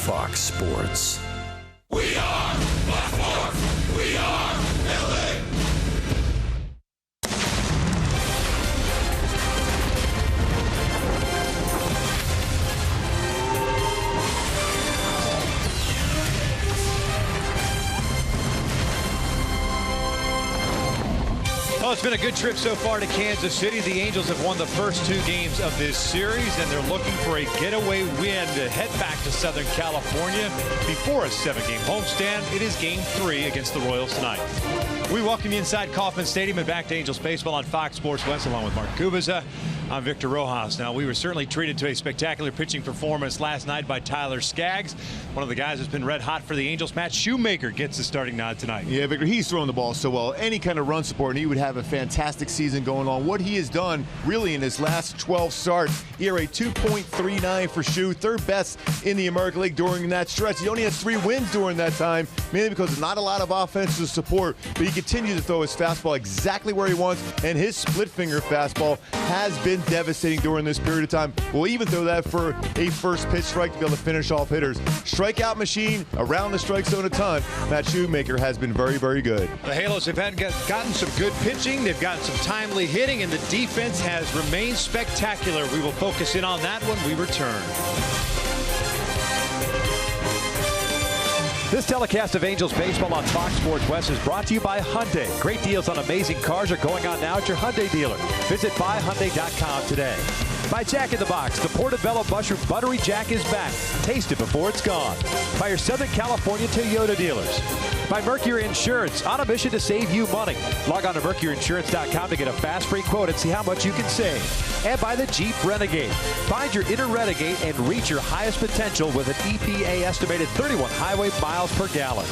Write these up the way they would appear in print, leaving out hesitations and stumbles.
Fox Sports. We are Baltimore. We are LA. Well, it's been a good trip so far to Kansas City. The Angels have won the first 2 games of this series, and they're looking for a getaway win to head back to Southern California before a 7-game homestand. It is Game 3 against the Royals tonight. We welcome you inside Kauffman Stadium and back to Angels baseball on Fox Sports West, along with Mark Kubica. I'm Victor Rojas. Now, we were certainly treated to a spectacular pitching performance last night by Tyler Skaggs. One of the guys who's been red hot for the Angels. Matt Shoemaker gets the starting nod tonight. Yeah, Victor, he's throwing the ball so well. Any kind of run support, and he would have a fantastic season going on. What he has done, really, in his last 12 starts, ERA 2.39 for Shoe, 3rd best in the American League during that stretch. He only has 3 wins during that time, mainly because there's not a lot of offensive support, but he continues to throw his fastball exactly where he wants, and his split-finger fastball has been devastating during this period of time. We'll even throw that for a first pitch strike to be able to finish off hitters. Strikeout machine around the strike zone a ton. Matt Shoemaker has been very, very good. The Halos have gotten some good pitching. They've gotten some timely hitting, and the defense has remained spectacular. We will focus in on that when we return. This telecast of Angels baseball on Fox Sports West is brought to you by Hyundai. Great deals on amazing cars are going on now at your Hyundai dealer. Visit buyhyundai.com today. By Jack in the Box, the Portobello Mushroom Buttery Jack is back. Taste it before it's gone. By your Southern California Toyota dealers. By Mercury Insurance, on a mission to save you money. Log on to mercuryinsurance.com to get a fast free quote and see how much you can save. And by the Jeep Renegade. Find your inner renegade and reach your highest potential with an EPA estimated 31 highway miles per gallon.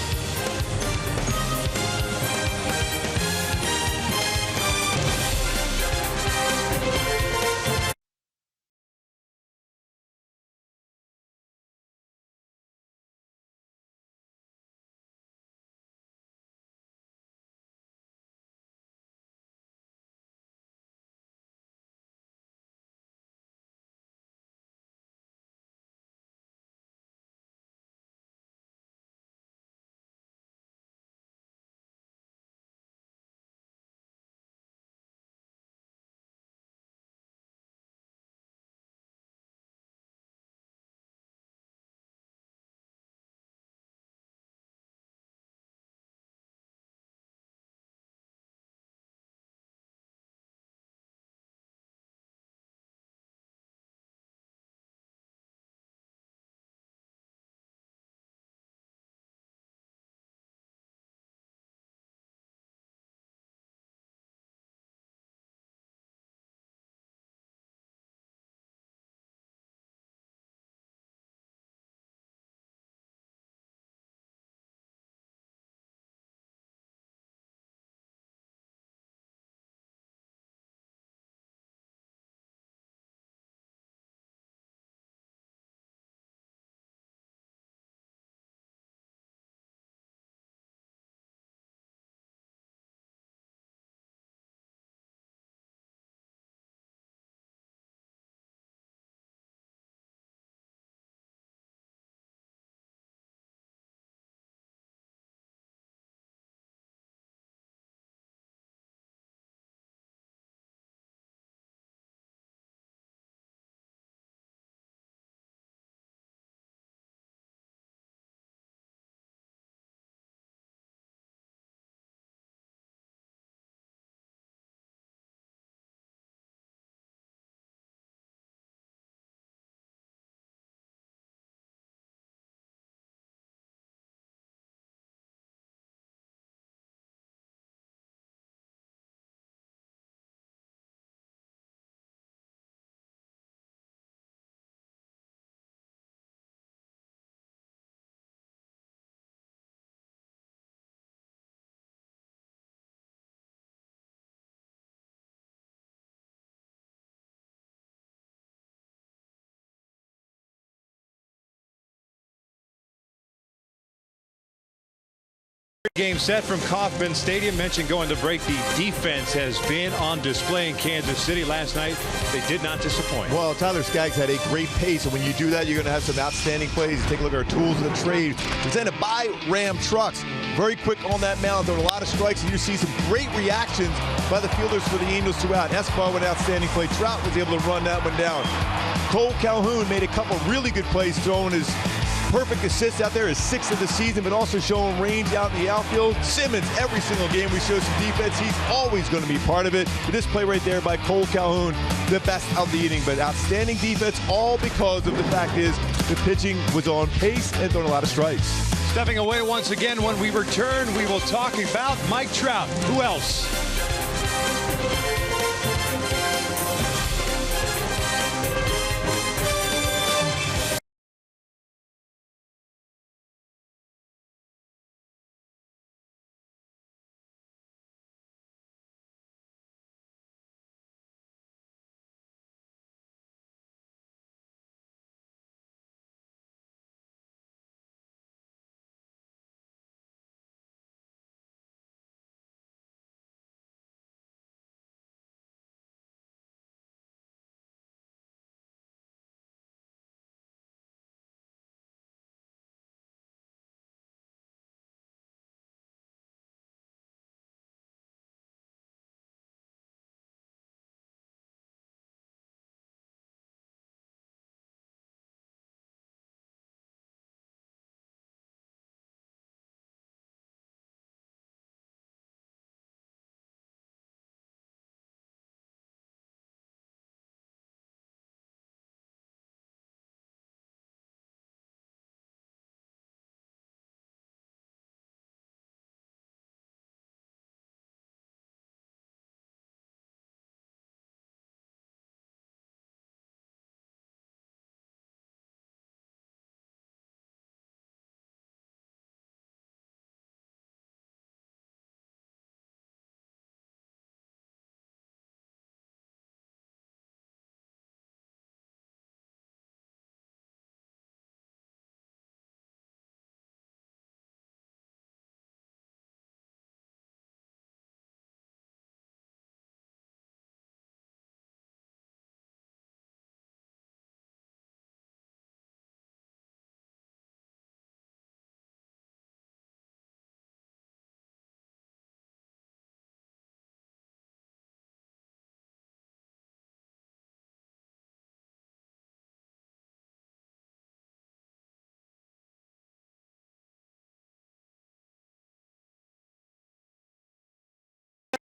Game set from Kauffman Stadium. Mentioned going to break. The defense has been on display in Kansas City last night. They did not disappoint. Well, Tyler Skaggs had a great pace, and when you do that, you're going to have some outstanding plays. Take a look at our tools of the trade presented by Ram Trucks. Very quick on that mound, throwing a lot of strikes, and you see some great reactions by the fielders for the Angels throughout. Escobar with an outstanding play. Trout was able to run that one down. Cole Calhoun made a couple really good plays, throwing his perfect assist out there, his 6th of the season, but also showing range out in the outfield. Simmons, every single game we show some defense. He's always going to be part of it. But this play right there by Cole Calhoun, the best of the inning, but outstanding defense, all because of the fact is the pitching was on pace and throwing a lot of strikes. Stepping away once again. When we return, we will talk about Mike Trout. Who else?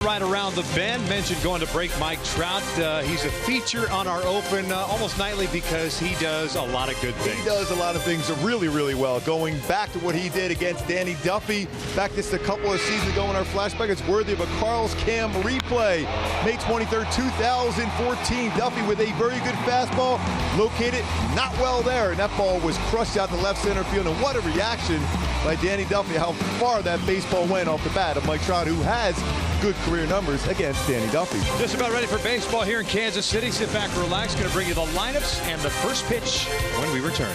Right around the bend. Mentioned going to break Mike Trout. He's a feature on our Open almost nightly because he does a lot of good things. He does a lot of things really, really well. Going back to what he did against Danny Duffy, back just a couple of seasons ago in our flashback, it's worthy of a Carl's Cam replay. May 23rd, 2014. Duffy with a very good fastball, located not well there, and that ball was crushed out to left center field. And what a reaction by Danny Duffy, how far that baseball went off the bat of Mike Trout, who has good career numbers against Danny Duffy. Just about ready for baseball here in Kansas City. Sit back, relax. Going to bring you the lineups and the first pitch when we return.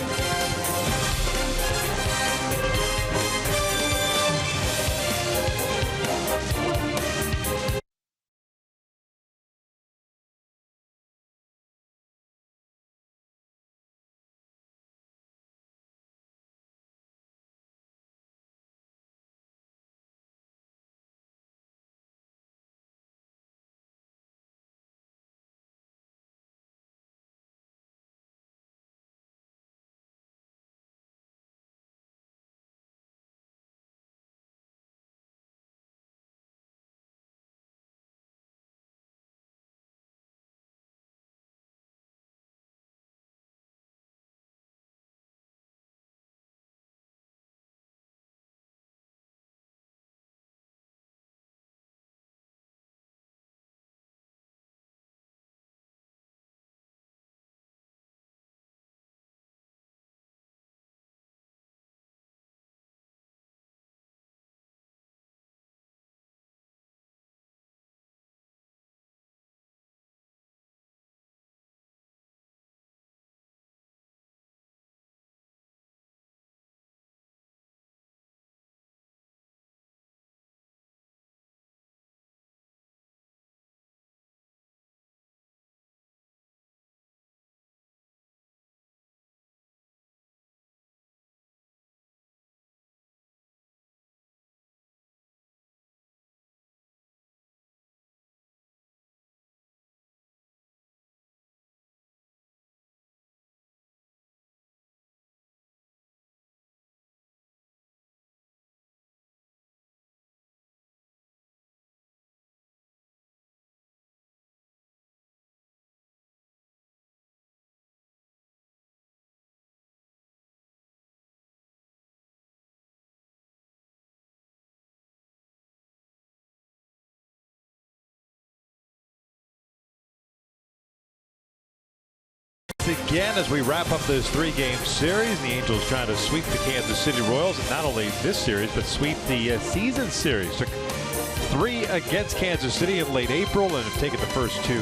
again as we wrap up this 3-game series. The Angels trying to sweep the Kansas City Royals, and not only this series, but sweep the season series. Took 3 against Kansas City in late April and have taken the first 2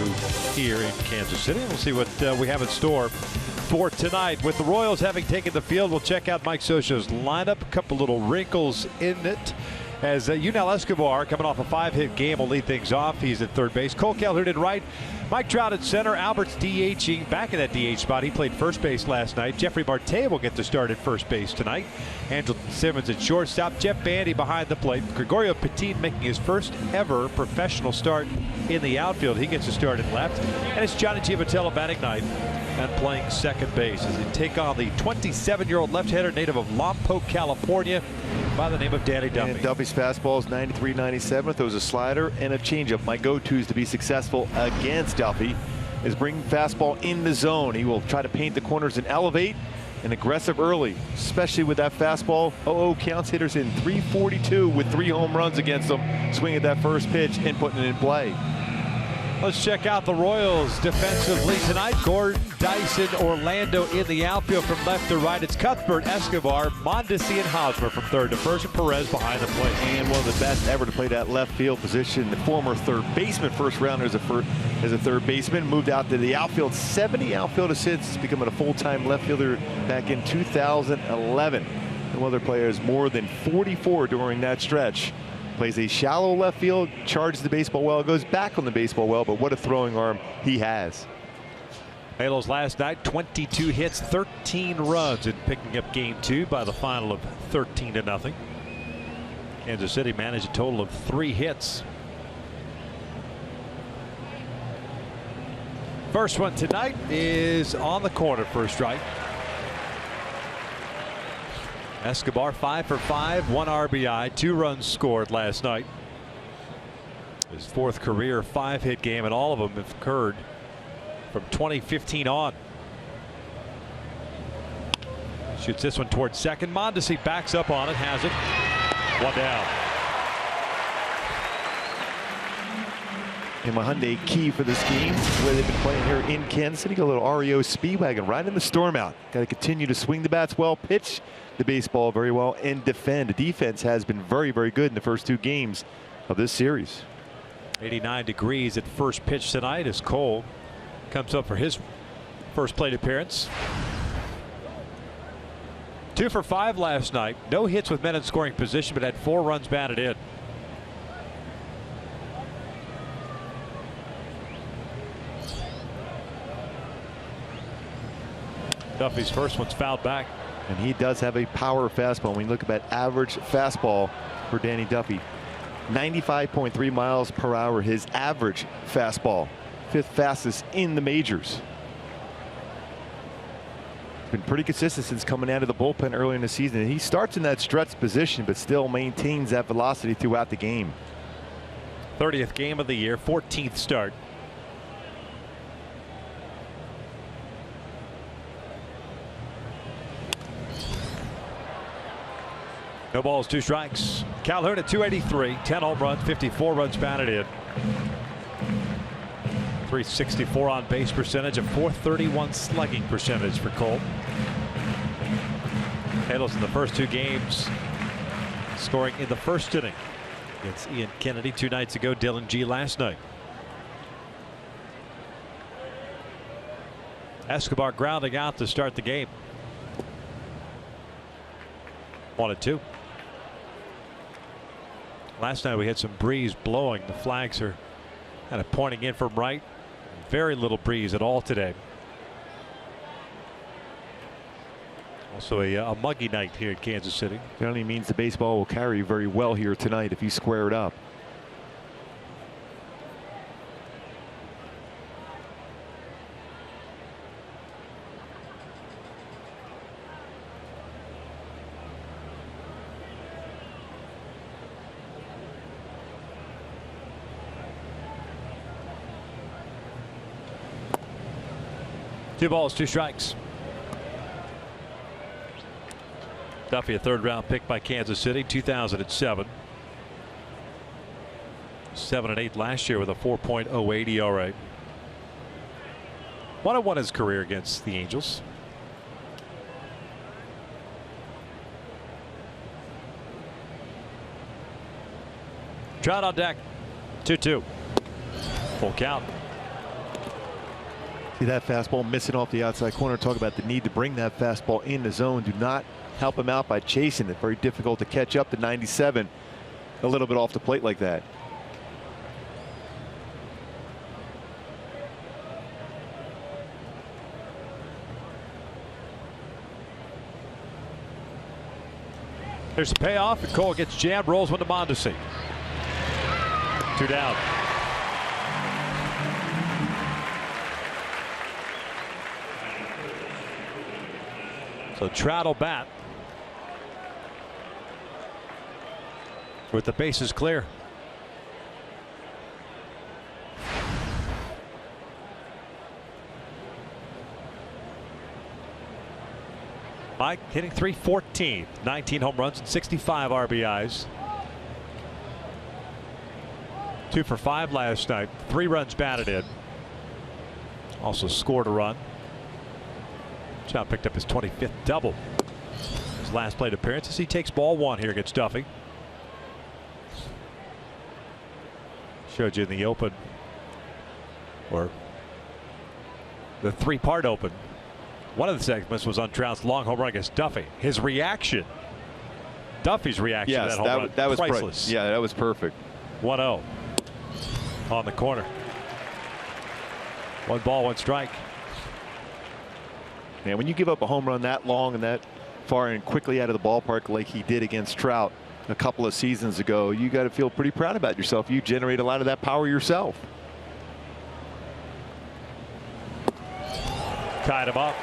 here in Kansas City. We'll see what we have in store for tonight. With the Royals having taken the field, we'll check out Mike Scioscia's lineup. A couple little wrinkles in it, as Yunel Escobar, coming off a 5-hit game, will lead things off. He's at third base. Cole Calhoun at right. Mike Trout at center. Albert's DHing back in that DH spot. He played first base last night. Jeffrey Marte will get to start at first base tonight. Andrew Simmons at shortstop. Jeff Bandy behind the plate. Gregorio Petit making his first ever professional start in the outfield. He gets to start at left. And it's Johnny Giavatello batting ninth and playing second base as they take on the 27-year-old left-hander native of Lompoc, California, by the name of Danny Duffy. And Duffy's fastball is 93-97. Throws a slider and a changeup. My go-tos to be successful against Duffy is bring fastball in the zone. He will try to paint the corners and elevate and aggressive early, especially with that fastball. 0-0 counts, hitters in 342 with 3 home runs against them. Swinging that first pitch and putting it in play. Let's check out the Royals defensively tonight. Gordon, Dyson, Orlando in the outfield from left to right. It's Cuthbert, Escobar, Mondesi, and Hosmer from third to first, and Perez behind the plate. And one of the best ever to play that left field position. The former third baseman, first rounder as a third baseman, moved out to the outfield. 70 outfield assists, becoming a full-time left fielder back in 2011. And one other player is more than 44 during that stretch. Plays a shallow left field, charges the baseball well, goes back on the baseball well, but what a throwing arm he has. Halos last night, 22 hits, 13 runs in picking up game 2 by the final of 13-0. Kansas City managed a total of 3 hits. First one tonight is on the corner for a strike. Escobar 5 for 5, 1 RBI, 2 runs scored last night. His 4th career 5-hit game, and all of them have occurred from 2015 on. Shoots this one towards second. Mondesi backs up on it, has it. 1 down. And my Hyundai key for this game, where they've been playing here in Kansas City, got a little REO Speedwagon right in the storm out. Got to continue to swing the bats well, pitch the baseball very well, and defend. The defense has been very, very good in the first 2 games of this series. 89 degrees at first pitch tonight as Cole comes up for his first plate appearance. 2 for 5 last night. No hits with men in scoring position, but had 4 runs batted in. Duffy's first one's fouled back. And he does have a power fastball. When you look at that average fastball for Danny Duffy, 95.3 miles per hour, his average fastball, 5th fastest in the majors. Been pretty consistent since coming out of the bullpen early in the season. He starts in that stretch position, but still maintains that velocity throughout the game. 30th game of the year, 14th start. No balls, 2 strikes. Calhoun at 283, 10 home runs, 54 runs batted in. 364 on base percentage, a 431 slugging percentage for Cole. Halos in the first 2 games, scoring in the first inning against Ian Kennedy 2 nights ago, Dylan G last night. Escobar grounding out to start the game. 1-2. Last night we had some breeze blowing. The flags are kind of pointing in from right. Very little breeze at all today. Also a muggy night here in Kansas City. It only means the baseball will carry very well here tonight if you square it up. Two balls, 2 strikes. Duffy, a 3rd-round pick by Kansas City, 2007. 7-8 last year with a 4.08 ERA. 1-1 his career against the Angels. Trout on deck. 2-2. Full count. See that fastball missing off the outside corner. Talk about the need to bring that fastball in the zone. Do not help him out by chasing it. Very difficult to catch up to 97 a little bit off the plate like that. There's a payoff, and Cole gets jammed, rolls one to Mondesi. 2 down. So Trout will bat with the bases clear. Mike hitting .314, 19 home runs and 65 RBIs. 2 for 5 last night. 3 runs batted in. Also scored a run. Trout picked up his 25th double. His last plate appearance as he takes ball 1 here against Duffy. Showed you in the open, or the 3-part open. One of the segments was on Trout's long home run against Duffy. His reaction, Duffy's reaction to that home run, that was priceless. Yeah, that was perfect. 1-0 on the corner. 1 ball, 1 strike. Man, when you give up a home run that long and that far and quickly out of the ballpark like he did against Trout a couple of seasons ago, you got to feel pretty proud about yourself. You generate a lot of that power yourself. Tied him up.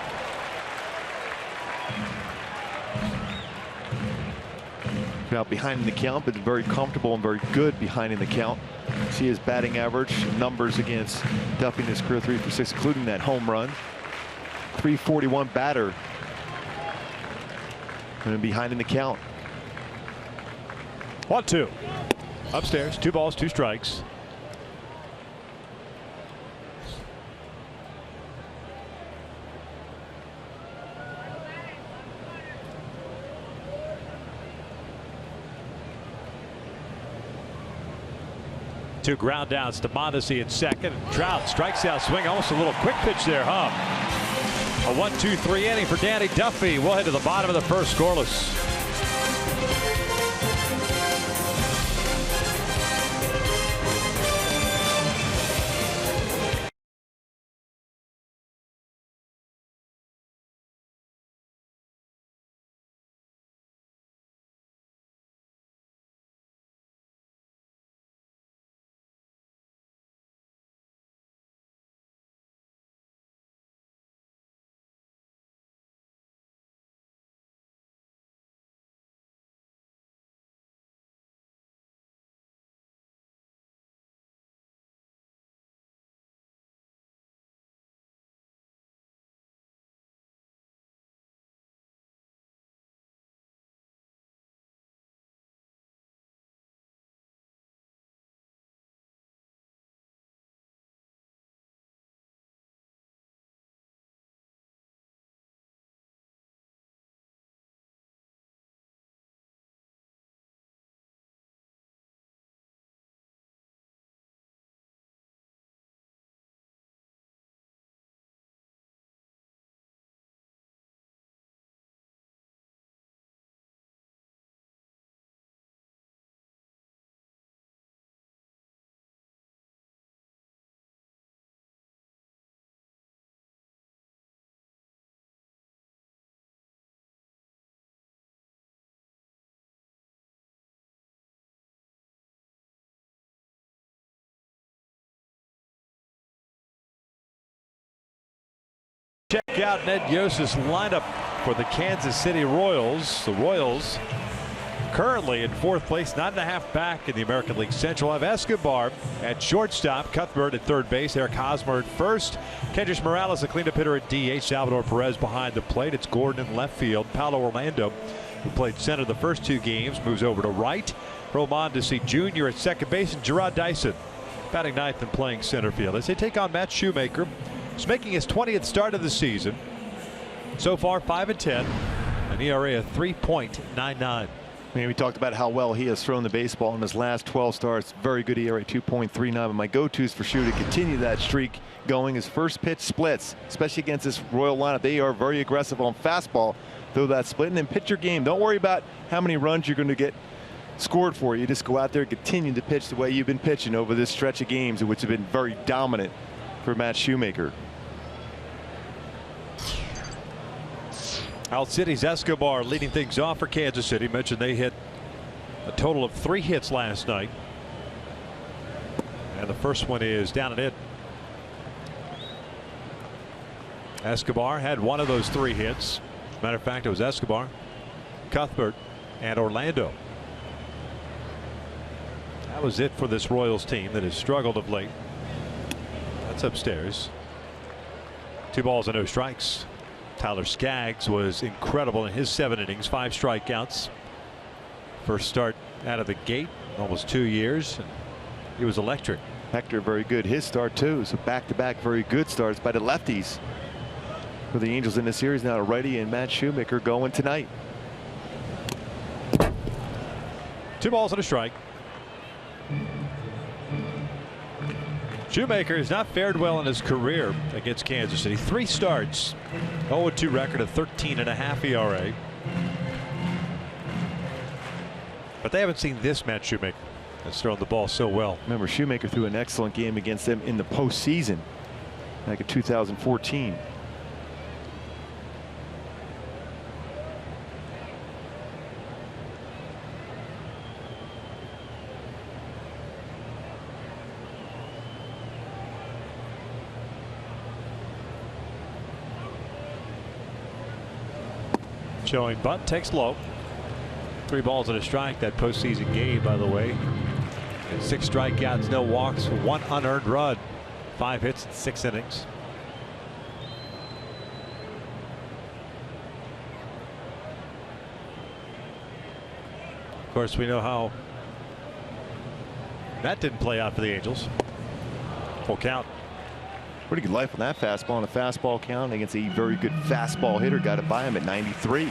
Now behind in the count, but very comfortable and very good behind in the count. See his batting average numbers against Duffy in his career, 3 for 6, including that home run. 341 batter. And behind in the count. 1-2. Upstairs, 2 balls, 2 strikes. Two ground downs to Mondesi at second. Trout strikes out swing. Almost a little quick pitch there, huh? A 1-2-3 inning for Danny Duffy. We'll head to the bottom of the first, scoreless. Check out Ned Yost's lineup for the Kansas City Royals. The Royals currently in 4th place, 9.5 back in the American League Central. Have Escobar at shortstop, Cuthbert at 3rd base, Eric Hosmer at 1st, Kendrys Morales, a cleanup hitter at DH, Salvador Perez behind the plate. It's Gordon in left field. Paulo Orlando, who played center the first 2 games, moves over to right. Mondesi Jr. at 2nd base, and Gerard Dyson batting 9th and playing center field as they take on Matt Shoemaker He's making his 20th start of the season. So far 5-10, an ERA of 3.99. We talked about how well he has thrown the baseball in his last 12 starts. Very good ERA, 2.39. But my go-tos for Shu to continue that streak going. His first pitch splits, especially against this Royal lineup. They are very aggressive on fastball, though that split. And then pitch your game. Don't worry about how many runs you're going to get scored for. You just go out there and continue to pitch the way you've been pitching over this stretch of games, which have been very dominant for Matt Shoemaker. Alcides Escobar leading things off for Kansas City. Mentioned they hit a total of 3 hits last night. And the first one is down and in. Escobar had one of those 3 hits. Matter of fact, it was Escobar, Cuthbert, and Orlando. That was it for this Royals team that has struggled of late. That's upstairs. 2 balls and no strikes. Tyler Skaggs was incredible in his 7 innings, 5 strikeouts. First start out of the gate, almost 2 years. And he was electric. Hector very good his start too. So back-to-back very good starts by the lefties for the Angels in the series. Now a righty and Matt Shoemaker going tonight. 2 balls and a strike. Shoemaker has not fared well in his career against Kansas City. 3 starts, 0-2 record, a 13.5 ERA. But they haven't seen this Matt Shoemaker that's thrown the ball so well. Remember, Shoemaker threw an excellent game against them in the postseason back in 2014. Showing bunt, takes low. 3 balls and a strike that postseason game, by the way. And 6 strikeouts, no walks, 1 unearned run, 5 hits in 6 innings. Of course, we know how that didn't play out for the Angels. Full count. Pretty good life on that fastball, on a fastball count against a very good fastball hitter. Got it by him at 93.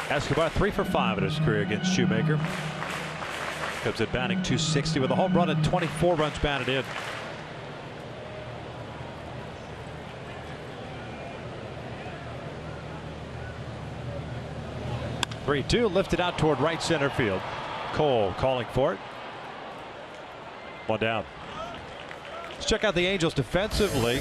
Escobar 3 for 5 in his career against Shoemaker. Comes at batting .260 with a home run and 24 runs batted in. Three-two lifted out toward right center field. Cole calling for it. 1 down. Let's check out the Angels defensively.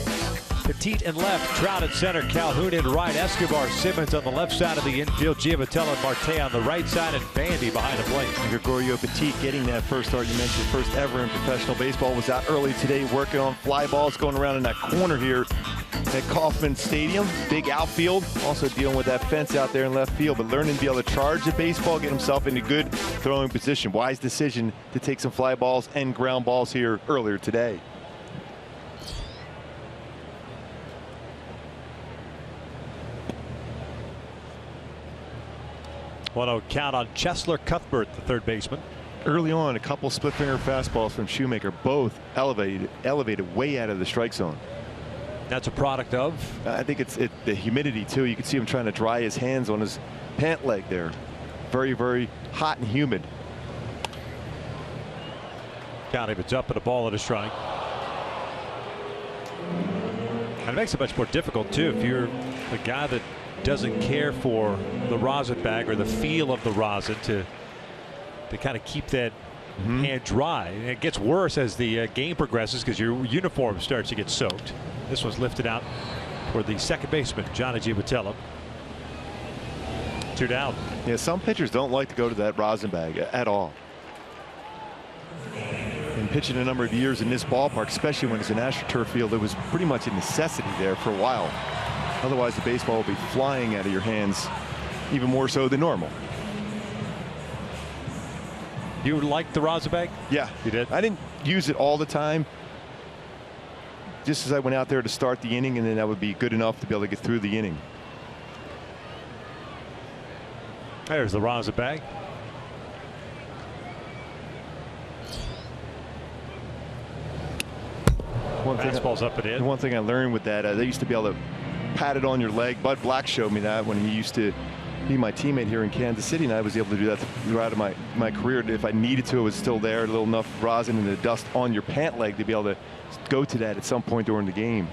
Petit in left, Trout at center, Calhoun in right, Escobar, Simmons on the left side of the infield, Giavatello and Marte on the right side, and Vandy behind the plate. Gregorio Petit getting that first start you mentioned, first ever in professional baseball, was out early today working on fly balls, going around in that corner here at Kauffman Stadium. Big outfield, also dealing with that fence out there in left field, but learning to be able to charge the baseball, get himself into good throwing position. Wise decision to take some fly balls and ground balls here earlier today. 1-0 count on Chesler Cuthbert, the third baseman. Early on, a couple split finger fastballs from Shoemaker, both elevated way out of the strike zone. That's a product of? I think it's the humidity too. You can see him trying to dry his hands on his pant leg there. Very, very hot and humid. Count if it's up and a ball and a strike. And it makes it much more difficult too if you're the guy that doesn't care for the rosin bag or the feel of the rosin to kind of keep that hand dry. And it gets worse as the game progresses because your uniform starts to get soaked. This was lifted out for the second baseman, Johnny Giavatello. 2 down. Yeah, some pitchers don't like to go to that rosin bag at all. In pitching a number of years in this ballpark, especially when it's an AstroTurf field, it was pretty much a necessity there for a while. Otherwise, the baseball will be flying out of your hands, even more so than normal. You liked the rosin bag? Yeah, you did. I didn't use it all the time. Just as I went out there to start the inning, and then that would be good enough to be able to get through the inning. There's the rosin bag. Fastball's up and in. One thing I learned with that, they used to be able to pat it on your leg. Bud Black showed me that when he used to be my teammate here in Kansas City, and I was able to do that throughout my career. If I needed to, it was still there, a little enough rosin and the dust on your pant leg to be able to go to that at some point during the game.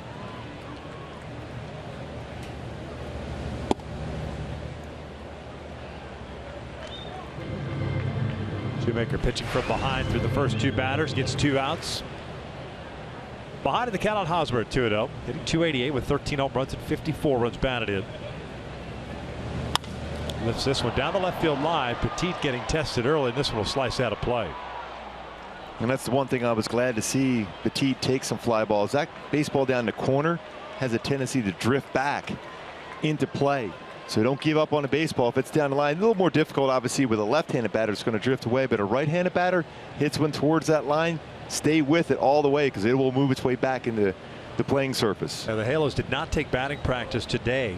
Shoemaker pitching from behind through the first 2 batters, gets 2 outs. Behind in the count on Hosmer at 2-0, hitting .288 with 13 home runs and 54 runs batted in. Lifts this one down the left field line. Petit getting tested early, and this one will slice out of play. And that's the one thing I was glad to see Petit take some fly balls. That baseball down the corner has a tendency to drift back into play. So don't give up on a baseball if it's down the line. A little more difficult, obviously, with a left-handed batter. It's going to drift away, but a right-handed batter hits one towards that line. Stay with it all the way because it will move its way back into the playing surface. Now, the Halos did not take batting practice today.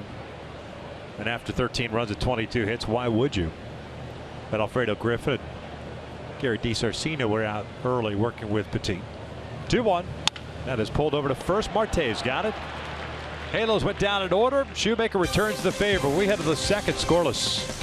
And after 13 runs and 22 hits, why would you? But Alfredo Griffin, Gary DiSarcina were out early working with Petit. 2-1. That is pulled over to first. Marte's got it. Halos went down in order. Shoemaker returns the favor. We head to the second scoreless.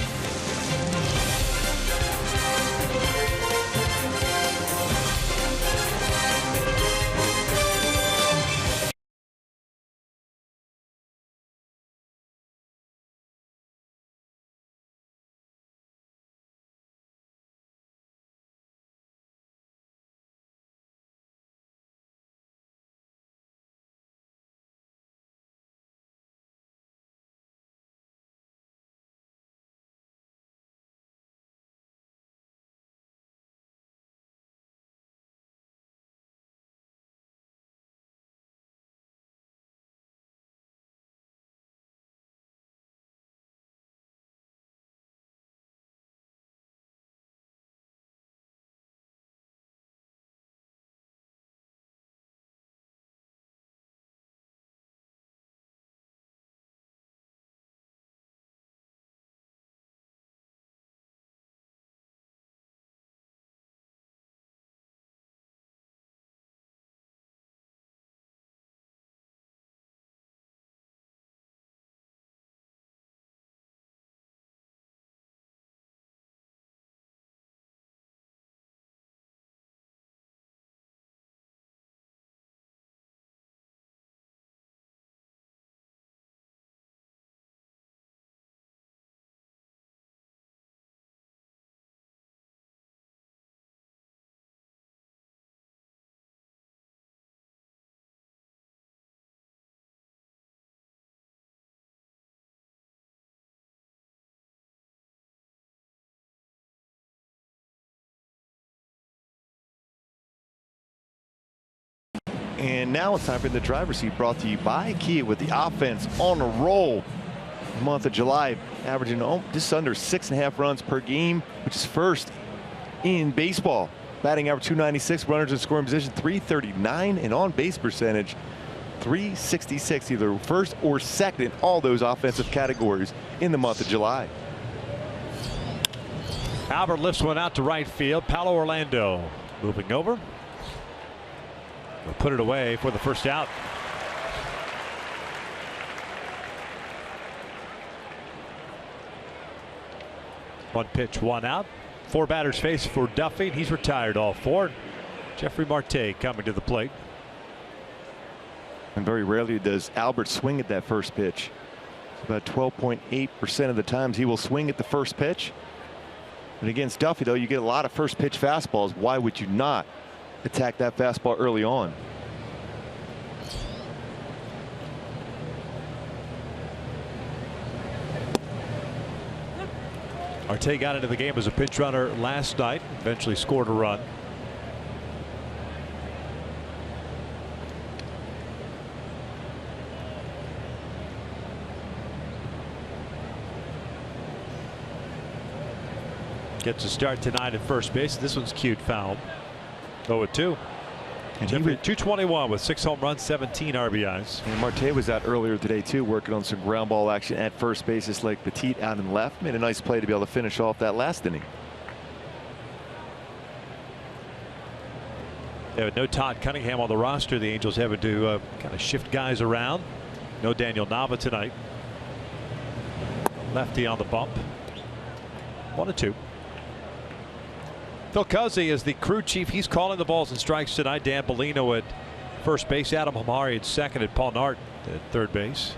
And now it's time for the driver's seat, brought to you by Kia, with the offense on a roll. The month of July, averaging just under 6.5 runs per game, which is first in baseball. Batting average .296, runners in scoring position .339, and on base percentage .366, either first or second in all those offensive categories in the month of July. Albert lifts one out to right field. Paulo Orlando moving over. We'll put it away for the first out. One pitch, 1 out. 4 batters face for Duffy. He's retired all 4. Jeffrey Marte coming to the plate. And very rarely does Albert swing at that first pitch. About 12.8% of the times he will swing at the first pitch. And against Duffy, though, you get a lot of first pitch fastballs. Why would you not attack that fastball early on? Marte got into the game as a pinch runner last night, eventually scored a run. Gets a start tonight at first base. This one's cued foul. 0-2. And Jeffrey at 221 with 6 home runs, 17 RBIs. And Marte was out earlier today too, working on some ground ball action at first base. It's like Petit out and left. Made a nice play to be able to finish off that last inning. They have no Todd Cunningham on the roster. The Angels having to kind of shift guys around. No Daniel Nava tonight. Lefty on the bump. 1-2. Phil Cuzzy is the crew chief. He's calling the balls and strikes tonight. Dan Bellino at first base. Adam Hamari at second, and Paul Nart at third base.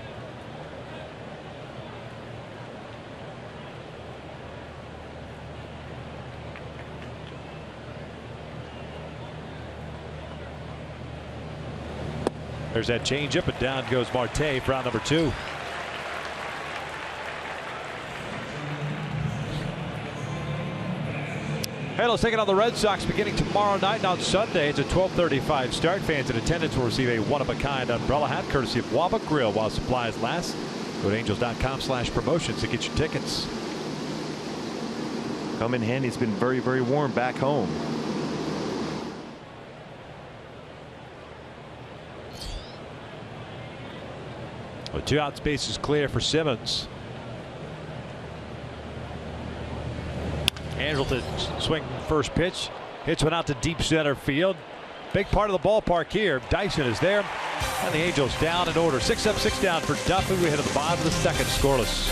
There's that changeup, and down goes Marte for out number 2. Hey, let's take it on the Red Sox beginning tomorrow night and on Sunday. It's a 12:35 start. Fans in attendance will receive a one-of-a-kind umbrella hat courtesy of Waba Grill while supplies last. Go to angels.com/promotions to get your tickets. Come in handy. It's been very, very warm back home. Well, 2 out, space is clear for Simmons. Angleton swing first pitch, hits one out to deep center field. Big part of the ballpark here. Dyson is there, and the Angels down in order. 6 up, 6 down for Duffy. We head to the bottom of the second, scoreless.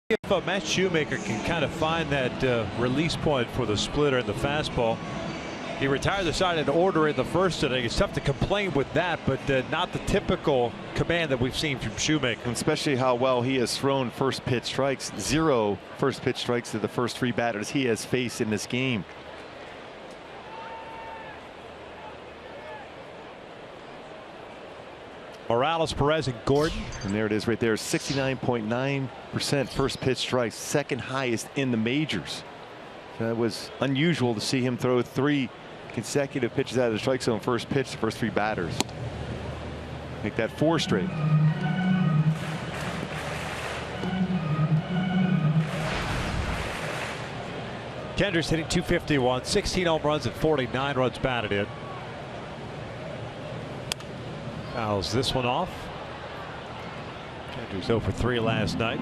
If Matt Shoemaker can kind of find that release point for the splitter and the fastball. He retired the side in order in the first inning. It's tough to complain with that, but not the typical command that we've seen from Shoemaker. And especially how well he has thrown first pitch strikes. 0 first pitch strikes to the first 3 batters he has faced in this game. Morales, Perez, and Gordon. And there it is right there. 69.9% first pitch strikes, second highest in the majors. That was unusual to see him throw 3 consecutive pitches out of the strike zone first pitch the first 3 batters. Make that 4 straight. Kendrick's hitting .251, 16 home runs and 49 runs batted in. Fouls this one off. Kendrick's 0 for 3 last night.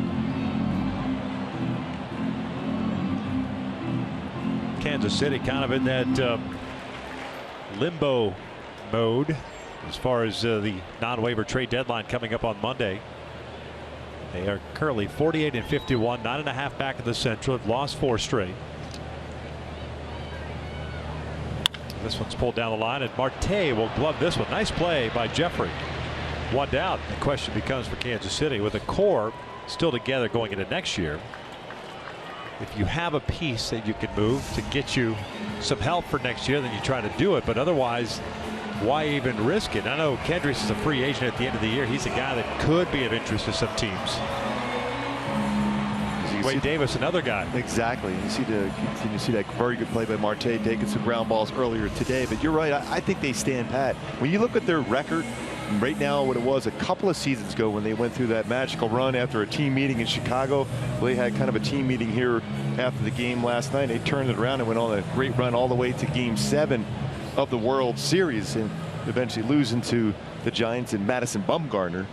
Kansas City kind of in that limbo mode as far as the non-waiver trade deadline coming up on Monday. They are currently 48 and 51, 9.5 back in the Central. Have lost 4 straight. This one's pulled down the line, and Marte will glove this one. Nice play by Jeffrey. 1 down. The question becomes for Kansas City, with a core still together going into next year, if you have a piece that you can move to get you some help for next year, then you try to do it. But otherwise, why even risk it? I know Kendricks is a free agent at the end of the year. He's a guy that could be of interest to some teams. Wade Davis, another guy. Exactly. You see that very good play by Marte, taking some ground balls earlier today. But you're right. I think they stand pat. When you look at their record right now, what it was a couple of seasons ago when they went through that magical run after a team meeting in Chicago. Well, they had kind of a team meeting here after the game last night. They turned it around and went on a great run all the way to Game 7 of the World Series, and eventually losing to the Giants and Madison Bumgarner.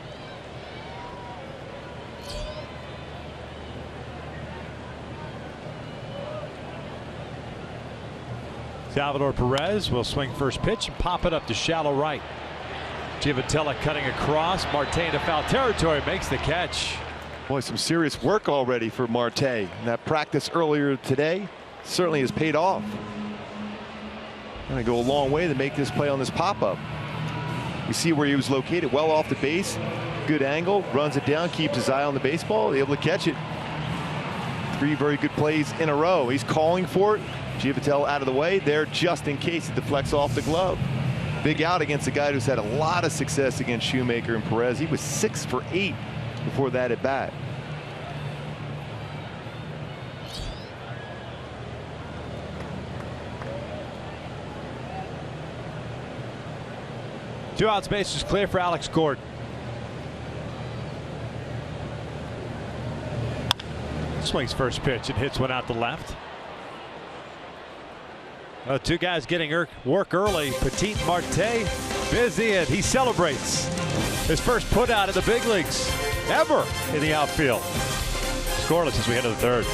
Salvador Perez will swing first pitch and pop it up to shallow right. Giavotella cutting across. Marte into foul territory, makes the catch. Boy, some serious work already for Marte. And that practice earlier today certainly has paid off. Going to go a long way to make this play on this pop-up. You see where he was located, well off the base. Good angle, runs it down, keeps his eye on the baseball, able to catch it. 3 very good plays in a row. He's calling for it. Giavotella out of the way there just in case it deflects off the glove. Big out against a guy who's had a lot of success against Shoemaker and Perez. He was 6 for 8 before that at bat. Two outs, bases clear for Alex Gordon. Swings first pitch and hits one out to left. Two guys getting work early. Petit and Marte busy, and he celebrates his first put out in the big leagues ever in the outfield. Scoreless as we head to the third.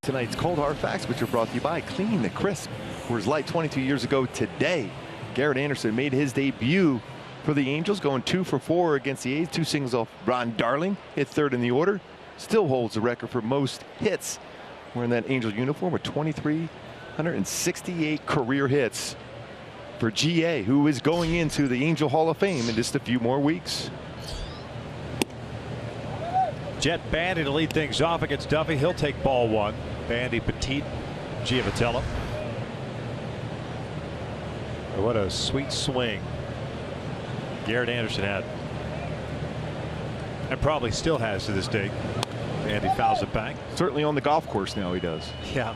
Tonight's Cold Hard Facts, which are brought to you by Clean the Crisp. Coors Light 22 years ago today. Garrett Anderson made his debut for the Angels, going 2 for 4 against the A's. 2 singles off Ron Darling, hit 3rd in the order. Still holds the record for most hits wearing that Angel uniform with 2,368 career hits for GA, who is going into the Angel Hall of Fame in just a few more weeks. Jet Bandy to lead things off against Duffy. He'll take ball 1. Bandy, Petit, Giavotella. What a sweet swing Garrett Anderson had, and probably still has to this day. Bandy fouls it back. Certainly on the golf course now he does. Yeah.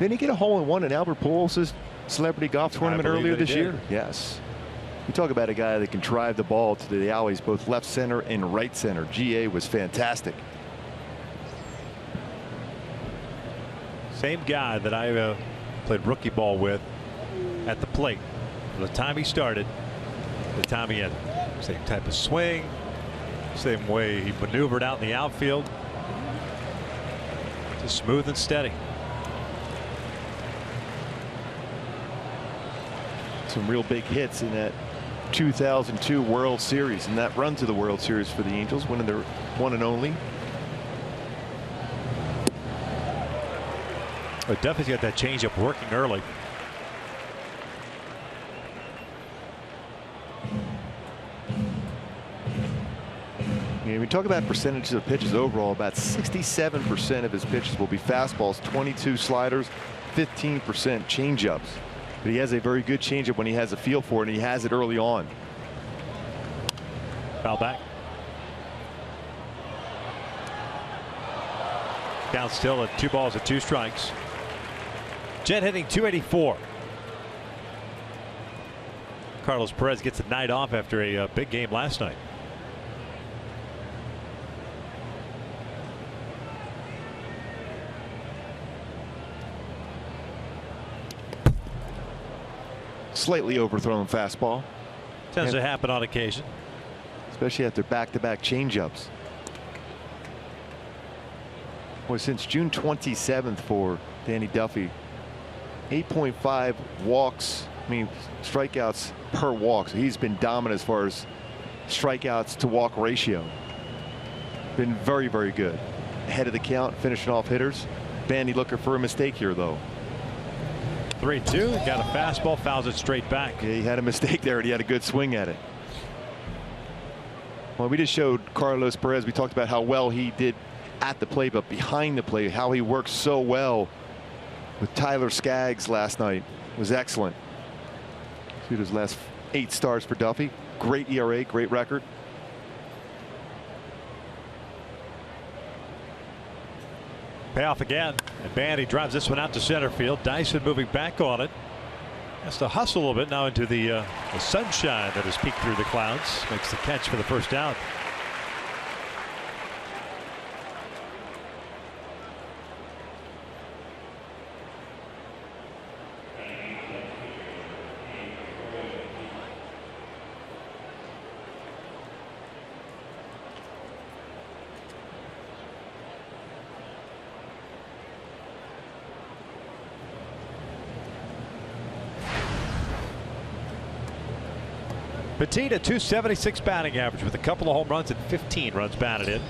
Didn't he get a hole-in-one in Albert Pujols' celebrity golf tournament earlier this year? Yes. We talk about a guy that can drive the ball to the alleys, both left center and right center. GA was fantastic. Same guy that I played rookie ball with at the plate. From the time he started, the time he ended. Same type of swing, same way he maneuvered out in the outfield. Just smooth and steady. Some real big hits in that 2002 World Series, and that run to the World Series for the Angels, winning their one and only. But Duffy's got that changeup working early. Yeah, we talk about percentages of pitches overall. About 67% of his pitches will be fastballs, 22 sliders, 15% changeups. But he has a very good changeup when he has a feel for it, and he has it early on. Foul back. Down still at 2 balls and 2 strikes. Jet hitting .284. Carlos Perez gets a night off after a big game last night. Slightly overthrown fastball. Tends to happen on occasion. Especially after back-to-back changeups. Well, since June 27th for Danny Duffy, 8.5 walks, strikeouts per walk. So he's been dominant as far as strikeouts to walk ratio. Been very, very good. Ahead of the count, finishing off hitters. Bandy looking for a mistake here, though. 3-2. Got a fastball, fouls it straight back. Yeah, he had a mistake there, and he had a good swing at it. Well, we just showed Carlos Perez. We talked about how well he did at the plate, but behind the plate, how he worked so well with Tyler Skaggs last night. It was excellent. See his last 8 starts for Duffy. Great ERA, great record. Payoff again, and Bandy drives this one out to center field. Dyson moving back on it. Has to hustle a little bit now into the sunshine that has peeked through the clouds. Makes the catch for the first out. Petit, a .276 batting average with a couple of home runs and 15 runs batted in.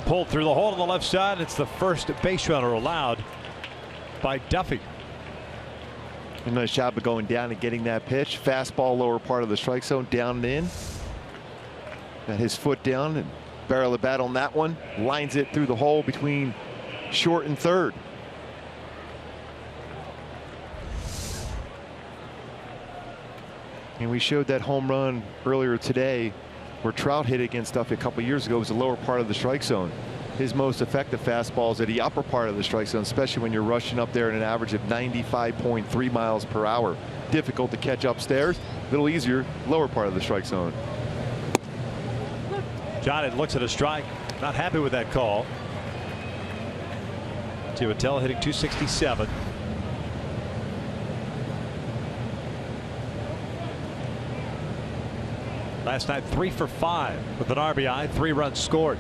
Pulled through the hole on the left side. It's the first base runner allowed by Duffy. A nice job of going down and getting that pitch. Fastball, lower part of the strike zone, down and in. Got his foot down and barrel the bat on that one. Lines it through the hole between short and third. And we showed that home run earlier today where Trout hit against Duffy a couple years ago. It was the lower part of the strike zone. His most effective fastballs at the upper part of the strike zone, especially when you're rushing up there at an average of 95.3 miles per hour. Difficult to catch upstairs, a little easier lower part of the strike zone. John looks at a strike, not happy with that call. Chiavatella hitting .267. Last night 3 for 5 with an RBI, 3 runs scored.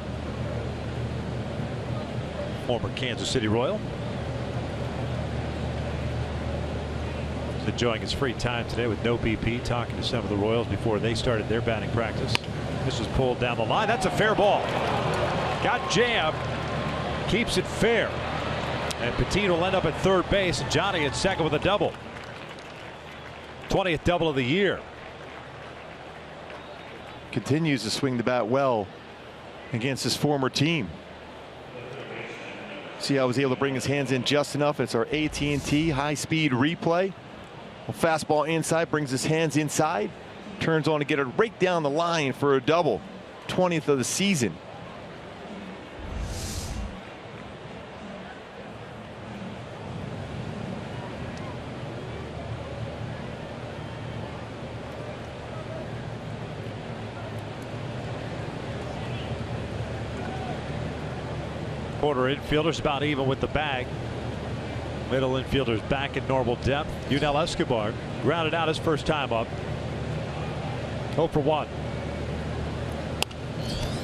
Former Kansas City Royal. He's enjoying his free time today with no BP, talking to some of the Royals before they started their batting practice. This is pulled down the line. That's a fair ball. Got jammed. Keeps it fair. And Petit will end up at third base, and Johnny at second with a double. 20th double of the year. Continues to swing the bat well against his former team. See how he was able to bring his hands in just enough. It's our AT&T high-speed replay. Well, fastball inside, brings his hands inside, turns on to get it right down the line for a double. 20th of the season. Corner infielders about even with the bag. Middle infielders back in normal depth. Yunel Escobar grounded out his first time up. 0 for 1.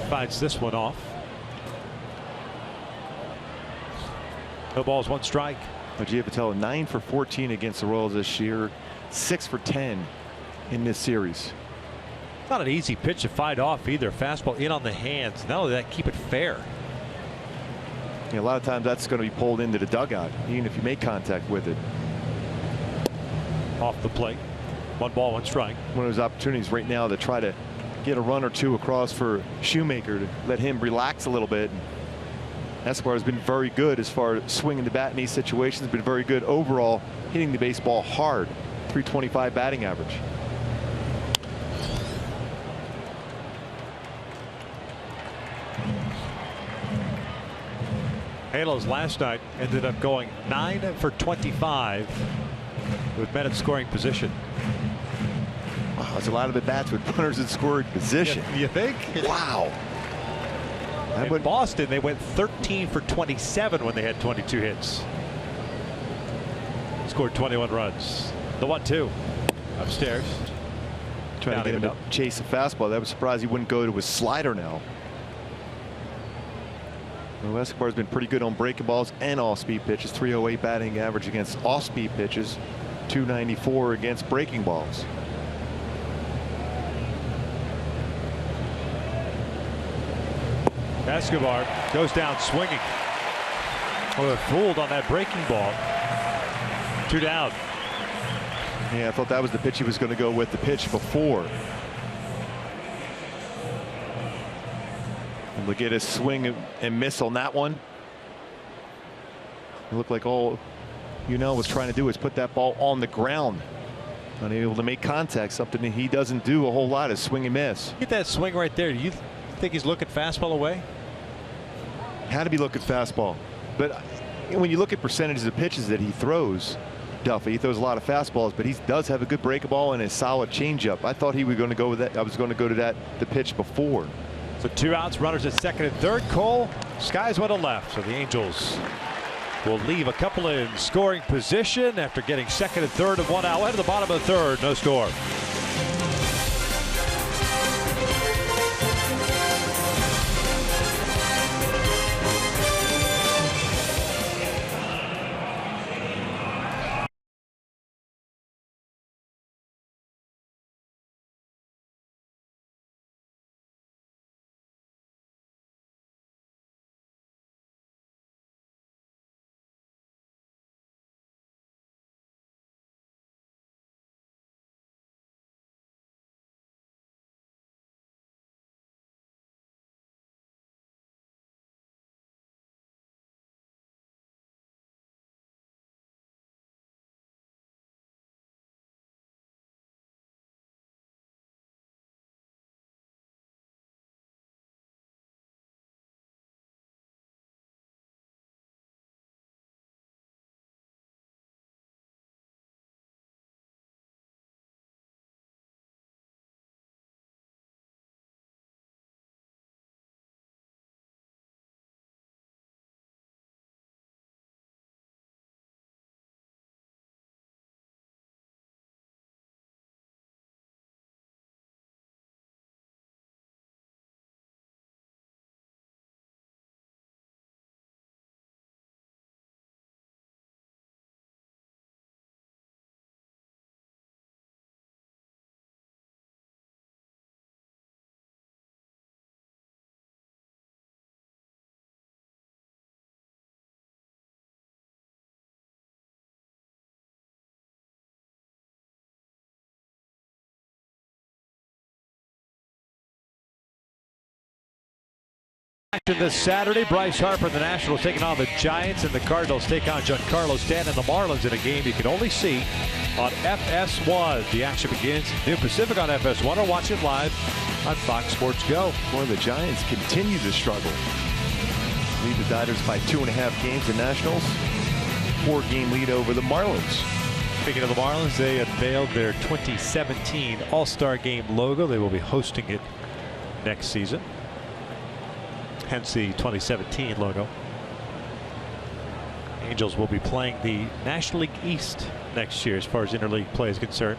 Finds this one off. No balls, 1 strike. Gia Patel 9 for 14 against the Royals this year. 6 for 10 in this series. Not an easy pitch to fight off either. Fastball in on the hands. Not only that, keep it fair. A lot of times that's going to be pulled into the dugout, even if you make contact with it. Off the plate. 1 ball, 1 strike. One of those opportunities right now to try to get a run or two across for Shoemaker to let him relax a little bit. Escobar has been very good as far as swinging the bat in these situations. Been very good overall, hitting the baseball hard. 325 batting average. Halos last night ended up going 9 for 25 with men in scoring position. Wow, there's a lot of the bats with runners in scoring position. You think? Wow. In Boston, they went 13 for 27 when they had 22 hits. Scored 21 runs. The 1-2 upstairs. Trying to get him to chase a fastball. That was surprised he wouldn't go to his slider now. Well, Escobar's been pretty good on breaking balls and off-speed pitches. 308 batting average against off-speed pitches. 294 against breaking balls. Escobar goes down swinging. Oh, fooled on that breaking ball. 2 down. Yeah, I thought that was the pitch he was going to go with the pitch before. And look at his swing and miss on that one. It looked like all was trying to do is put that ball on the ground. Unable to make contact, something that he doesn't do a whole lot, is swing and miss. Get that swing right there. Do you think he's looking fastball away? Had to be looking fastball. But when you look at percentages of pitches that he throws, Duffy, he throws a lot of fastballs, but he does have a good breakable and a solid changeup. I thought he was going to go with that. I was going to go to the pitch before. So 2 outs, runners at second and third. Cole, skies went to left. So the Angels will leave a couple in scoring position after getting second and third of 1 out. At the bottom of the third, no score. Action this Saturday, Bryce Harper and the Nationals taking on the Giants, and the Cardinals take on Giancarlo Stanton and the Marlins in a game you can only see on FS1. The action begins noon Pacific on FS1, or watch it live on Fox Sports Go. Boy, the Giants continue to struggle. Lead the Dodgers by 2.5 games. The Nationals 4-game lead over the Marlins. Speaking of the Marlins, they unveiled their 2017 All-Star Game logo. They will be hosting it next season. Hence the 2017 logo. Angels will be playing the National League East next year as far as interleague play is concerned.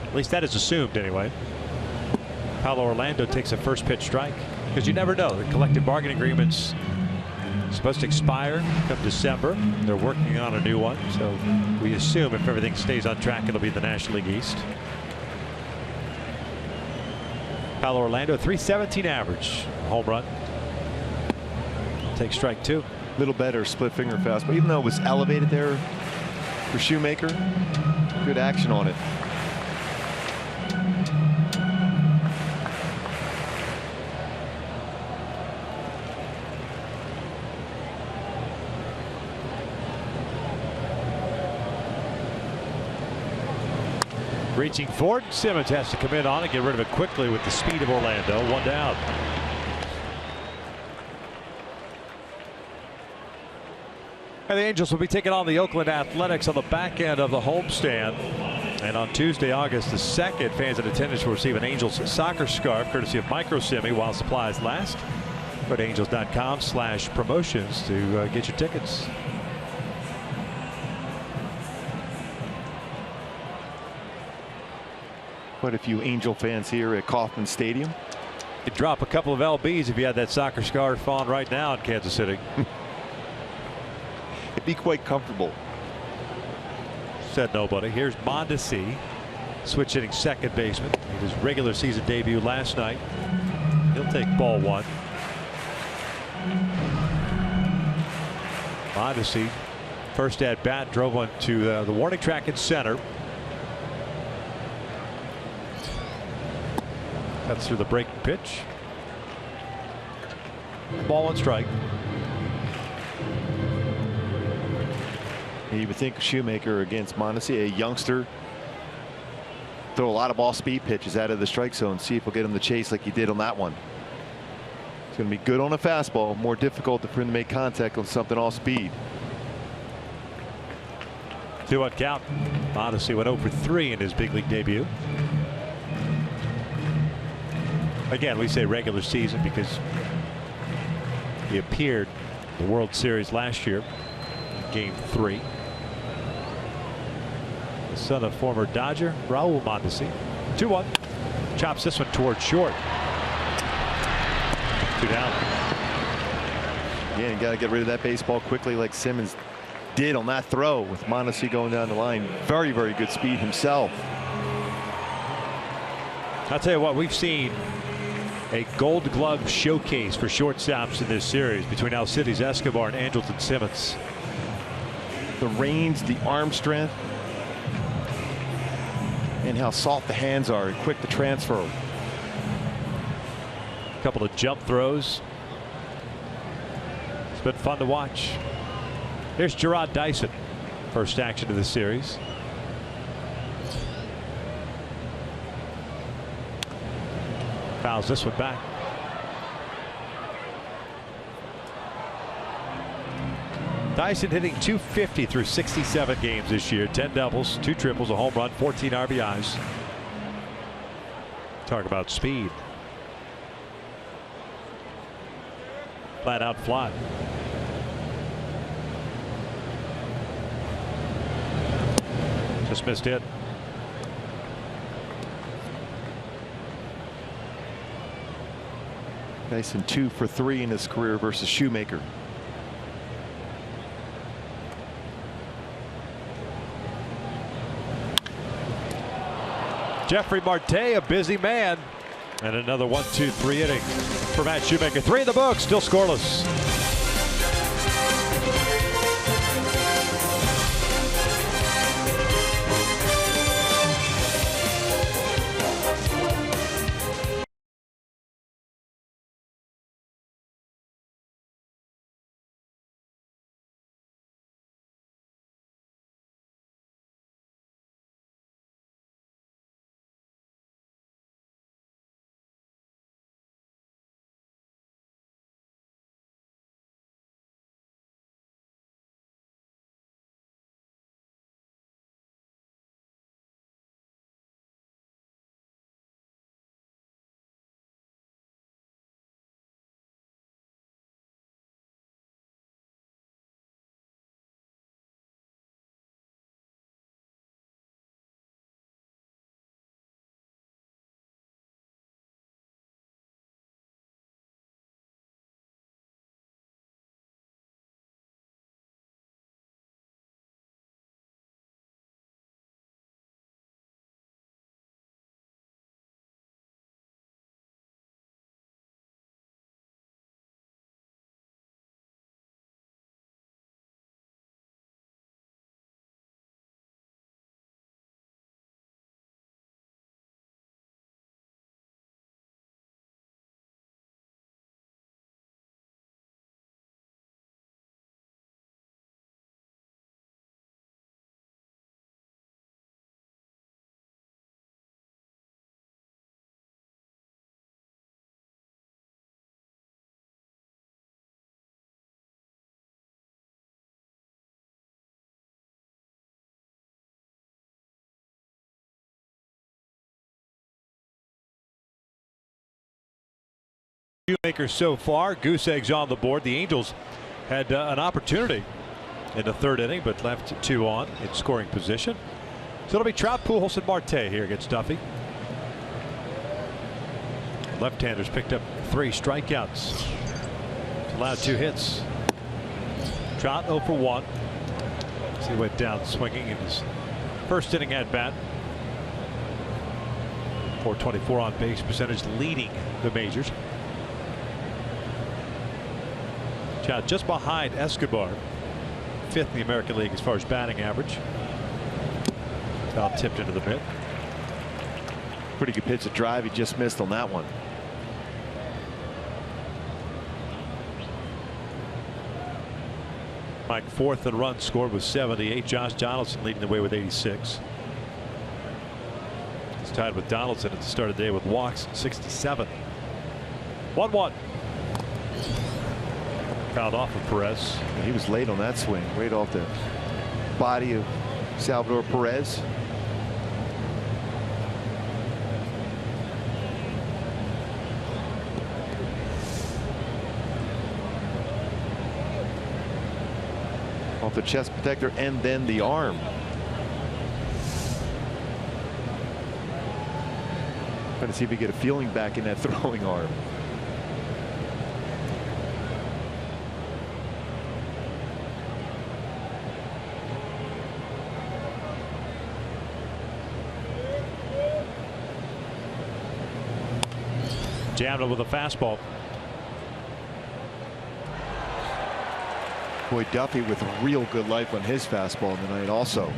At least that is assumed anyway. Paulo Orlando takes a first pitch strike because you never know. The collective bargaining agreement's supposed to expire come December. They're working on a new one, so we assume if everything stays on track, it'll be the National League East. Paulo Orlando, .317 average, home run. Take strike two. Little better split finger fastball, even though it was elevated there for Shoemaker. Good action on it. Reaching forward, Simmons has to come in on it, get rid of it quickly with the speed of Orlando. One down. And the Angels will be taking on the Oakland Athletics on the back end of the homestand. And on Tuesday, August the 2nd, fans in attendance will receive an Angels soccer scarf courtesy of Micro Semi while supplies last. Go to angels.com/promotions to get your tickets. Quite a few Angel fans here at Kauffman Stadium. You'd drop a couple of LBs if you had that soccer scarf on right now in Kansas City. It'd be quite comfortable. Said nobody. Here's Mondesi, switch hitting second baseman. Made his regular season debut last night. He'll take ball one. Mondesi, first at bat, drove one to the warning track in center. Cuts through the breaking pitch. Ball and strike. You would think Shoemaker against Mondesi, a youngster, throw a lot of off-speed pitches out of the strike zone. See if we'll get him to chase like he did on that one. It's going to be good on a fastball. More difficult for him to make contact on something off-speed. 2-1 count. Mondesi went 0 for 3 in his big league debut. Again, we say regular season because he appeared in the World Series last year, Game 3. The son of former Dodger Raul Mondesi. 2-1. Chops this one towards short. 2 down. Yeah, you got to get rid of that baseball quickly like Simmons did on that throw with Mondesi going down the line. Very, very good speed himself. I'll tell you what, we've seen a Gold Glove showcase for shortstops in this series between Alcides Escobar and Andrelton Simmons. The range, the arm strength, and how soft the hands are and quick to transfer. A couple of jump throws. It's been fun to watch. Here's Gerard Dyson, first action of the series. Fouls this one back. Dyson hitting .250 through 67 games this year. 10 doubles, 2 triples, a home run, 14 RBIs. Talk about speed. Flat out fly. Just missed it. Dyson 2 for 3 in his career versus Shoemaker. Jeffrey Marte, a busy man. And another 1-2-3 inning for Matt Shoemaker. 3 in the books, still scoreless. Makers so far. Goose eggs on the board. The Angels had an opportunity in the third inning, but left 2 on in scoring position. So it'll be Trout, Pujols, and Marte here against Duffy. Left-handers picked up 3 strikeouts. Allowed 2 hits. Trout 0 for 1. He went down swinging in his first inning at bat. .424 on base percentage, leading the majors. Trout just behind Escobar, 5th in the American League as far as batting average. Foul tipped into the mitt. Pretty good pitch to drive. He just missed on that one. Mike 4th in runs scored with 78. Josh Donaldson leading the way with 86. He's tied with Donaldson at the start of the day with walks 67. 1-1. Fouled off of Perez. He was late on that swing, right off the body of Salvador Perez. Off the chest protector and then the arm. Trying to see if we get a feeling back in that throwing arm. Jammed it with a fastball. Boy, Duffy with real good life on his fastball tonight also.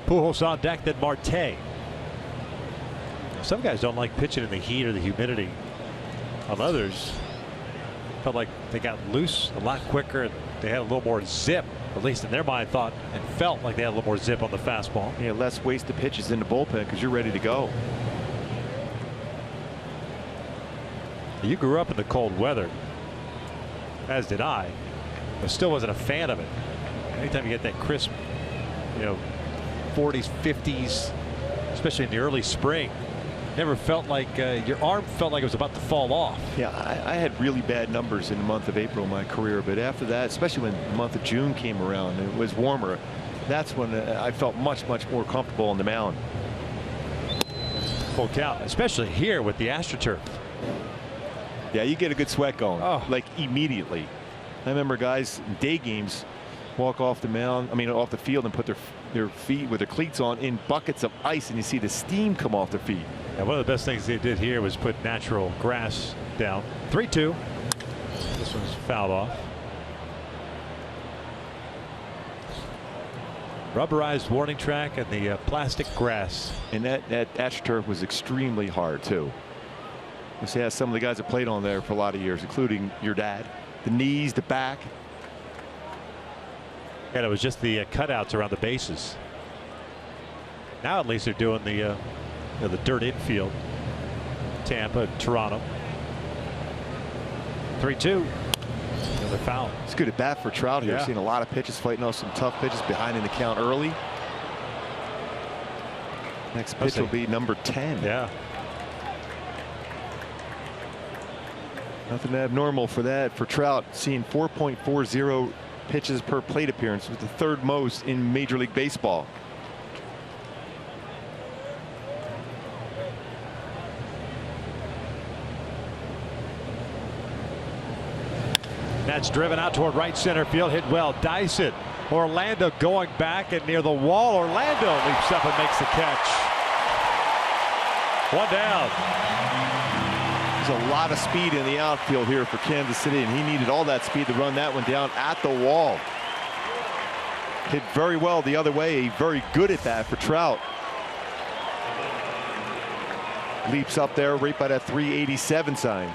Pujols on deck, then Marte. Some guys don't like pitching in the heat or the humidity. On others, felt like they got loose a lot quicker and they had a little more zip, at least in their mind, thought and felt like they had a little more zip on the fastball. Yeah, less wasted pitches in the bullpen because you're ready to go. You grew up in the cold weather, as did I, but still wasn't a fan of it. Anytime you get that crisp, 40s, 50s, especially in the early spring, never felt like your arm felt like it was about to fall off. Yeah, I had really bad numbers in the month of April in my career, but after that, especially when the month of June came around and it was warmer, that's when I felt much more comfortable on the mound. Full count, especially here with the AstroTurf. Yeah, you get a good sweat going, like immediately. I remember guys in day games walk off the mound, off the field and put their feet with their cleats on in buckets of ice, and you see the steam come off their feet. Yeah, one of the best things they did here was put natural grass down. 3-2. This one's fouled off. Rubberized warning track and the plastic grass. And that AstroTurf was extremely hard too. You see, some of the guys that played on there for a lot of years, including your dad. The knees, the back. And it was just the cutouts around the bases. Now at least they're doing the dirt infield. Tampa, Toronto. 3-2. Another foul. It's good at bat for Trout here. Yeah. Seeing a lot of pitches, fighting off some tough pitches behind in the count early. Next pitch will be number 10. Yeah. Nothing abnormal for that for Trout, seeing 4.40 pitches per plate appearance, was the 3rd most in Major League Baseball. That's driven out toward right center field, hit well. Dice it. Orlando going back and near the wall. Orlando leaps up and makes the catch. 1 down. There's a lot of speed in the outfield here for Kansas City, and he needed all that speed to run that one down at the wall. Hit very well the other way. A very good at bat for Trout. Leaps up there right by that 387 sign.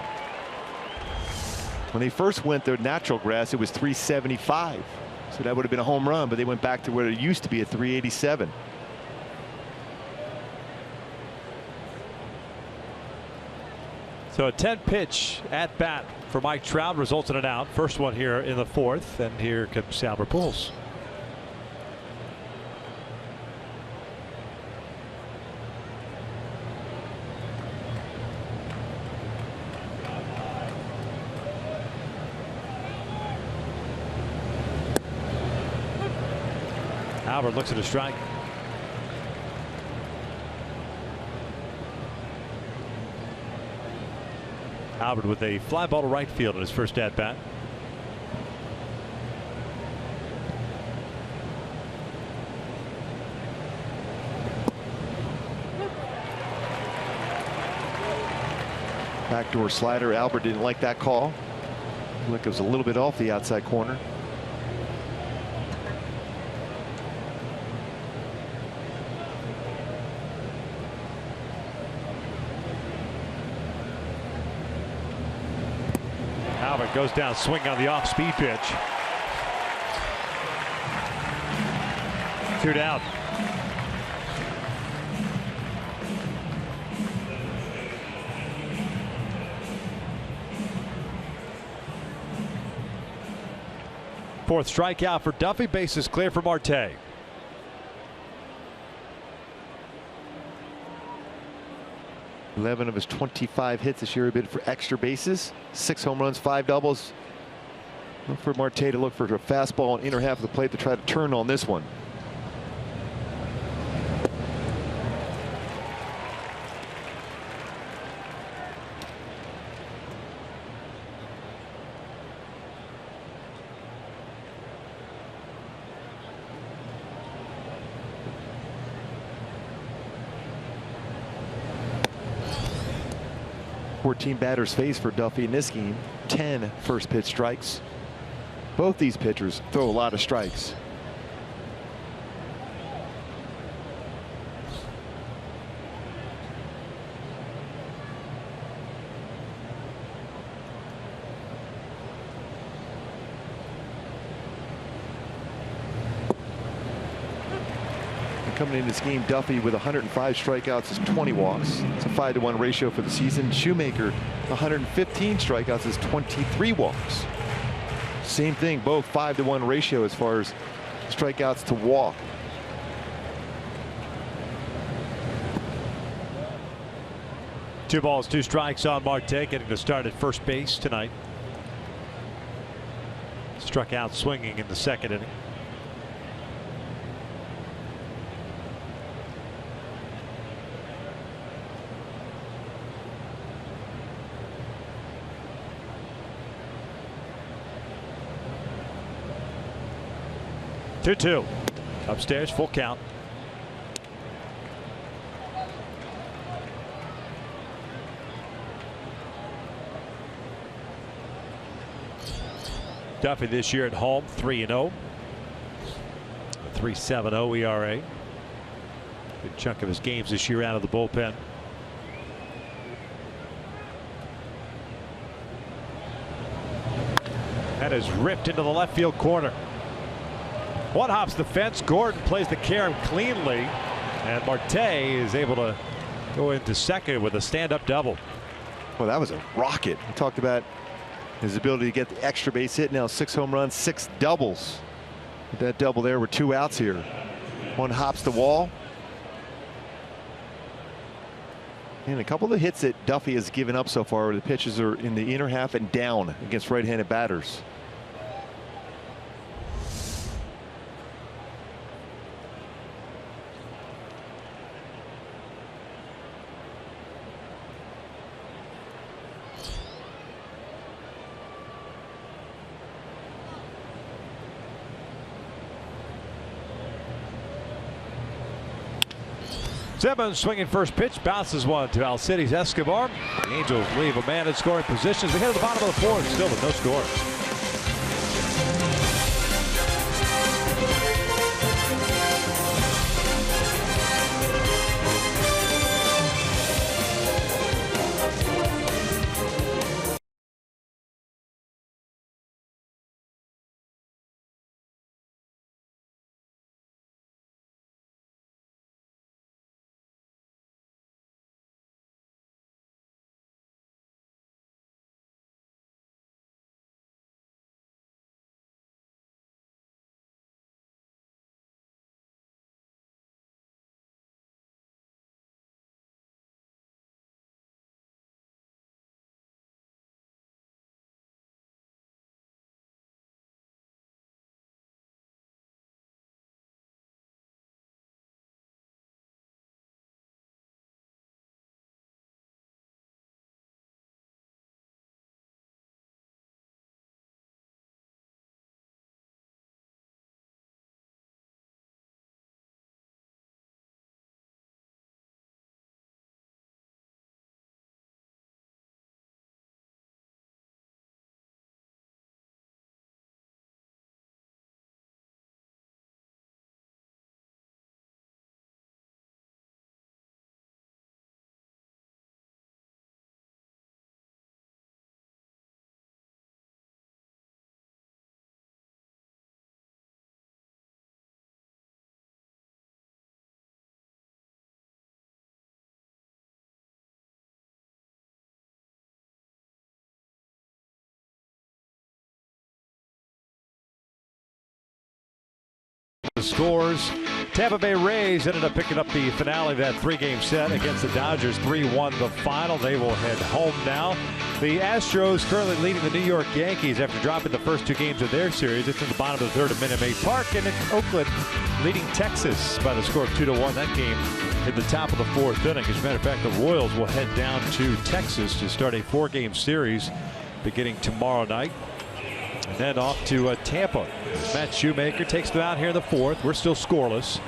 When they first went to natural grass, it was 375. So that would have been a home run, but they went back to where it used to be at 387. So a 10-pitch at bat for Mike Trout results in an out. First one here in the fourth, and here comes Albert Pujols. Albert looks at a strike. Albert with a fly ball to right field in his first at bat. Backdoor slider. Albert didn't like that call. Look, it was a little bit off the outside corner. Albert goes down swinging on the off-speed pitch. 2 down. Fourth strikeout for Duffy. Bases clear for Marte. Eleven of his 25 hits this year have been for extra bases. 6 home runs, 5 doubles. Look for Marte to look for a fastball in inner half of the plate to try to turn on this one. Fourteen batters faced for Duffy in this game. 10 first pitch strikes. Both these pitchers throw a lot of strikes. Coming in this game, Duffy with 105 strikeouts is 20 walks. It's a 5-to-1 ratio for the season. Shoemaker, 115 strikeouts is 23 walks. Same thing, both 5-to-1 ratio as far as strikeouts to walk. Two balls, 2 strikes on Marte, getting to start at first base tonight. Struck out swinging in the second inning. Two. Upstairs, full count. Duffy this year at home, 3-0. A 3.70 ERA. Good chunk of his games this year out of the bullpen. That is ripped into the left field corner. One hops the fence. Gordon plays the carom cleanly, and Marte is able to go into second with a stand-up double. Well, that was a rocket. We talked about his ability to get the extra base hit. Now 6 home runs, 6 doubles. With that double there with 2 outs here. One hops the wall. And a couple of the hits that Duffy has given up so far, the pitches are in the inner half and down against right-handed batters. Simmons swinging first pitch, bounces one to Alcides Escobar. The Angels leave a man in scoring positions. We head to the bottom of the 4th, still with no score. scores. Tampa Bay Rays ended up picking up the finale of that 3-game set against the Dodgers. 3-1 the final. They will head home now. The Astros currently leading the New York Yankees after dropping the first 2 games of their series. It's in the bottom of the 3rd at Minute Maid Park. And it's Oakland leading Texas by the score of 2-1. That game at the top of the 4th inning. As a matter of fact, the Royals will head down to Texas to start a 4-game series beginning tomorrow night. And then off to Tampa. Matt Shoemaker takes them out here in the 4th. We're still scoreless.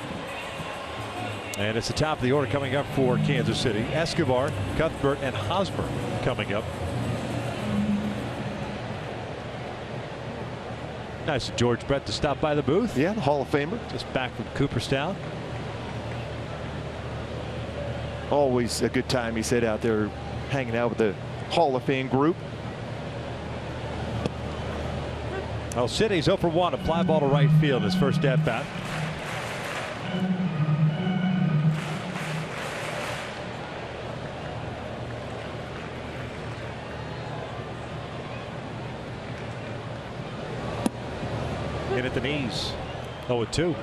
And it's the top of the order coming up for Kansas City. Escobar, Cuthbert, and Hosmer coming up. Nice of George Brett to stop by the booth. Yeah, the Hall of Famer. Just back from Cooperstown. Always a good time, he said, out there hanging out with the Hall of Fame group. Well, City's 0 for 1, a fly ball to right field, his first at bat. Hit at the knees. 0-2.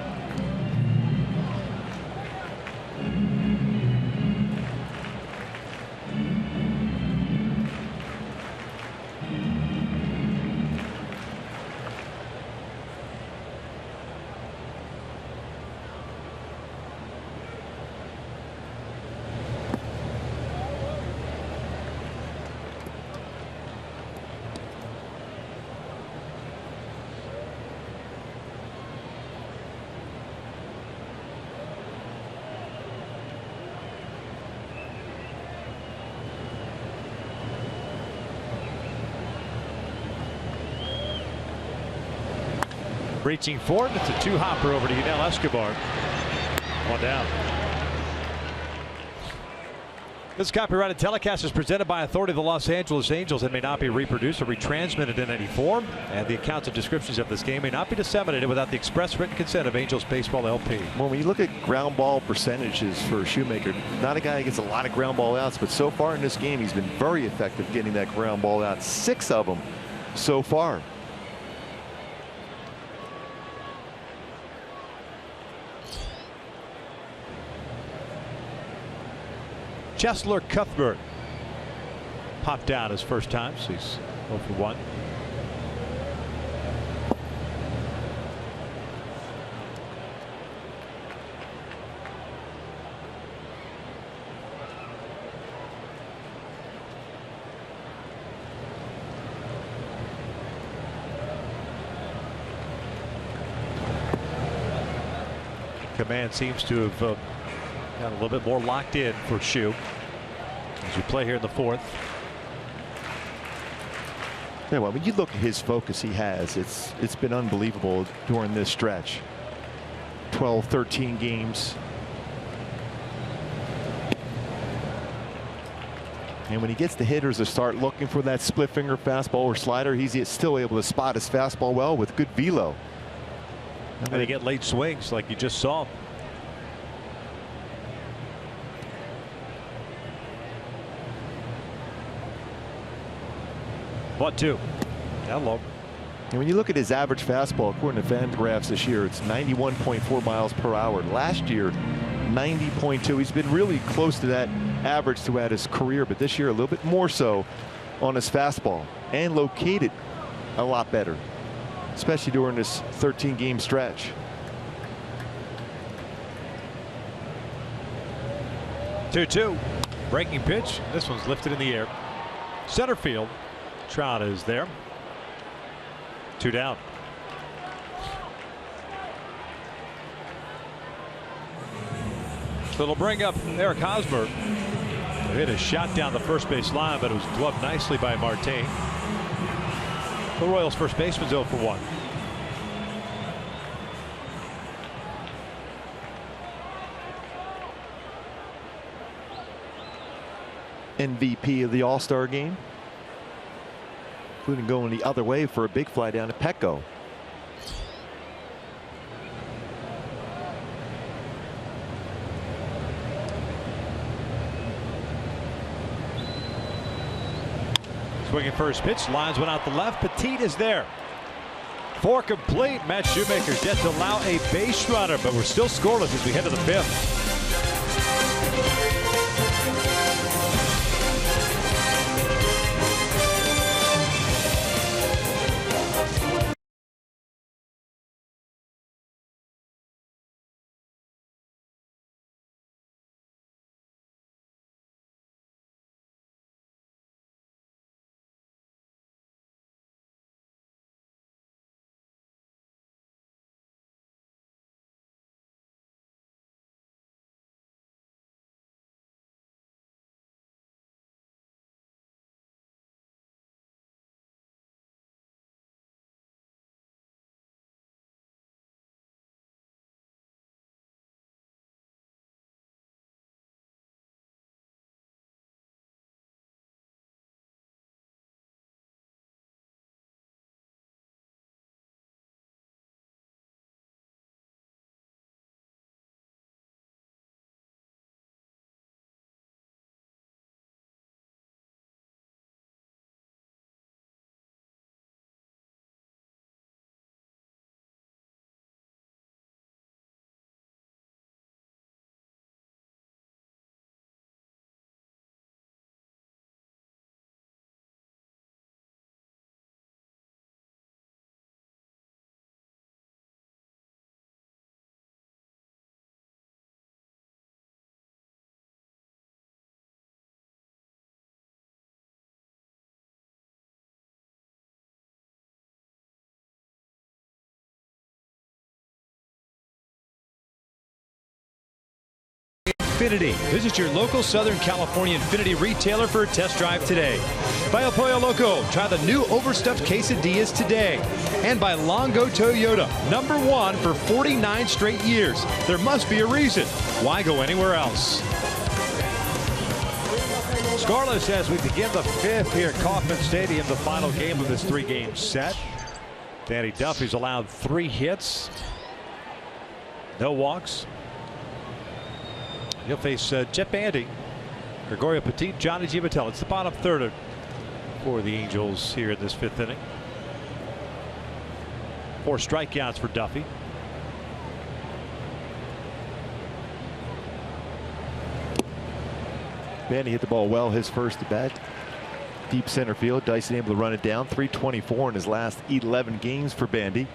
Reaching for it. It's a 2-hopper over to Yunel Escobar. 1 down. This copyrighted telecast is presented by authority of the Los Angeles Angels and may not be reproduced or retransmitted in any form. And the accounts and descriptions of this game may not be disseminated without the express written consent of Angels Baseball LP. Well, when you look at ground ball percentages for Shoemaker, not a guy who gets a lot of ground ball outs, but so far in this game, he's been very effective getting that ground ball out. 6 of them so far. Chesler Cuthbert popped out his first time, so he's 0 for 1. Command seems to have got a little bit more locked in for Shoe as we play here in the 4th. Yeah, well, when you look at his focus he has, it's been unbelievable during this stretch. 12, 13 games. And when he gets the hitters to start looking for that split finger fastball or slider, he's still able to spot his fastball well with good velo. And they get late swings like you just saw. 1-2. Down low. And when you look at his average fastball, according to Fangraphs this year, it's 91.4 miles per hour. Last year, 90.2. He's been really close to that average throughout his career, but this year a little bit more so on his fastball and located a lot better, especially during this 13-game stretch. 2-2. Breaking pitch. This one's lifted in the air. Center field. Trout is there. 2 down. So it'll bring up Eric Hosmer. He hit a shot down the first base line, but it was gloved nicely by Marte. The Royals first baseman's 0 for 1. MVP of the All-Star game, including going the other way for a big fly down to Petco. Swinging first pitch, lines went out the left. Petit is there. 4 complete. Matt Shoemaker's yet to allow a base runner, but we're still scoreless as we head to the 5th. Infinity. Visit your local Southern California Infinity retailer for a test drive today. By El Pollo Loco, try the new overstuffed quesadillas today. And by Longo Toyota, #1 for 49 straight years. There must be a reason. Why go anywhere else? Scoreless as we begin the 5th here at Kauffman Stadium, the final game of this 3-game set. Danny Duffy's allowed 3 hits. No walks. He'll face Jet Bandy, Gregorio Petit, Johnny Giavatelli. It's the bottom 3rd for the Angels here in this 5th inning. 4 strikeouts for Duffy. Bandy hit the ball well his first at bat. Deep center field. Dyson able to run it down. 324 in his last 11 games for Bandy.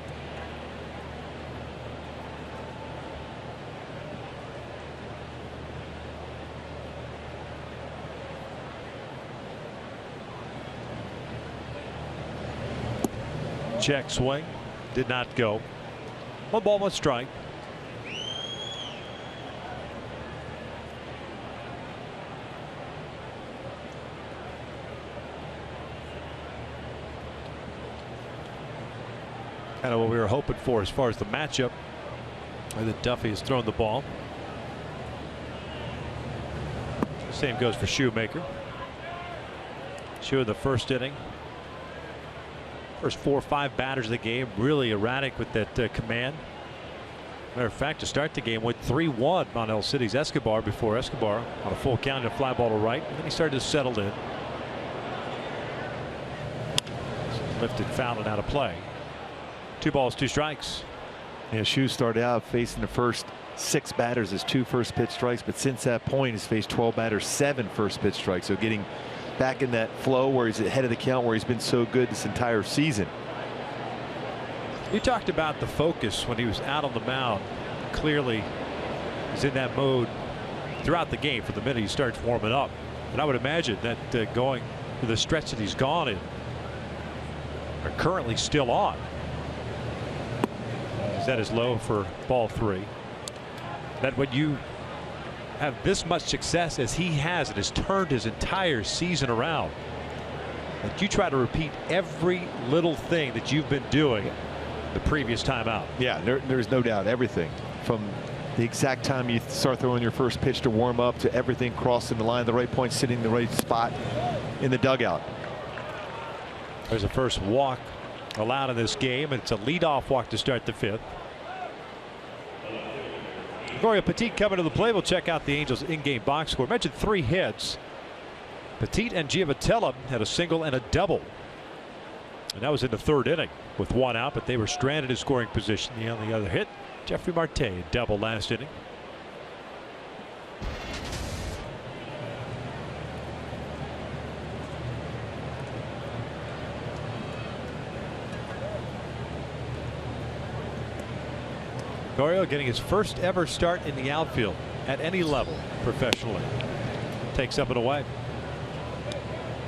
Check swing. Did not go. 1 ball, 1 strike. Kind of what we were hoping for as far as the matchup. That Duffy has thrown the ball. Same goes for Shoemaker. Shoe in the 1st inning. First 4 or 5 batters of the game really erratic with that command. Matter of fact, to start the game went 3-1 on El City's Escobar before Escobar on a full count and a fly ball to right, and then he started to settle in. Lifted, foul, and out of play. 2 balls, 2 strikes. Yeah, Shoe started out facing the first 6 batters as 2 first pitch strikes, but since that point he's faced 12 batters, 7 first pitch strikes. So getting back in that flow where he's ahead of the count, where he's been so good this entire season. You talked about the focus when he was out on the mound. Clearly he's in that mode throughout the game from the minute he starts warming up. And I would imagine that going to the stretch that he's gone in are currently still on. That is low for ball 3. That when you have this much success as he has, and has turned his entire season around, that you try to repeat every little thing that you've been doing the previous time out. Yeah, there's no doubt. Everything from the exact time you start throwing your first pitch to warm up to everything crossing the line, the right point, sitting in the right spot in the dugout. There's a first walk allowed in this game, and it's a leadoff walk to start the 5th. Gregorio Petit coming to the play. We'll check out the Angels in-game box score. Mentioned 3 hits. Petit and Giavatelli had a single and a double. And that was in the 3rd inning with 1 out, but they were stranded in scoring position. The only other hit, Jeffrey Marte, double last inning. Oriole getting his first ever start in the outfield at any level professionally. Takes up and away.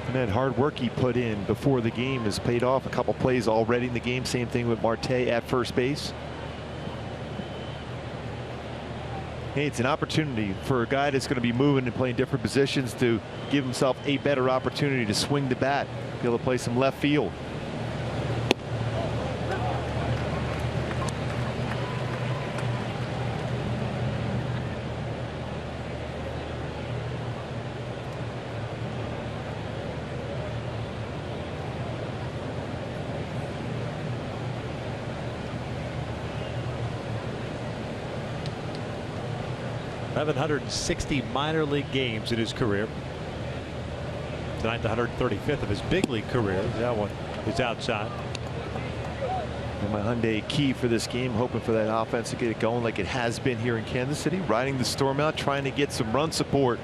And that hard work he put in before the game has paid off. A couple plays already in the game. Same thing with Marte at first base. Hey, it's an opportunity for a guy that's going to be moving and playing different positions to give himself a better opportunity to swing the bat, be able to play some left field. .760 minor league games in his career. Tonight, the 135th of his big league career. That one is outside. And my Hyundai key for this game, hoping for that offense to get it going like it has been here in Kansas City, riding the storm out, trying to get some run support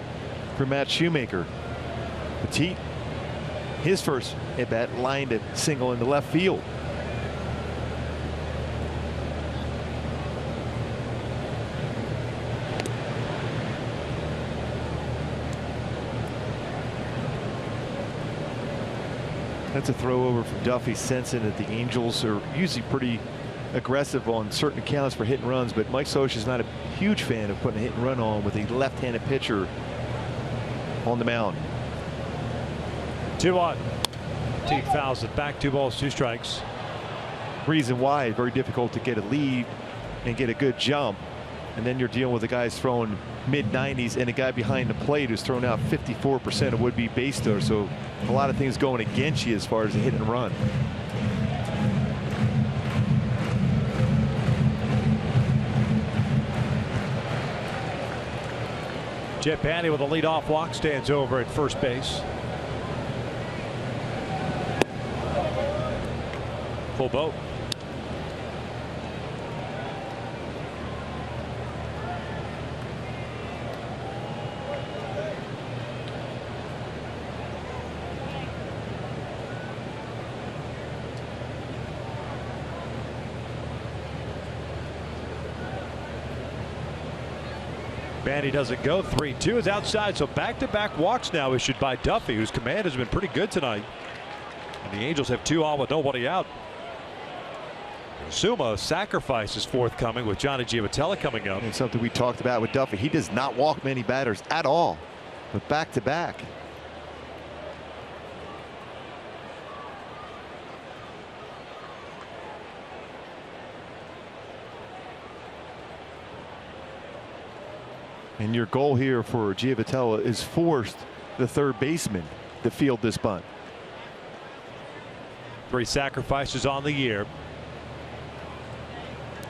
for Matt Shoemaker. Petit, his first at bat, lined it single into left field. That's a throw over from Duffy, sensing that the Angels are usually pretty aggressive on certain accounts for hit and runs, but Mike Scioscia is not a huge fan of putting a hit and run on with a left-handed pitcher on the mound. 2-1. Teague fouls it back. 2 balls, 2 strikes. Reason why it's very difficult to get a lead and get a good jump, and then you're dealing with a guy throwing mid-90s and a guy behind the plate who's thrown out 54% of would-be base stealers. So a lot of things going against you as far as a hit and run. Jet Bandy with a leadoff walk stands over at first base. Full boat. Bandy doesn't go. 3-2 is outside, so back-to-back walks now issued by Duffy, whose command has been pretty good tonight. And the Angels have 2 on with nobody out. Sumo sacrifice is forthcoming with Johnny Giavotella coming up. And something we talked about with Duffy, he does not walk many batters at all, but back-to-back. And your goal here for Giavotella is force the third baseman to field this bunt. 3 sacrifices on the year.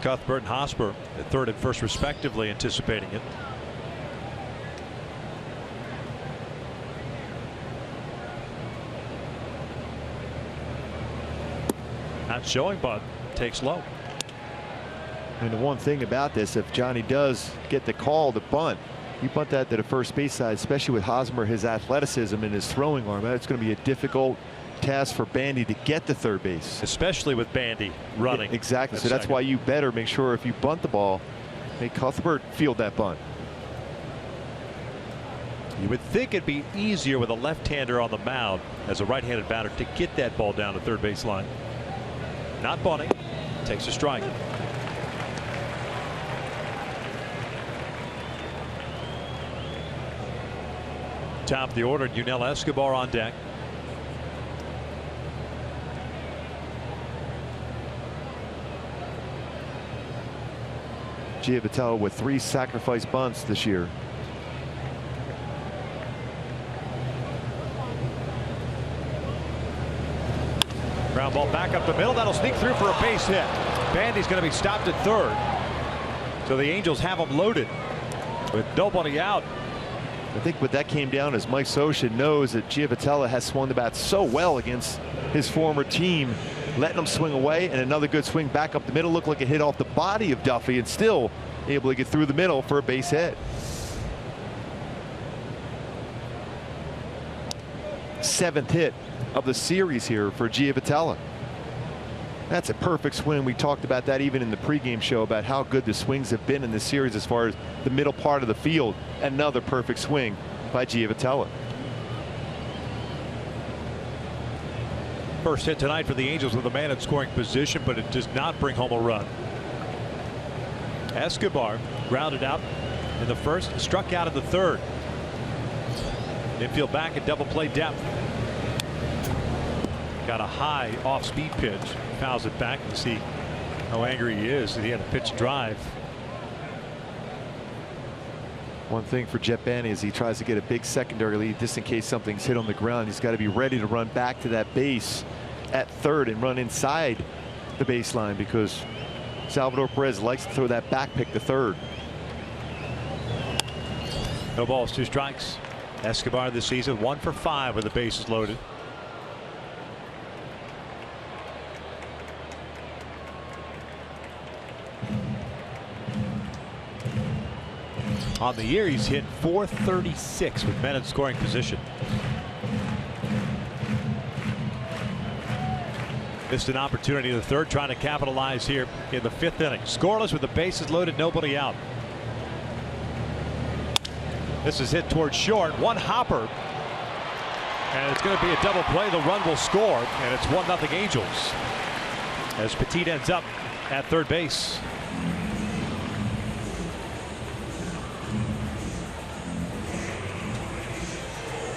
Cuthbert and Hosper at third and first respectively, anticipating it. Not showing, but takes low. And the one thing about this, if Johnny does get the call to bunt, you bunt that to the first base side, especially with Hosmer, his athleticism and his throwing arm. That's going to be a difficult task for Bandy to get to third base. Especially with Bandy running. Exactly. So that's why you better make sure if you bunt the ball, make Cuthbert field that bunt. You would think it'd be easier with a left-hander on the mound as a right-handed batter to get that ball down the third base line. Not bunting. Takes a strike. Top of the order, Yunel Escobar on deck. Giavotella with 3 sacrifice bunts this year. Ground ball back up the middle. That'll sneak through for a base hit. Bandy's going to be stopped at third. So the Angels have him loaded with nobody out. I think what that came down is Mike Scioscia knows that Giavotella has swung the bat so well against his former team, letting him swing away, and another good swing back up the middle. Looked like it hit off the body of Duffy and still able to get through the middle for a base hit. Seventh hit of the series here for Giavotella. That's a perfect swing. We talked about that even in the pregame show about how good the swings have been in this series as far as the middle part of the field. Another perfect swing by Giavotella. First hit tonight for the Angels with a man in scoring position, but it does not bring home a run. Escobar grounded out in the first, struck out in the third. Infield back at double play depth. Got a high off-speed pitch, fouls it back. You see how angry he is that he had a pitch drive. One thing for Jet Banny is he tries to get a big secondary lead just in case something's hit on the ground. He's got to be ready to run back to that base at third and run inside the baseline because Salvador Perez likes to throw that back pick to third. No balls, 2 strikes. Escobar this season 1 for 5 with the bases loaded. On the year, he's hit .436 with men in scoring position. Missed an opportunity in the third, trying to capitalize here in the 5th inning. Scoreless with the bases loaded, nobody out. This is hit towards short. One hopper. And it's going to be a double play. The run will score. And it's 1-0 Angels. As Petit ends up at third base.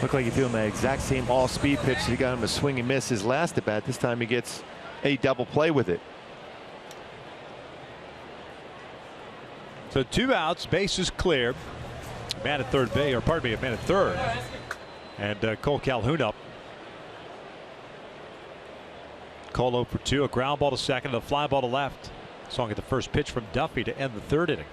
Looked like he threw him that exact same all-speed pitch that he got him to swing and miss his last at bat. This time he gets a double play with it. So 2 outs, bases clear. Man at third base, or pardon me, a man at third. And Cole Calhoun up. Cole 0 for 2, a ground ball to second, a fly ball to left. Swung at the first pitch from Duffy to end the 3rd inning.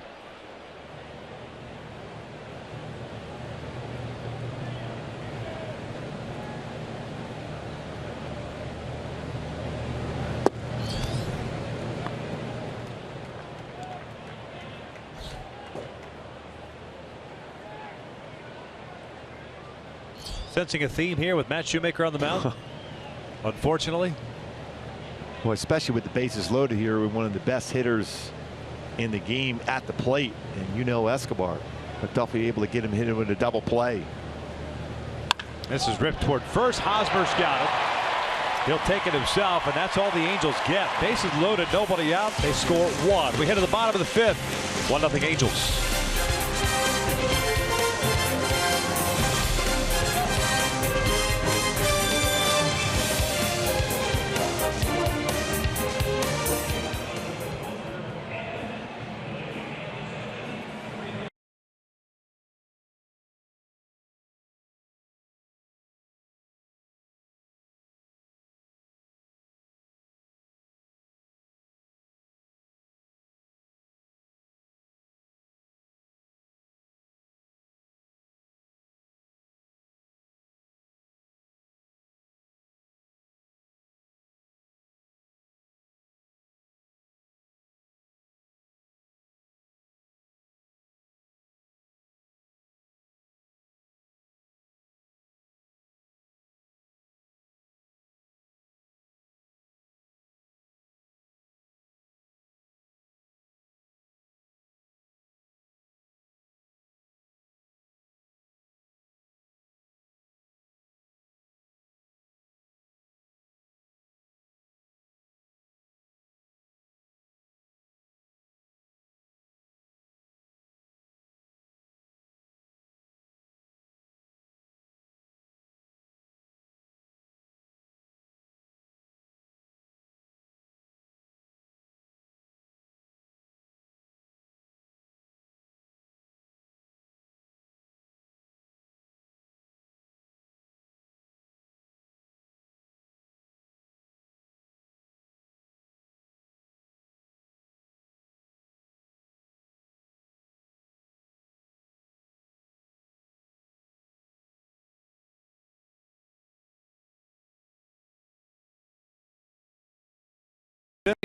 Sensing a theme here with Matt Shoemaker on the mound. Unfortunately. Well, especially with the bases loaded here with one of the best hitters in the game at the plate, and Escobar. But Duffy able to get him hit with a double play. This is ripped toward first. Hosmer's got it. He'll take it himself, and that's all the Angels get. Bases loaded, nobody out. They score 1. We head to the bottom of the 5th. 1-0 Angels.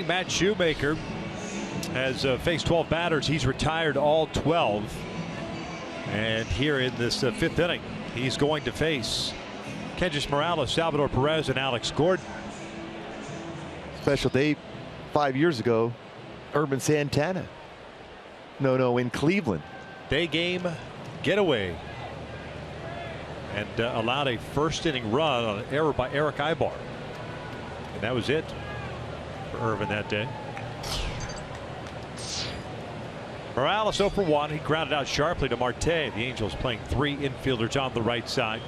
Matt Shoemaker has faced 12 batters. He's retired all 12. And here in this fifth inning, he's going to face Kendrys Morales, Salvador Perez, and Alex Gordon. Special day 5 years ago, Urban Santana. No, in Cleveland. Day game getaway. And allowed a first inning run on an error by Eric Ibar. And that was it for Irvin that day. Morales 0 for 1. He grounded out sharply to Marte. The Angels playing 3 infielders on the right side.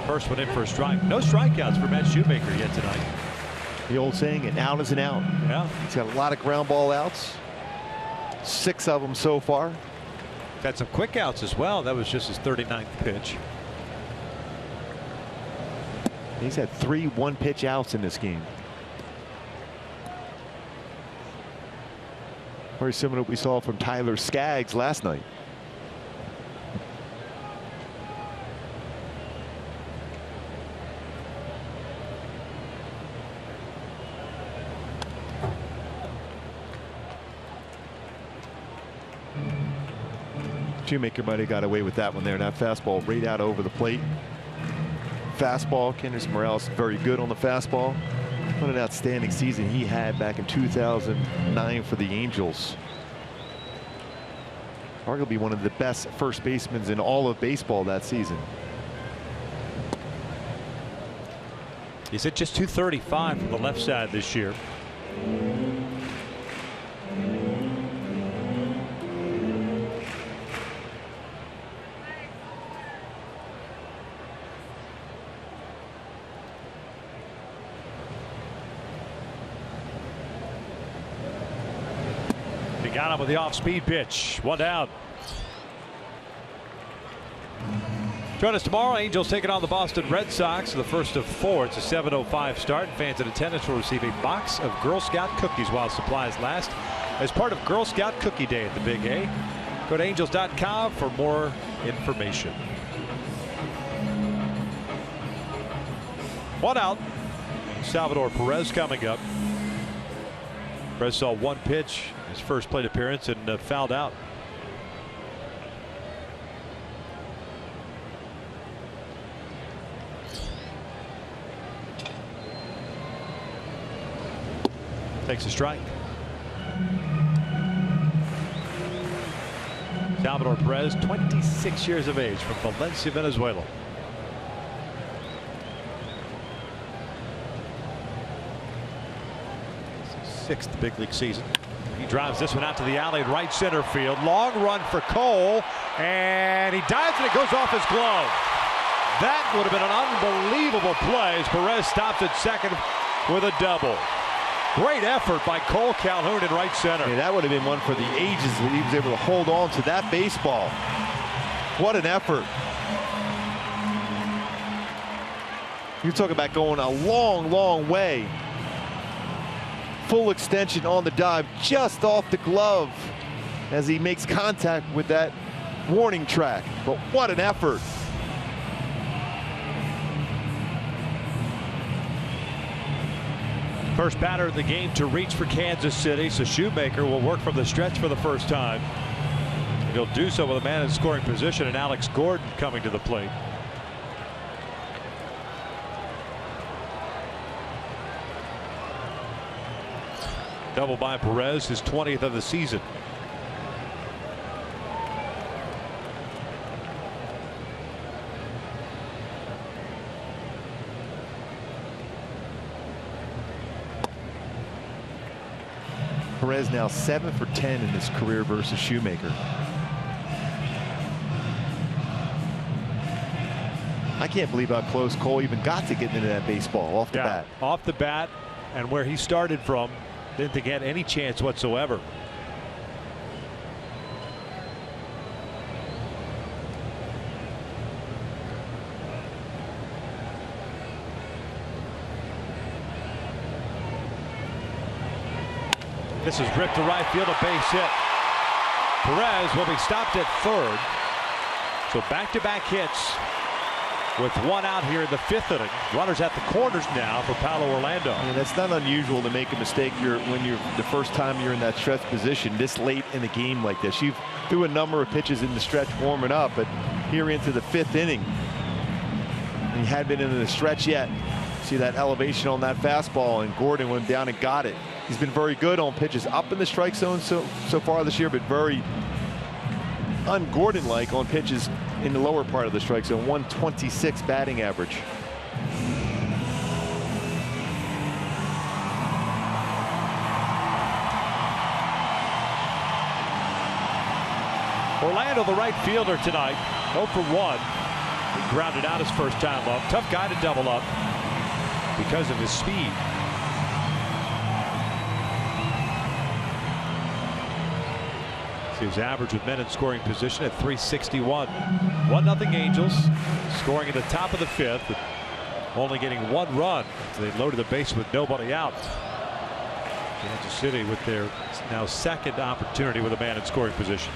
First one in for a strike. No strikeouts for Matt Shoemaker yet tonight. The old saying, an out is an out. Yeah. He's got a lot of ground ball outs. 6 of them so far. Had some quick outs as well. That was just his 39th pitch. He's had 3 one-pitch outs in this game. Very similar to what we saw from Tyler Skaggs last night. Shoemaker might have got away with that one there. That fastball right out over the plate. Fastball. Kendrys Morales very good on the fastball. What an outstanding season he had back in 2009 for the Angels. Arguably one of the best first basemen in all of baseball that season. He's at just 235 from the left side this year. Got him with the off-speed pitch. 1 down. Join us tomorrow. Angels taking on the Boston Red Sox. The first of 4. It's a 7:05 start. Fans in attendance will receive a box of Girl Scout cookies while supplies last as part of Girl Scout Cookie Day at the Big A. Go to angels.com for more information. 1 out. Salvador Perez coming up. Perez saw 1 pitch, his first plate appearance, and fouled out. Takes a strike. Salvador Perez, 26 years of age, from Valencia, Venezuela. Sixth big league season. He drives this one out to the alley in right center field. Long run for Cole, and he dives and it goes off his glove. That would have been an unbelievable play as Perez stops at second with a double. Great effort by Cole Calhoun in right center. Yeah, that would have been one for the ages that he was able to hold on to that baseball. What an effort. You're talking about going a long way. Full extension on the dive, just off the glove as he makes contact with that warning track. But what an effort. First batter of the game to reach for Kansas City, so Shoemaker will work from the stretch for the first time. And he'll do so with a man in scoring position, and Alex Gordon coming to the plate. Double by Perez, his 20th of the season. Perez now 7 for 10 in his career versus Shoemaker. I can't believe how close Cole even got to getting into that baseball off the bat. Off the bat, and where he started from, didn't think he had any chance whatsoever. This is ripped to right field, a base hit. Perez will be stopped at third. So back-to-back hits with one out here in the 5th inning. Runners at the corners now for Paulo Orlando. I mean, that's not unusual to make a mistake when you're the first time you're in that stretch position this late in the game like this. You've threw a number of pitches in the stretch warming up, but here into the 5th inning, he hadn't been into the stretch yet. See that elevation on that fastball, and Gordon went down and got it. He's been very good on pitches up in the strike zone so far this year, but very un-Gordon-like on pitches in the lower part of the strike zone. 126 batting average. Orlando, the right fielder tonight, 0 for 1. He grounded out his first time up. Tough guy to double up because of his speed. His average with men in scoring position at 361. 1-0 Angels, scoring at the top of the 5th, but only getting 1 run. So they loaded the base with nobody out. Kansas City with their now 2nd opportunity with a man in scoring position.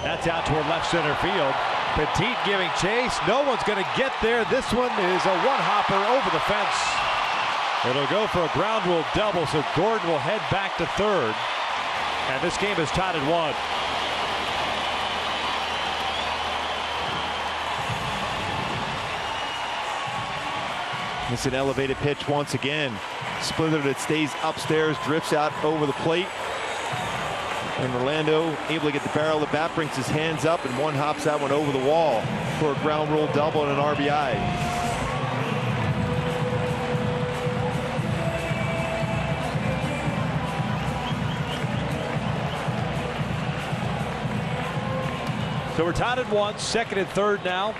That's out toward left center field. Petit giving chase. No one's going to get there. This one is a one-hopper over the fence. It'll go for a ground rule double, so Gordon will head back to 3rd. And this game is tied at 1. It's an elevated pitch once again. Splitter that stays upstairs, drifts out over the plate. And Orlando able to get the barrel of the bat, brings his hands up, and one hops that one over the wall for a ground rule double and an RBI. So we're tied at 1, 2nd and 3rd now.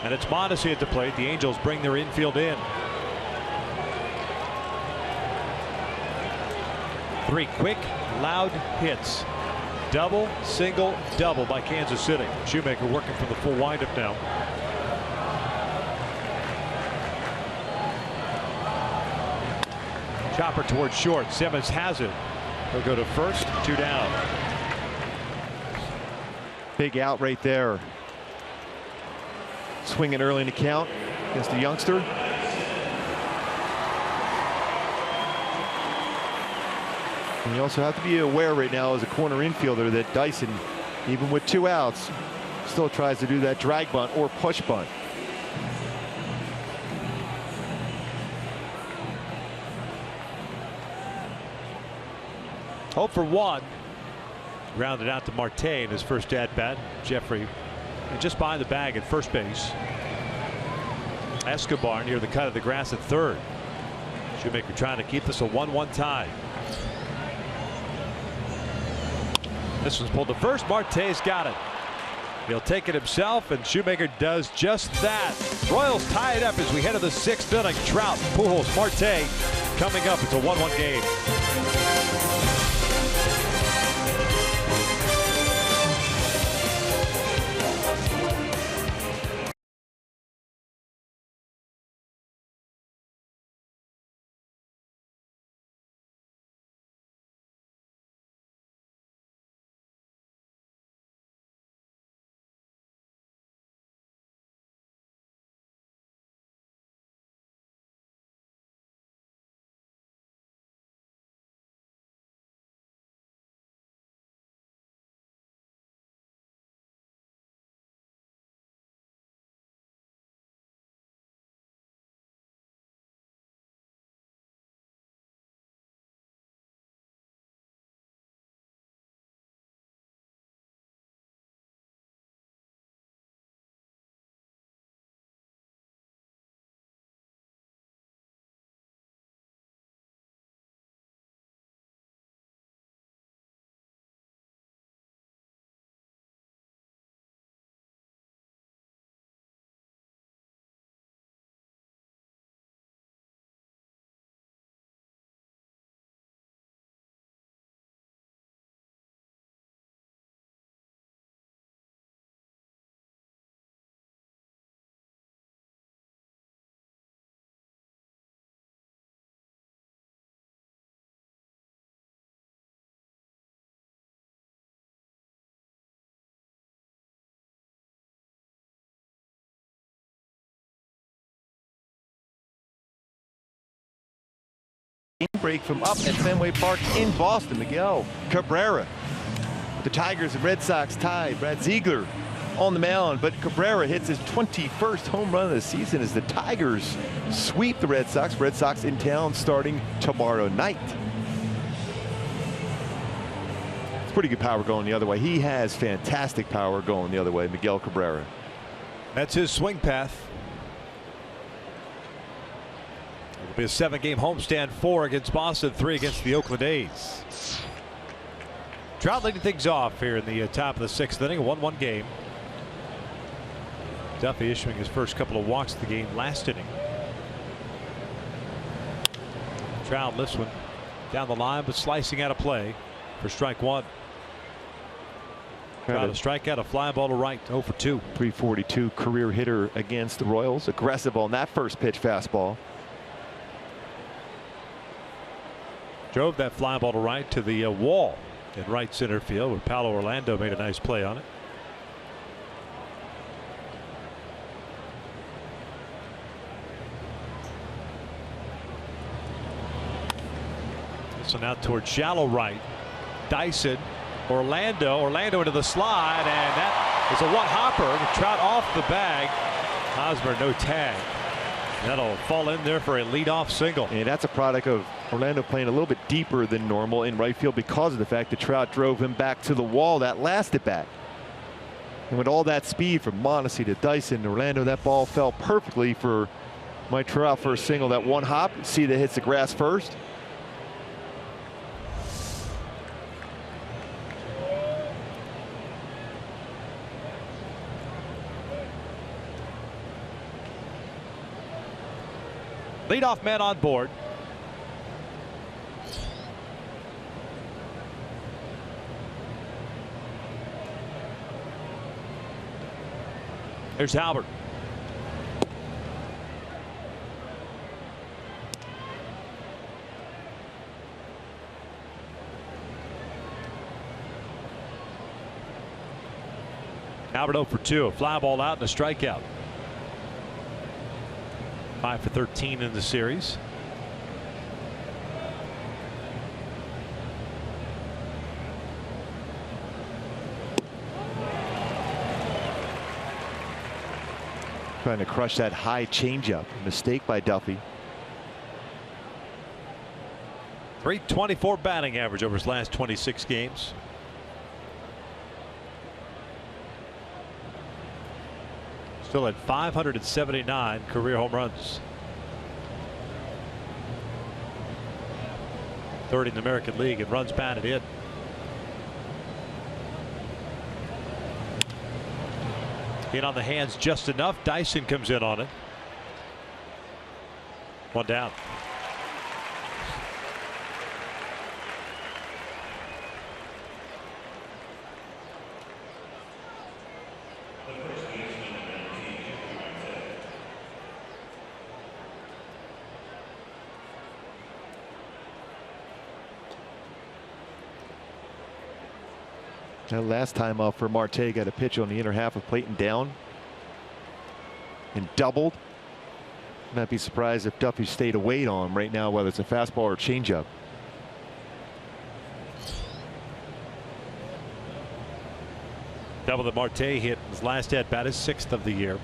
And it's Mondesi at the plate. The Angels bring their infield in. 3 quick, loud hits. Double, single, double by Kansas City. Shoemaker working from the full windup now. Chopper towards short. Simmons has it. He'll go to 1st, 2 down. Big out right there. Swinging early in the count against the youngster. And you also have to be aware right now as a corner infielder that Dyson, even with 2 outs, still tries to do that drag bunt or push bunt. Hope for 1. Grounded out to Marte in his first at-bat. Jeffrey just behind the bag at first base. Escobar near the cut of the grass at 3rd. Shoemaker trying to keep this a 1-1 tie. This one's pulled to 1st. Marte's got it. He'll take it himself, and Shoemaker does just that. Royals tie it up as we head to the 6th inning. Trout, Pujols, Marte coming up. It's a 1-1 game. Game break from up at Fenway Park in Boston. Miguel Cabrera. The Tigers and Red Sox tie. Brad Ziegler on the mound, but Cabrera hits his 21st home run of the season as the Tigers sweep the Red Sox. Red Sox in town starting tomorrow night. It's pretty good power going the other way. He has fantastic power going the other way, Miguel Cabrera. That's his swing path. It'll be a 7-game homestand, 4 against Boston, 3 against the Oakland A's. Trout leading things off here in the top of the 6th inning, a 1-1 game. Duffy issuing his first couple of walks of the game last inning. Trout lifts one down the line, but slicing out of play for strike 1. Trout a strikeout, a fly ball to right, 0 for 2. 342 career hitter against the Royals. Aggressive on that first pitch fastball. Drove that fly ball to right to the wall in right center field, where Paulo Orlando made a nice play on it. So now towards shallow right. Dyson, Orlando into the slide, and that is a one-hopper. Trout off the bag. Hosmer no tag. That'll fall in there for a leadoff single. And that's a product of Orlando playing a little bit deeper than normal in right field because of the fact that Trout drove him back to the wall that last at bat. And with all that speed from Mondesi to Dyson, Orlando, that ball fell perfectly for Mike Trout for a single. That one hop, see that hits the grass first. Leadoff man on board. There's Halbert. Halbert 0 for 2. A fly ball out and a strikeout. 5 for 13 in the series. Trying to crush that high changeup. Mistake by Duffy. .324 batting average over his last 26 games. Still at 579 career home runs. Third in the American League in runs batted in. In on the hands just enough. Dyson comes in on it. One down. That last time up for Marte, got a pitch on the inner half of plate and down and doubled. Not be surprised if Duffy stayed away on him right now, whether it's a fastball or a changeup. Double that Marte hit his last at bat, his 6th of the year.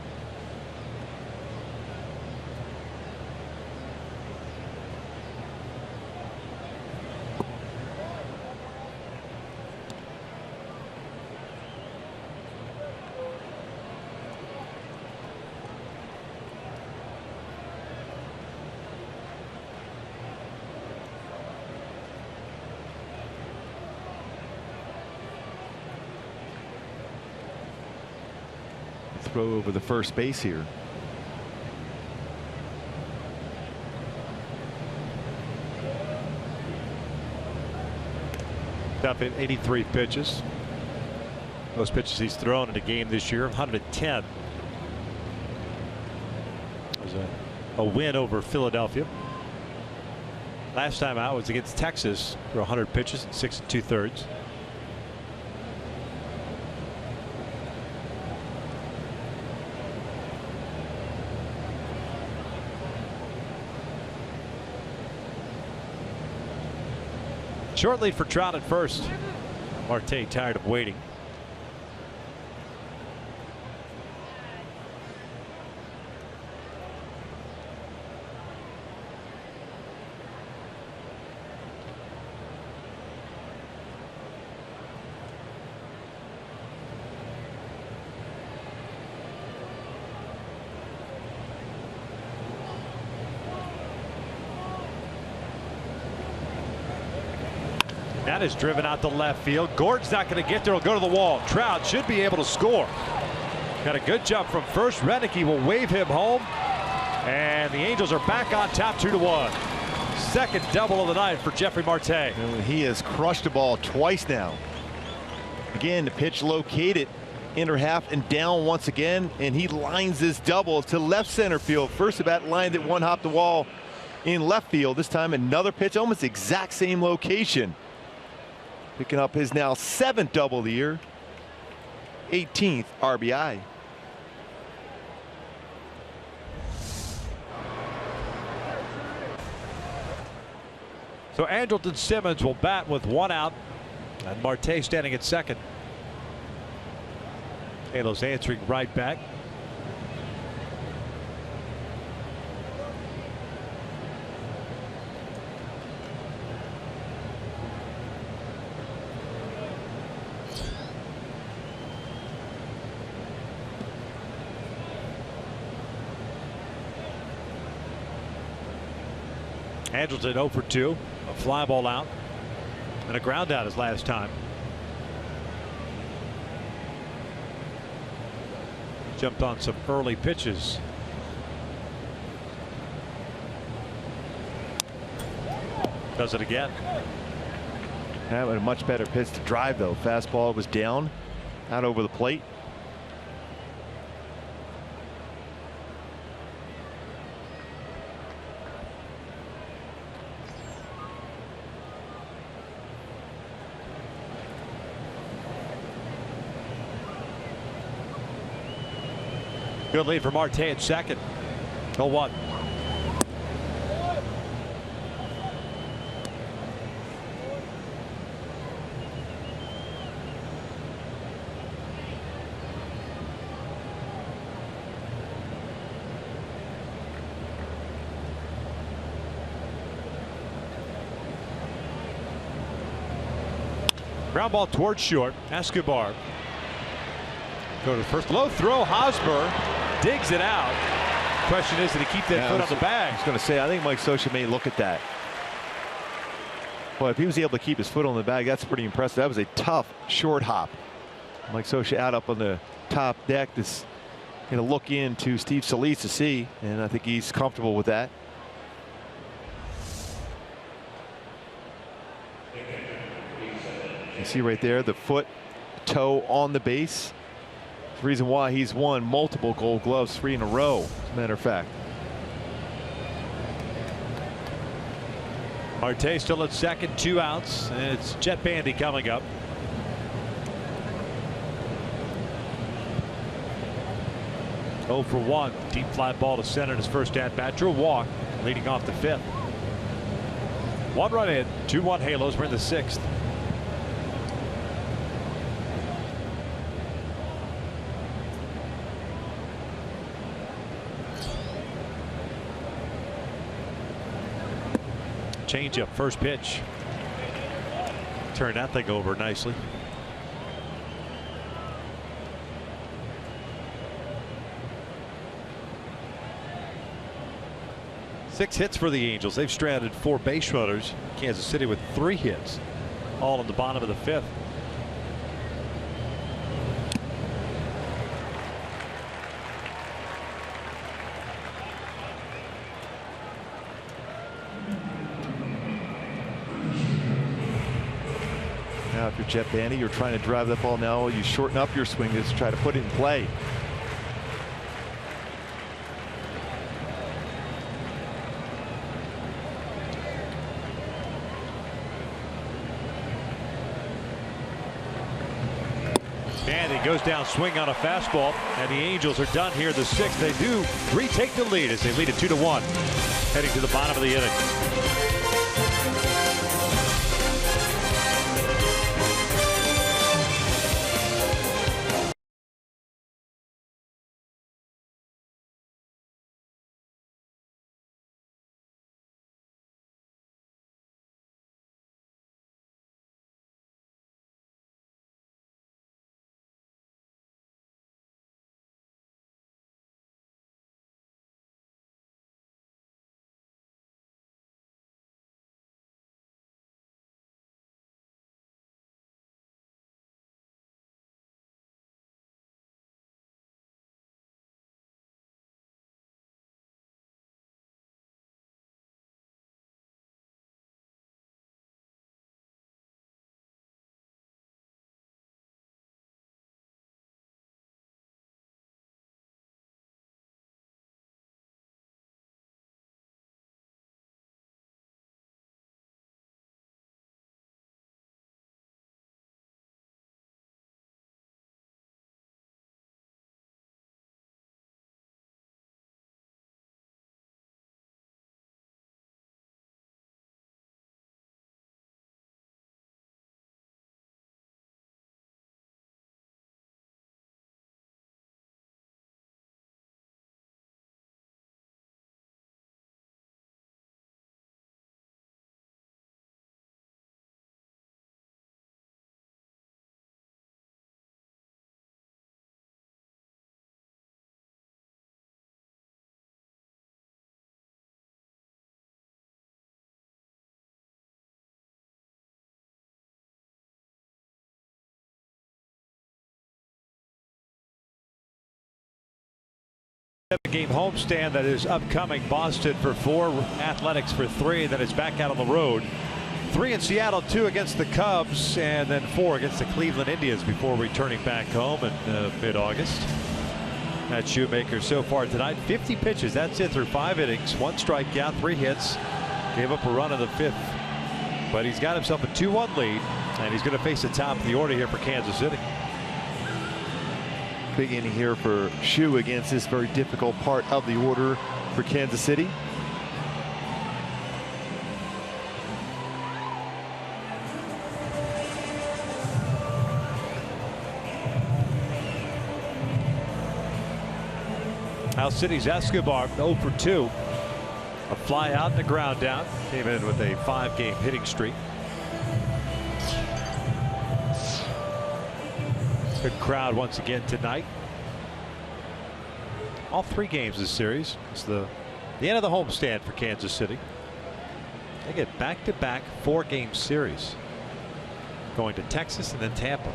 Throw over the first base here. Duffy at 83 pitches. Most pitches he's thrown in a game this year, 110. It was a win over Philadelphia. Last time out was against Texas for 100 pitches in 6 2/3. Short lead for Trout at first. Marte tired of waiting. That is driven out to left field. Gordon's not going to get there. He'll go to the wall. Trout should be able to score. Got a good jump from first. Renicky will wave him home. And the Angels are back on top 2-1. Second double of the night for Jeffrey Marte. And he has crushed the ball twice now. Again, the pitch located inner half and down once again. And he lines this double to left center field. First at bat lined it one hop the wall in left field. This time another pitch, almost the exact same location. Picking up his now 7th double of the year, 18th RBI. So Andrelton Simmons will bat with 1 out, and Marte standing at second. Halos answering right back. Andrelton 0 for 2, a fly ball out, and a ground out his last time. Jumped on some early pitches. Does it again. Having a much better pitch to drive though. Fastball was down, out over the plate. Good lead for Marte at second. 0-1. Ground ball towards short. Escobar. Go to the first. Low throw. Hosmer digs it out. Question is, did he keep that foot on the bag? I was going to say, I think Mike Scioscia may look at that. But if he was able to keep his foot on the bag, that's pretty impressive. That was a tough short hop. Mike Scioscia out up on the top deck. This going to look into Steve Solis to see, and I think he's comfortable with that. You see right there the foot, toe on the base. The reason why he's won multiple Gold Gloves, 3 in a row, as a matter of fact. Marte still at second, 2 outs, and it's Jet Bandy coming up. Oh for 1. Deep fly ball to center in his first at bat. Drew a walk, leading off the 5th. 1 run in, 2-1 Halos. We're in the 6th. Change up, first pitch. Turn that thing over nicely. Six hits for the Angels. They've stranded 4 base runners. Kansas City with 3 hits, all in the bottom of the 5th. Now if you're Jet Bandy, you're trying to drive that ball now. You shorten up your swing to try to put it in play. And he goes down swing on a fastball, and the Angels are done here in the 6th. They do retake the lead as they lead it 2-1, heading to the bottom of the inning. 7-game homestand that is upcoming. Boston for 4, Athletics for 3, and then it's back out on the road. 3 in Seattle, 2 against the Cubs, and then 4 against the Cleveland Indians before returning back home in mid-August. That Shoemaker so far tonight, 50 pitches. That's it through 5 innings, 1 strikeout, 3 hits. Gave up a run in the 5th, but he's got himself a 2-1 lead, and he's going to face the top of the order here for Kansas City. Big inning here for Shu against this very difficult part of the order for Kansas City. Al City's Escobar 0 for 2. A fly out and a ground down. Came in with a 5-game hitting streak. Good crowd once again tonight. All 3 games this series. It's the end of the homestand for Kansas City. They get back-to-back 4-game series. Going to Texas and then Tampa.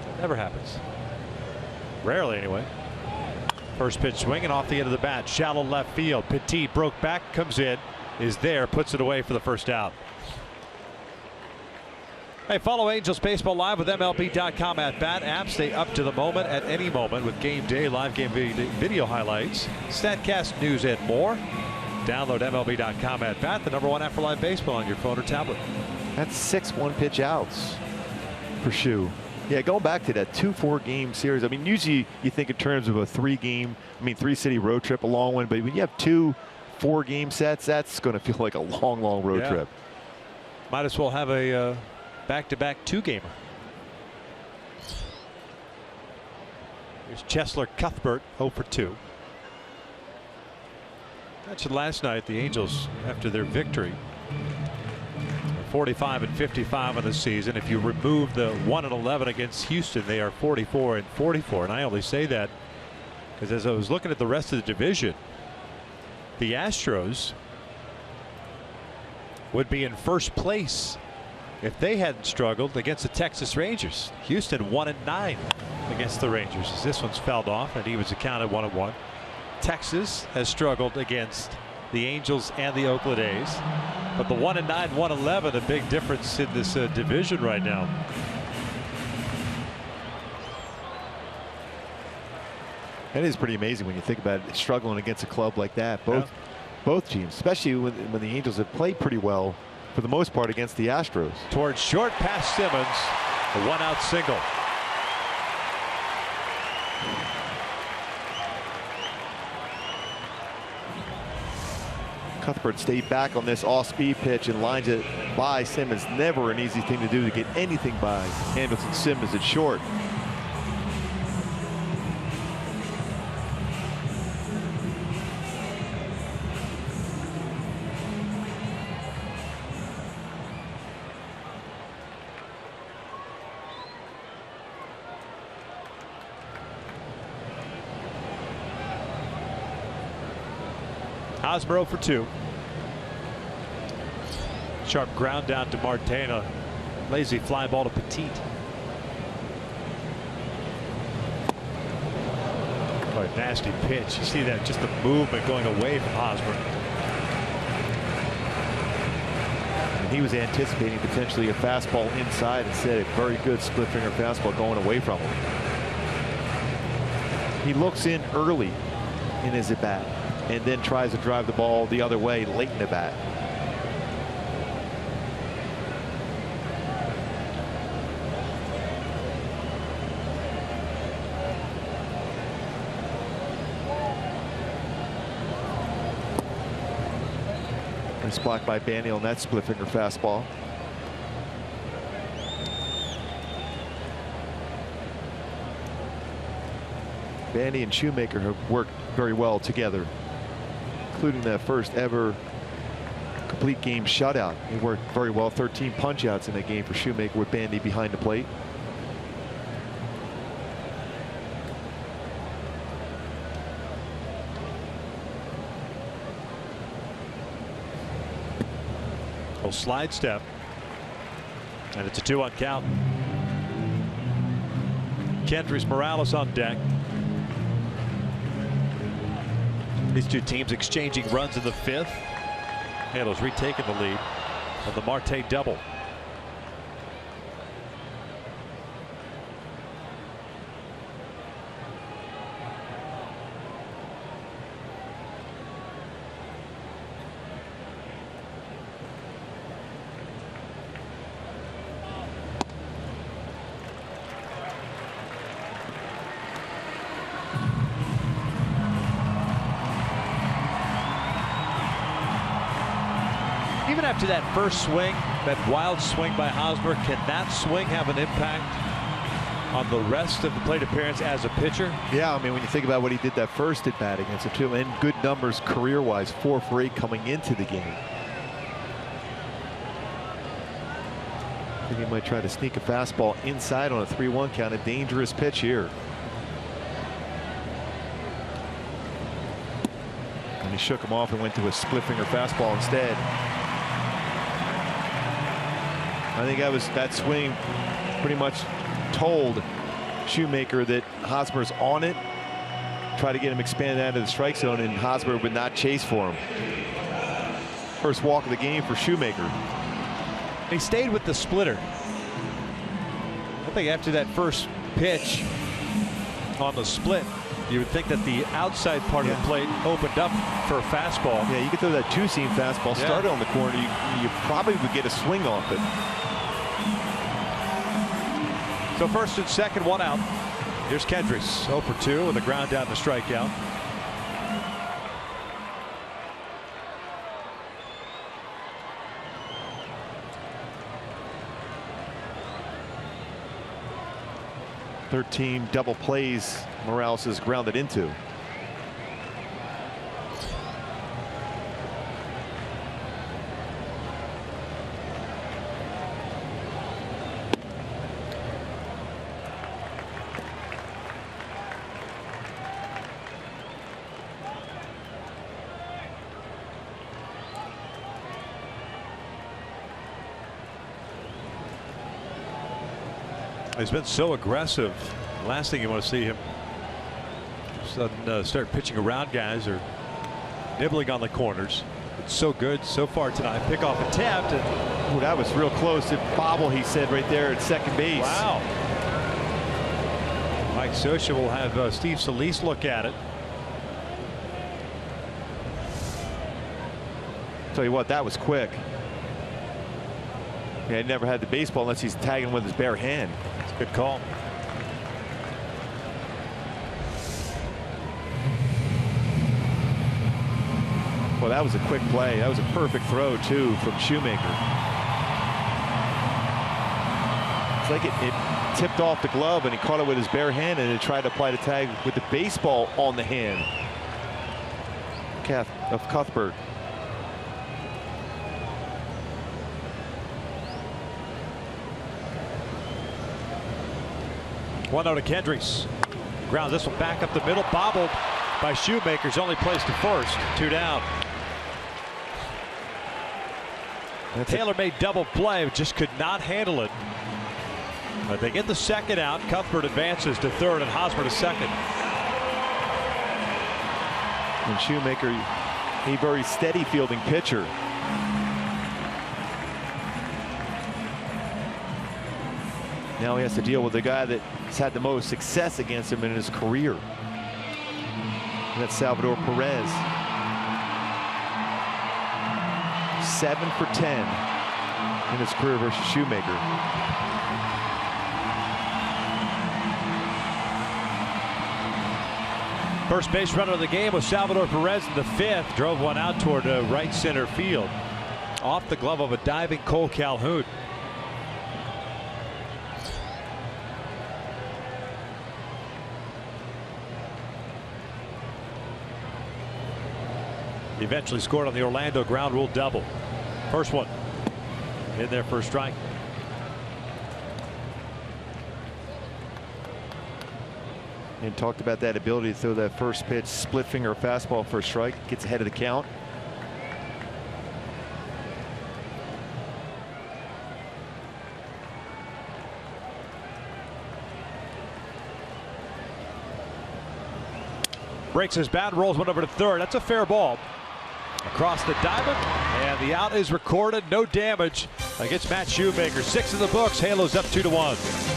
That never happens. Rarely anyway. First pitch swinging off the end of the bat. Shallow left field. Petit broke back, comes in, is there, puts it away for the first out. Hey, follow Angels Baseball live with MLB.com at Bat app. Stay up to the moment at any moment with game day, live game video highlights, StatCast news, and more. Download MLB.com at Bat, the #1 app for live baseball on your phone or tablet. That's 6 1-pitch outs for Shu. Yeah, going back to that 2-4 game series. I mean, usually you think in terms of a 3-city road trip, a long one. But when you have 2 4-game sets, that's going to feel like a long, long road trip. Might as well have a back-to-back 2-gamer. Here's Chesler Cuthbert 0 for 2. Mentioned last night the Angels after their victory. 45-55 on the season. If you remove the 1-11 against Houston, they are 44-44. And I only say that because as I was looking at the rest of the division, the Astros would be in first place if they hadn't struggled against the Texas Rangers. Houston 1-9 against the Rangers. As this one's fouled off, and he was accounted 1-1. Texas has struggled against the Angels and the Oakland A's. But the 1-9, 1-11, a big difference in this division right now. That is pretty amazing when you think about it, struggling against a club like that. Both teams, especially when the Angels have played pretty well for the most part against the Astros. Towards short past Simmons, a 1-out single. Cuthbert stayed back on this off-speed pitch and lines it by Simmons. Never an easy thing to do to get anything by Anderson Simmons at short. Hosmer 0 for 2. Sharp ground down to Marte. A lazy fly ball to Petit. Oh, a nasty pitch. You see that, just the movement going away from Hosmer. And he was anticipating potentially a fastball inside. Instead, a very good split finger fastball going away from him. He looks in early in his at bat and then tries to drive the ball the other way late in the bat. It's blocked by Bandy on that split finger fastball. Bandy and Shoemaker have worked very well together, including that first ever complete game shutout. He worked very well. 13 punch outs in that game for Shoemaker with Bandy behind the plate. Slide step, and it's a 2-1 count. Kendrys Morales on deck. These two teams exchanging runs in the 5th. Halos retaking the lead on the Marte double. Even after that first swing, that wild swing by Hosmer, can that swing have an impact on the rest of the plate appearance as a pitcher? Yeah, I mean, when you think about what he did that first at bat against the two, and good numbers career-wise, 4 for 8 coming into the game. I think he might try to sneak a fastball inside on a 3-1 count. A dangerous pitch here. And he shook him off and went to a split finger fastball instead. I think that swing pretty much told Shoemaker that Hosmer's on it. Try to get him expanded out of the strike zone, and Hosmer would not chase for him. First walk of the game for Shoemaker. He stayed with the splitter. I think after that first pitch on the split, you would think that the outside part of the plate opened up for a fastball. Yeah, you could throw that two-seam fastball, started on the corner. You probably would get a swing off it. So first and second, 1 out. Here's Kendricks, 0 for 2 with a ground out and a strikeout. "13 double plays Morales is grounded into. He's been so aggressive. Last thing you want to see him start pitching around guys or nibbling on the corners. It's so good so far tonight. Pickoff attempt. And ooh, that was real close. It bobble, he said right there at second base. Wow. Mike Scioscia will have Steve Solis look at it. Tell you what, that was quick. Yeah, he never had the baseball unless he's tagging with his bare hand. It's a good call. Well, that was a quick play. That was a perfect throw, too, from Shoemaker. It's like it tipped off the glove, and he caught it with his bare hand, and it tried to apply the tag with the baseball on the hand of Cuthbert. One out to Kendricks. Grounds this one back up the middle, bobbled by Shoemaker's only place to first. 2 down. Taylor made double play, just could not handle it. But they get the second out. Cuthbert advances to third and Hosmer to second. And Shoemaker, a very steady fielding pitcher. Now he has to deal with the guy that's had the most success against him in his career. And that's Salvador Perez. 7 for 10 in his career versus Shoemaker. First base runner of the game was Salvador Perez in the 5th. Drove one out toward right center field. Off the glove of a diving Cole Calhoun. He eventually scored on the Orlando ground rule double. First one in there for a strike. And talked about that ability to throw that first pitch split finger fastball for a strike. Gets ahead of the count. Breaks his bat, rolls one over to third. That's a fair ball. Across the diamond, and the out is recorded. No damage against Matt Shoemaker. 6 in the books. Halos up 2-1.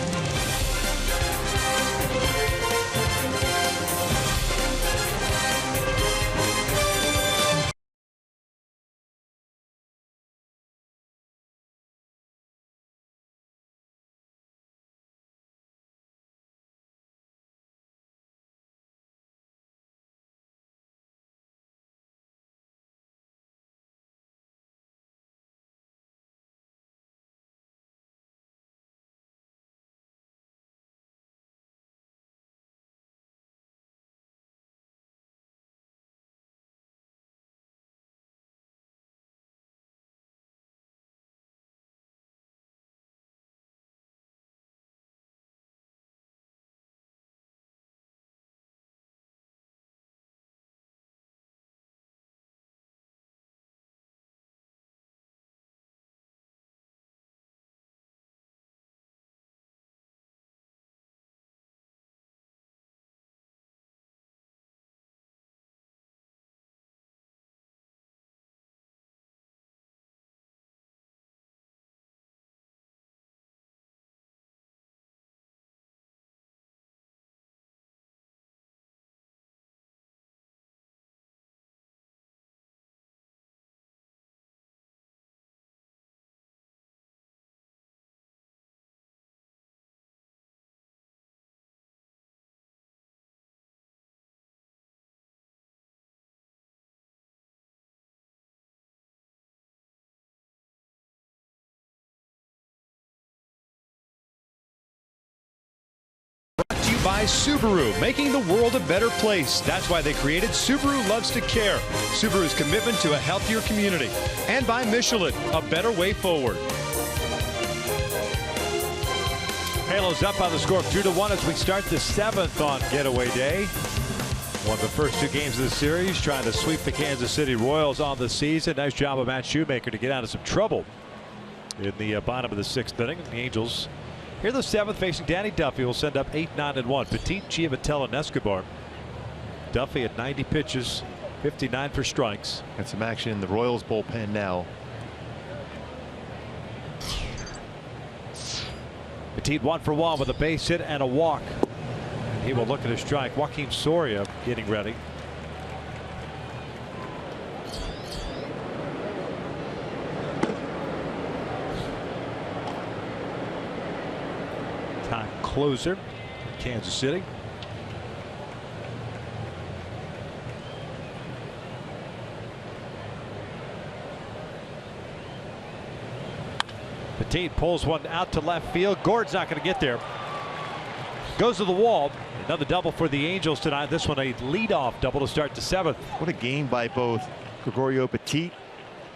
By Subaru, making the world a better place. That's why they created Subaru Loves to Care, Subaru's commitment to a healthier community. And by Michelin, a better way forward. Halos up by the score of 2-1 as we start the 7th on Getaway Day. Won the first 2 games of the series, trying to sweep the Kansas City Royals on the season. Nice job of Matt Shoemaker to get out of some trouble in the bottom of the 6th inning. The Angels here the 7th facing Danny Duffy will send up 8, 9, and 1. Petit, Giavatello, and Escobar. Duffy at 90 pitches, 59 for strikes. And some action in the Royals bullpen now. Petit 1 for 1 with a base hit and a walk. He will look at his strike. Joaquin Soria getting ready. Time closer in Kansas City. Petit pulls one out to left field. Gord's not going to get there. Goes to the wall. Another double for the Angels tonight. This one a leadoff double to start the 7th. What a game by both Gregorio Petit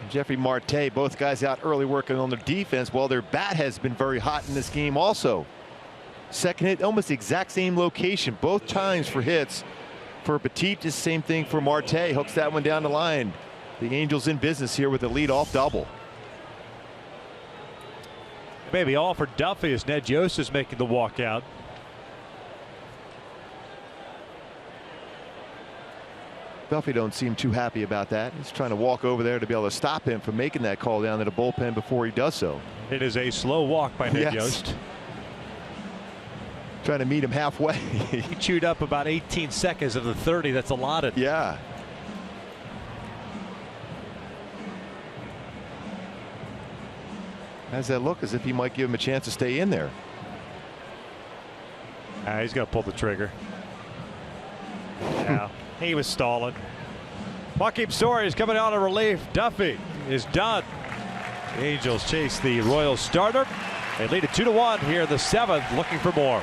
and Jeffrey Marte. Both guys out early working on their defense. Well, their bat has been very hot in this game also. Second hit, almost the exact same location both times for hits. For Petit, just the same thing for Marte. Hooks that one down the line. The Angels in business here with a leadoff double. Maybe all for Duffy as Ned Yost is making the walkout. Duffy don't seem too happy about that. He's trying to walk over there to be able to stop him from making that call down to the bullpen before he does so. It is a slow walk by Ned Yost. Trying to meet him halfway. He chewed up about 18 seconds of the 30 that's allotted. Yeah. How's that look? As if he might give him a chance to stay in there. He's going to pull the trigger. Yeah, he was stalling. Joaquin Soria is coming out of relief. Duffy is done. The Angels chase the Royals starter. They lead it 2-1 here in the 7th, looking for more.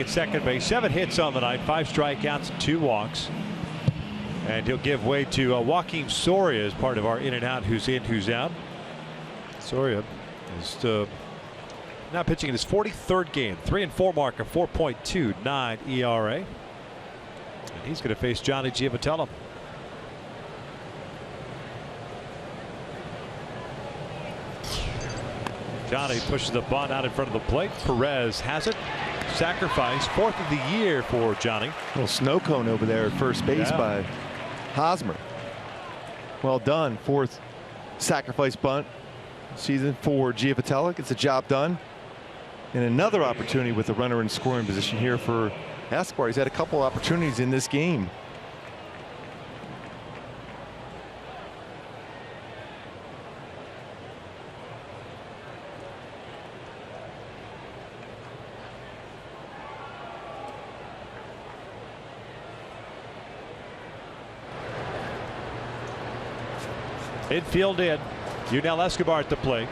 At second base, 7 hits on the night, 5 strikeouts, 2 walks. And he'll give way to Joakim Soria as part of our in and out, who's in, who's out. Soria is now pitching in his 43rd game, 3-4 mark, a 4.29 ERA. And he's going to face Johnny Giavitello. Johnny pushes the bunt out in front of the plate. Perez has it. Sacrifice, 4th of the year for Johnny. A little snow cone over there at first base by Hosmer. Well done. 4th sacrifice bunt season for Giavitello. Gets the job done. And another opportunity with the runner in scoring position here for Escobar. He's had a couple opportunities in this game. Infield in. Yunel Escobar at the plate.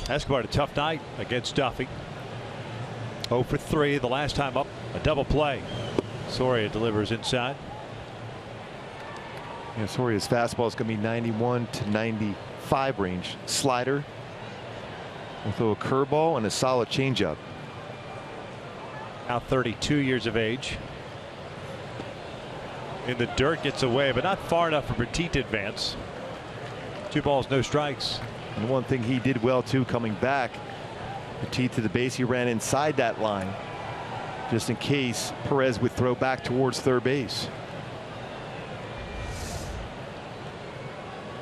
Escobar had a tough night against Duffy. 0 for 3 the last time up. A double play. Soria delivers inside. Yeah, Soria's fastball is going to be 91 to 95 range. Slider. We'll throw a curveball and a solid changeup. Now 32 years of age. In the dirt, gets away, but not far enough for Petit to advance. 2 balls, no strikes. And one thing he did well too, coming back, Petit to the base, he ran inside that line just in case Perez would throw back towards third base.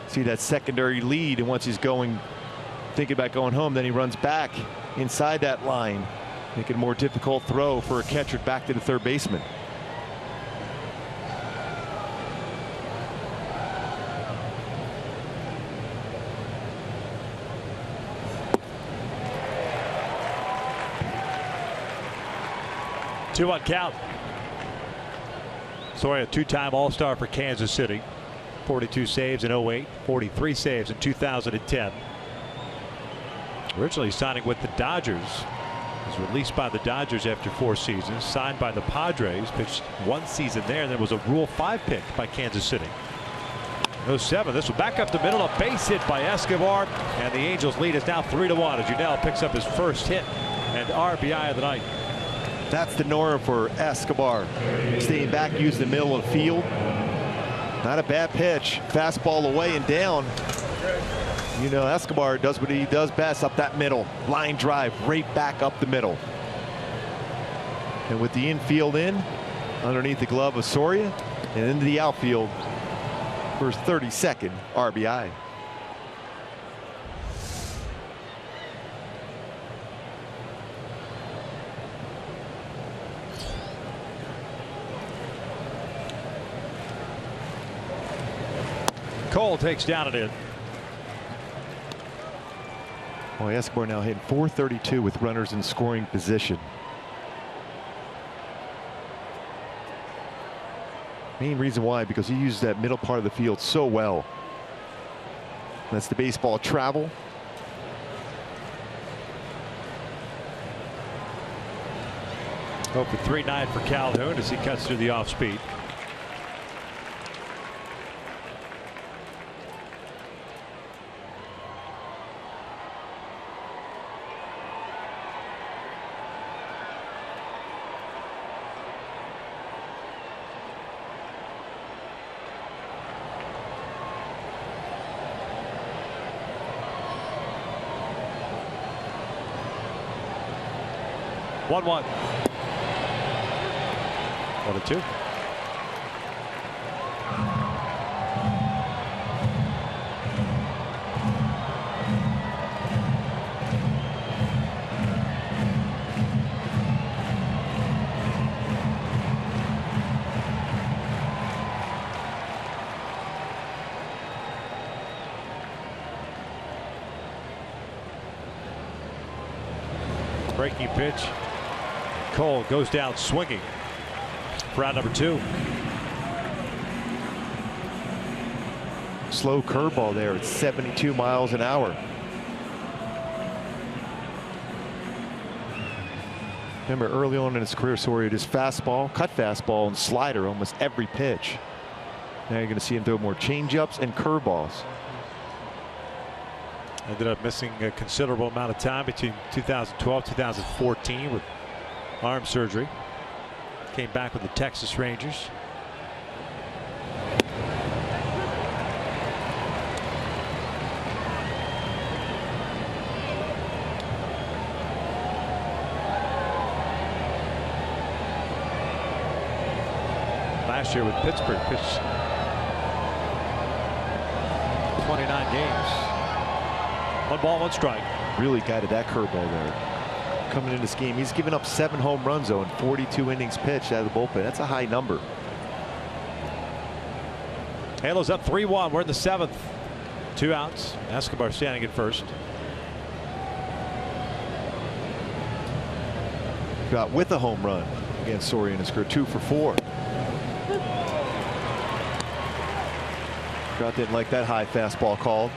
See that secondary lead, and once he's thinking about going home, then he runs back inside that line. Make it a more difficult throw for a catcher back to the third baseman. Two on count. Soria, 2-time All-Star for Kansas City. 42 saves in 08, 43 saves in 2010. Originally signing with the Dodgers. Was released by the Dodgers after 4 seasons, signed by the Padres, pitched 1 season there, and then was a Rule 5 pick by Kansas City. 07, this will back up the middle, a base hit by Escobar, and the Angels lead is now 3-1 as Yunel picks up his first hit and RBI of the night. That's the norm for Escobar. Staying back, using the middle of the field. Not a bad pitch. Fastball away and down. You know, Escobar does what he does best, up that middle. Line drive right back up the middle. And with the infield in, underneath the glove of Soria, and into the outfield for his 32nd RBI. Cole takes down and in. Well, Escobar now hitting .432 with runners in scoring position. Main reason why, because he uses that middle part of the field so well. That's the baseball travel. Hope for 3-9 for Calhoun as he cuts through the off speed. One. 1-2. Breaking pitch. Cole goes down swinging for out number 2. Slow curveball there at 72 miles an hour. Remember early on in his career, Soria, his fastball, cut fastball, and slider almost every pitch. Now you're going to see him throw more changeups and curveballs. Ended up missing a considerable amount of time between 2012 2014 with arm surgery. Came back with the Texas Rangers. Last year with Pittsburgh, pitched 29 games. 1 ball, 1 strike. Really guided that curveball there. Coming in this game, he's given up 7 home runs though in 42 innings pitched out of the bullpen. That's a high number. Halos up 3-1. We're in the 7th. 2 outs. Escobar standing at first. Got with a home run against Soria in his career, 2 for 4. Trout didn't like that high fastball called.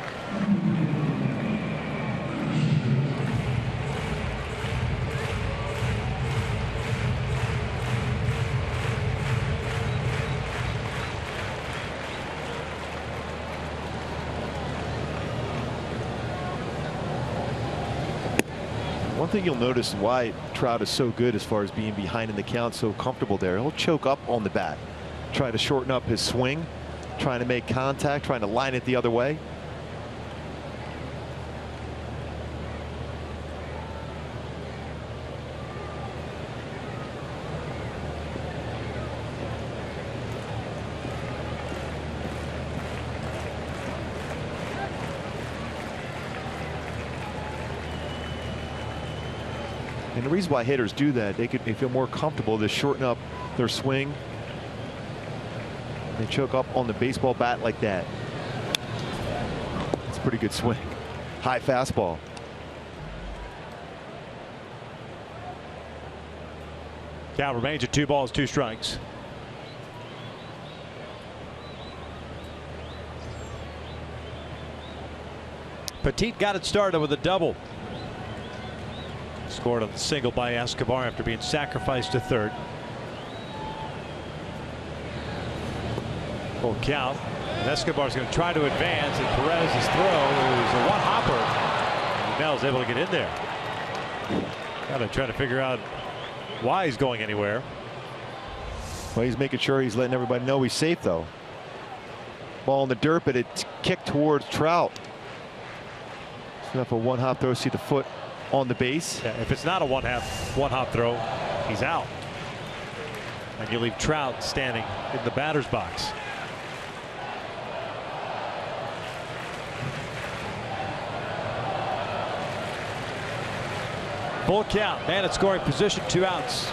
One thing you'll notice why Trout is so good as far as being behind in the count, so comfortable there. He'll choke up on the bat, try to shorten up his swing, trying to make contact, trying to line it the other way. And the reason why hitters do that, they feel more comfortable to shorten up their swing. They choke up on the baseball bat like that. It's a pretty good swing. High fastball. Count remains at 2 balls, 2 strikes. Petit got it started with a double. Scored on the single by Escobar after being sacrificed to third. Full count. And Escobar's going to try to advance, and Perez's throw is a one-hopper. Nell's able to get in there. Got to try to figure out why he's going anywhere. Well, he's making sure he's letting everybody know he's safe, though. Ball in the dirt, but it's kicked towards Trout. It's enough of a one-hop throw. See the foot on the base. Yeah, if it's not a one-hop throw, he's out. And you leave Trout standing in the batter's box. Full count. Man at scoring position, 2 outs.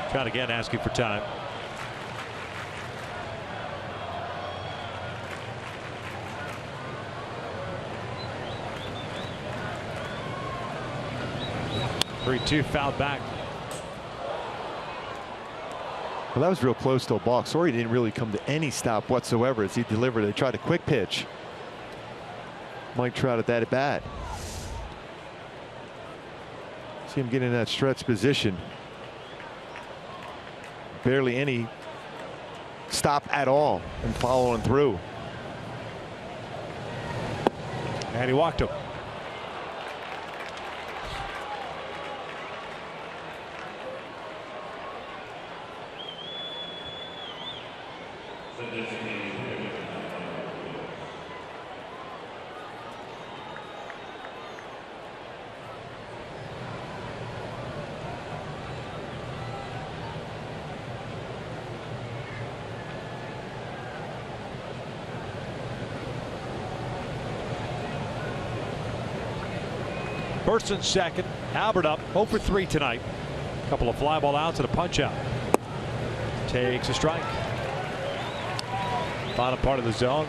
Trout again asking for time. 3-2 fouled back. Well, that was real close to a balk. Soria didn't really come to any stop whatsoever as he delivered. They tried a quick pitch. Mike Trout at that at bat. See him get in that stretch position. Barely any stop at all and following through. And he walked him. First and second. Albert up 0 for 3 tonight. A couple of fly ball outs and a punch out. Takes a strike. Bottom part of the zone.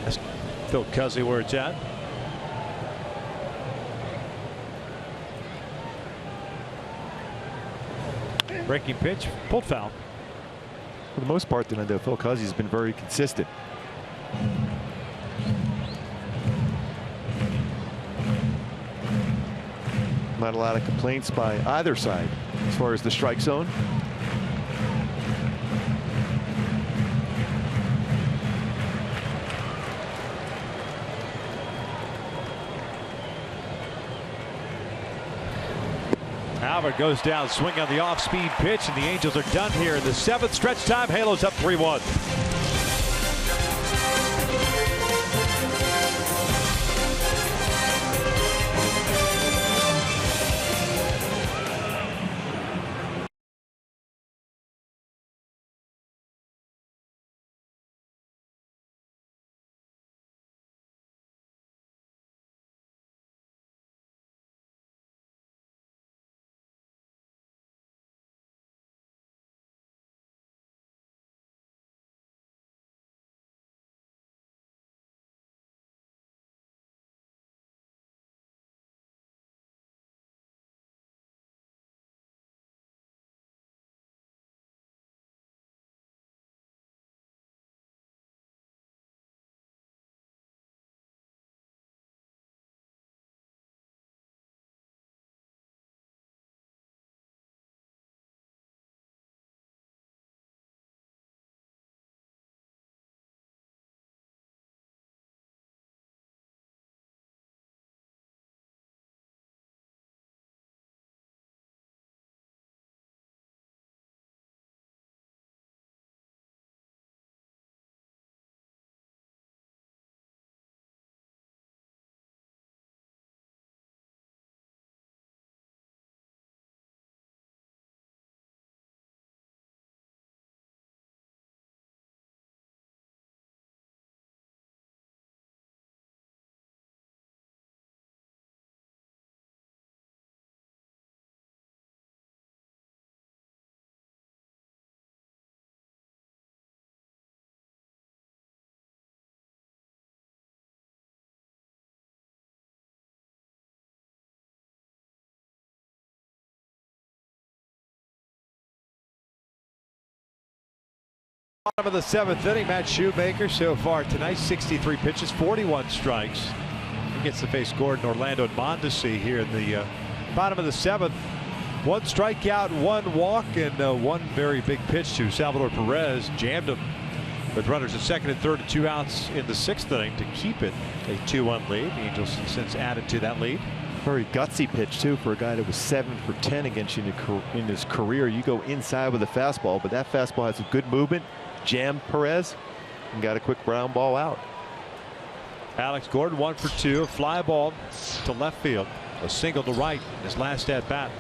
That's Phil Cuzzy where it's at. Breaking pitch, pulled foul. For the most part, though, Phil Cousy has been very consistent. Not a lot of complaints by either side as far as the strike zone. Albert goes down, swing on the off-speed pitch, and the Angels are done here in the 7th. Stretch time, Halos up 3-1. Bottom of the 7th inning, Matt Shoemaker so far tonight, 63 pitches, 41 strikes. He gets to face Gordon, Orlando, and Mondesi here in the bottom of the 7th. 1 strikeout, 1 walk, and 1 very big pitch to Salvador Perez. Jammed him with runners at 2nd and 3rd and 2 outs in the 6th inning to keep it a 2-1 lead. The Angels since added to that lead. Very gutsy pitch, too, for a guy that was 7 for 10 against you in his career. You go inside with a fastball, but that fastball has a good movement. Jammed Perez and got a quick ground ball out. Alex Gordon 1 for 2, a fly ball to left field, a single to right in his last at bat.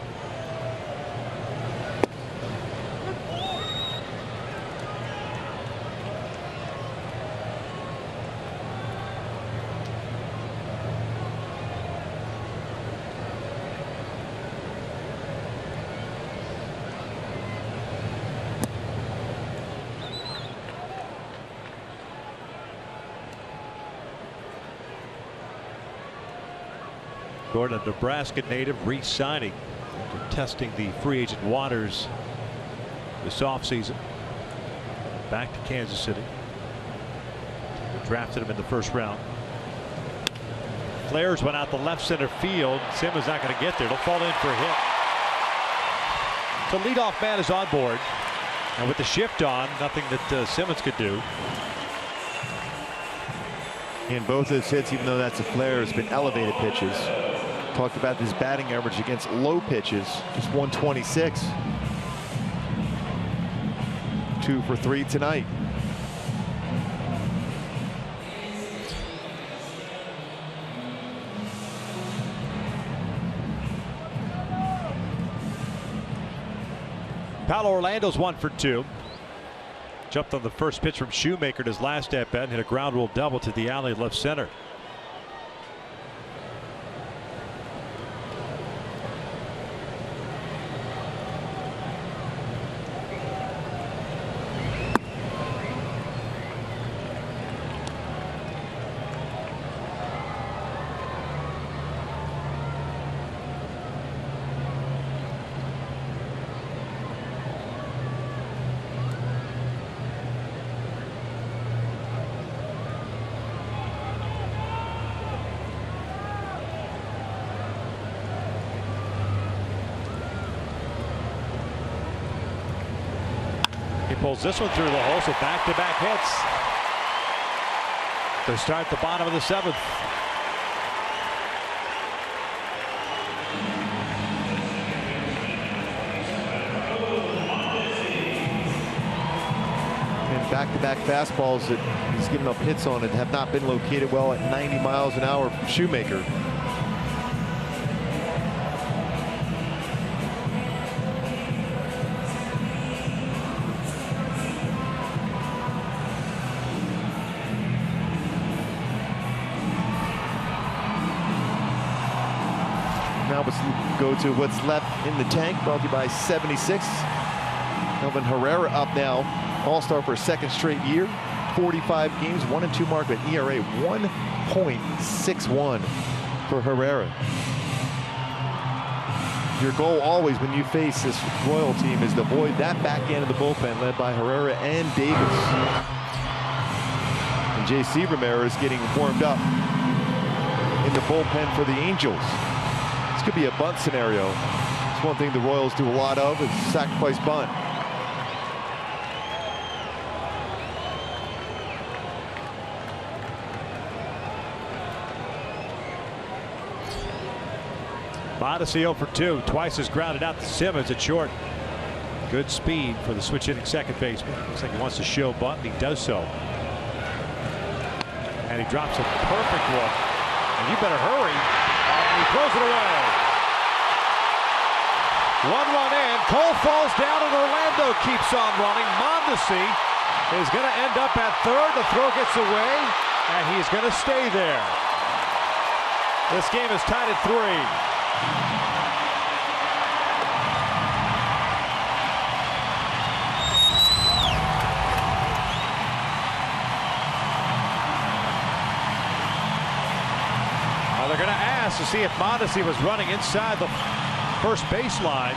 Gordon, a Nebraska native, re-signing after testing the free agent waters this offseason. Back to Kansas City. We drafted him in the 1st round. Flares went out the left center field. Simmons not going to get there. It'll fall in for a hit. So leadoff man is on board. And with the shift on, nothing that Simmons could do. And both of his hits, even though that's a flare, has been elevated pitches. Talked about his batting average against low pitches, just 126. 2 for 3 tonight. Paulo Orlando's 1 for 2. Jumped on the first pitch from Shoemaker in his last at bat and hit a ground rule double to the alley left center. He pulls this one through the hole, so back-to-back hits. They start the bottom of the 7th. And back-to-back fastballs that he's given up hits on it have not been located well at 90 miles an hour from Shoemaker. Now let's go to what's left in the tank, brought to you by 76. Melvin Herrera up now, all-star for a 2nd straight year. 45 games, 1-2 mark, an ERA 1.61 for Herrera. Your goal always when you face this Royal team is to avoid that back end of the bullpen led by Herrera and Davis. And J.C. Ramirez getting warmed up in the bullpen for the Angels. This could be a bunt scenario. It's one thing the Royals do a lot of, is sacrifice bunt. Mondesi 0 for 2. Twice has grounded out to Simmons at short. Good speed for the switch hitting second baseman. Looks like he wants to show bunt, and he does so. And he drops a perfect one. And you better hurry. And he throws it away. 1 run in. Cole falls down, and Orlando keeps on running. Mondesi is going to end up at third. The throw gets away, and he's going to stay there. This game is tied at 3. Well, they're going to ask to see if Mondesi was running inside the first baseline.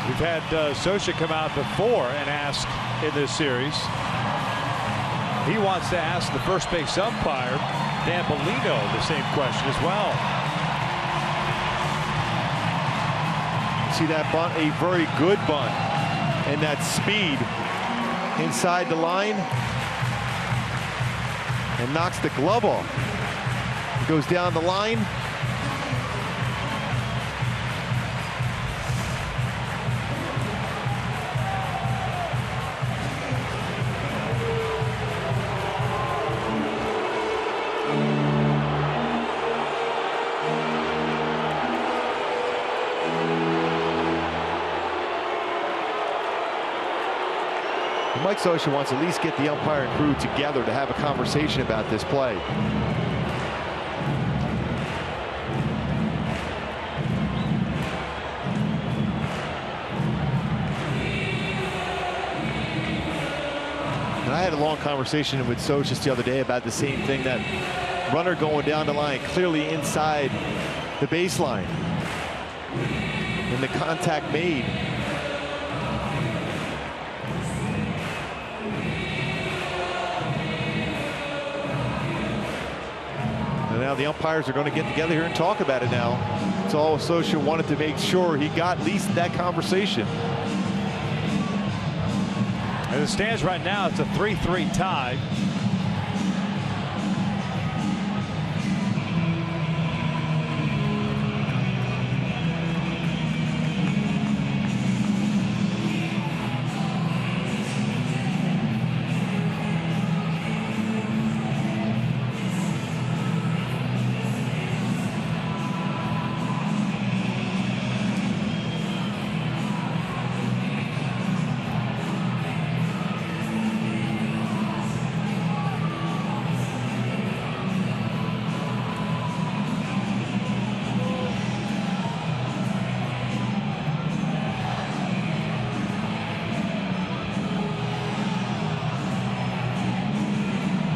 We've had Socha come out before and ask in this series. He wants to ask the first base umpire, Dan Bellino, the same question as well. See that bunt, a very good bunt, and that speed inside the line, and knocks the glove off. Goes down the line. Mike Socha wants to at least get the umpire and crew together to have a conversation about this play. And I had a long conversation with Socha the other day about the same thing, that runner going down the line clearly inside the baseline, and the contact made. Now the umpires are going to get together here and talk about it now. It's all Socha wanted to make sure he got at least that conversation. As it stands right now, it's a 3-3 tie.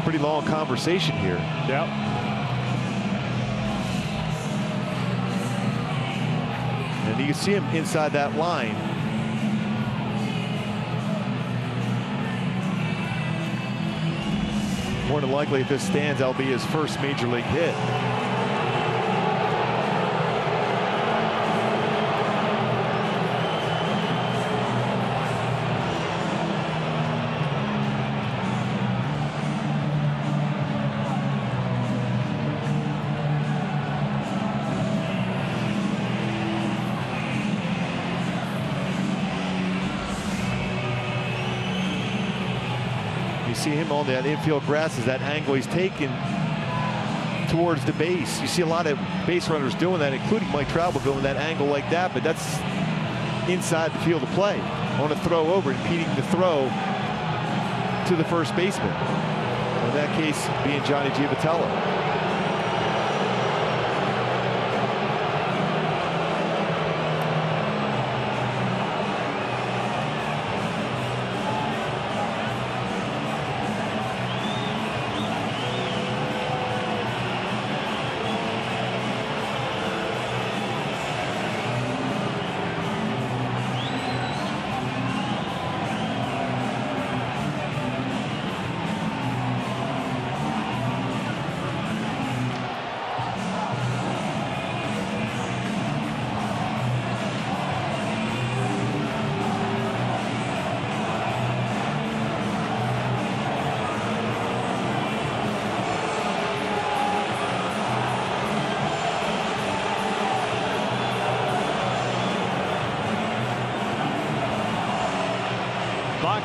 Pretty long conversation here. Yep. And you can see him inside that line. More than likely, if this stands, that'll be his first major league hit. You see him on that infield grass as that angle he's taken towards the base. You see a lot of base runners doing that, including Mike Trout, going that angle like that, but that's inside the field of play. On a throw over, impeding the throw to the first baseman. In that case, being Johnny Giavitello.